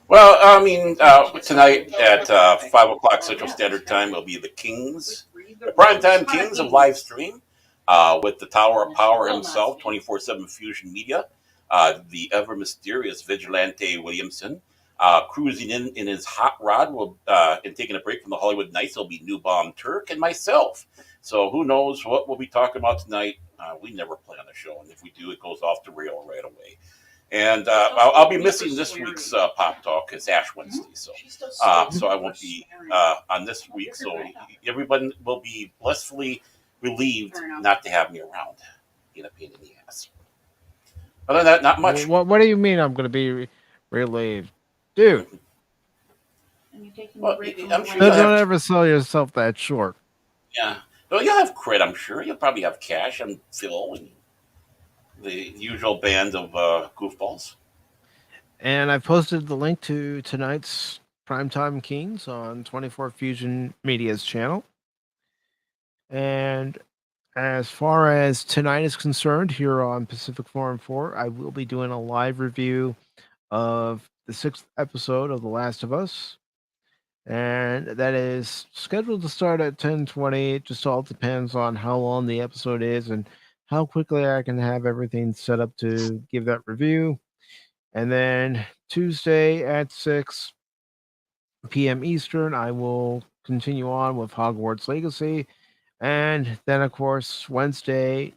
Well, I mean, tonight at 5 o'clock Central Standard Time will be the Kings, the primetime Kings of live stream with the Tower of Power himself, 24/7 Fusion Media, the ever mysterious Vigilante Williamson, cruising in his hot rod and taking a break from the Hollywood Nights will be New Bomb Turk and myself. So who knows what we'll be talking about tonight. We never plan a show, and if we do, it goes off the rail right away. And I'll be missing this week's Pop Talk. It's Ash Wednesday, so I won't be on this week. So everyone will be blissfully relieved not to have me around. Being a pain in the ass. Other than that, not much. What do you mean I'm going to be relieved? Dude, Well, I'm sure don't ever sell yourself that short. Yeah. Well, you'll have crit, I'm sure. You'll probably have Cash and Phil and the usual band of goofballs. And I posted the link to tonight's Primetime Kings on 24 Fusion Media's channel. And as far as tonight is concerned, here on PACIFIC414, I will be doing a live review of the 6th episode of The Last of Us. And that is scheduled to start at 10:20. It just all depends on how long the episode is and how quickly I can have everything set up to give that review. And then Tuesday at 6 p.m. Eastern, I will continue on with Hogwarts Legacy. And then, of course, Wednesday,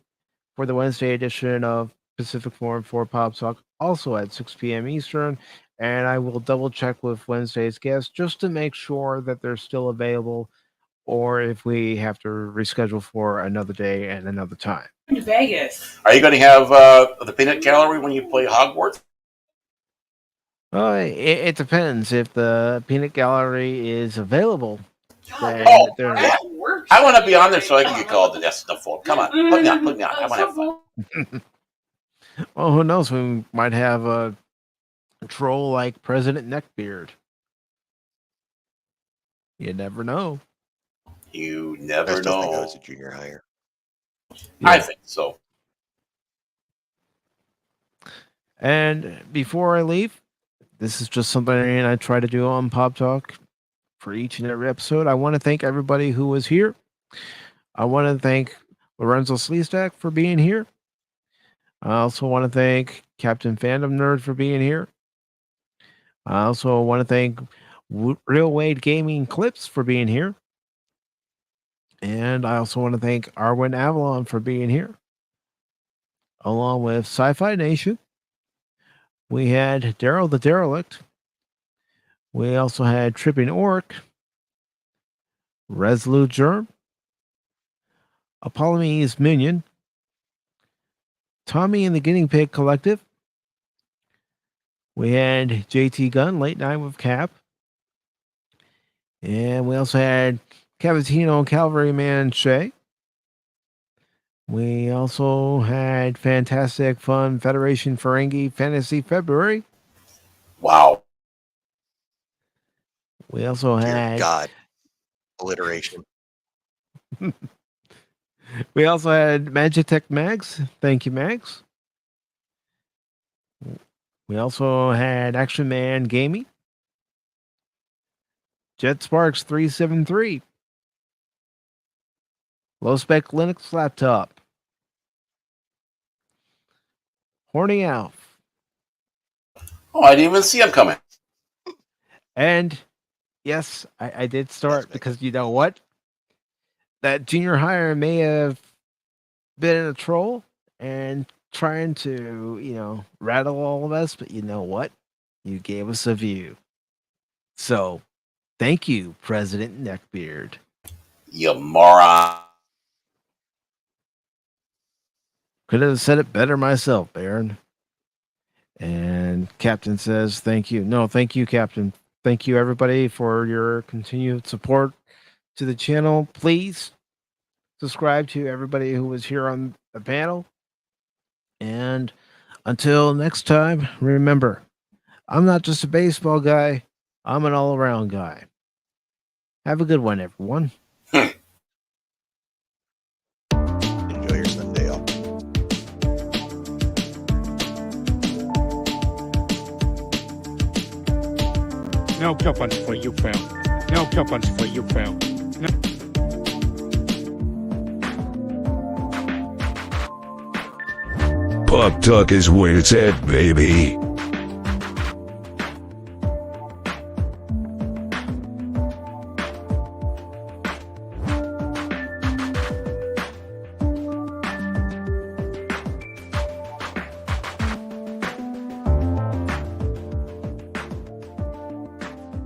for the Wednesday edition of PACIFIC414 Pop Talk, also at 6 p.m. Eastern. And I will double check with Wednesday's guests just to make sure that they're still available or if we have to reschedule for another day and another time. Vegas. Are you going to have the peanut gallery when you play Hogwarts? It depends. If the peanut gallery is available, then Oh, they're I want to be on there so I can get called to that stuff. Come on, put me on. I want to have fun. well, who knows? We might have a troll like President Neckbeard. You never know. You I never still think I know. was a junior hire. I think so. And before I leave, this is just something I try to do on Pop Talk for each and every episode. I want to thank everybody who was here. I want to thank Lorenzo Sleestack for being here. I also want to thank Captain Fandom Nerd for being here. I also want to thank Real Wade Gaming Clips for being here. And I also want to thank Arwen Avalon for being here. Along with Sci-Fi Nation. We had Daryl the Derelict. We also had Tripping Orc. Resolute Germ. Apollome's Minion. Tommy and the Guinea Pig Collective. We had JT Gunn, Late Night with Cap. And we also had Cavatino Cavalryman Shay. We also had Fantastic Fun Federation Ferengi Fantasy February. Wow. We also Dear had God, alliteration. we also had Magitech Mags. Thank you, Mags. We also had Action Man Gaming. Jet Sparks 373. Low Spec Linux Laptop. Horny Alf. Oh, I didn't even see him coming. And Yes, I did start because you know what? That junior hire may have been a troll and trying to, rattle all of us, but you know what? You gave us a view. So, thank you, President Neckbeard. You moron. Could have said it better myself, Baron. And Captain says, thank you. No, thank you, Captain. Thank you, everybody, for your continued support to the channel. Please subscribe to everybody who was here on the panel. And until next time, remember, I'm not just a baseball guy. I'm an all-around guy. Have a good one, everyone. Enjoy your Sunday off. No coupons for you, pal. No coupons for you, pal. No. Pop Talk is where it's at, baby.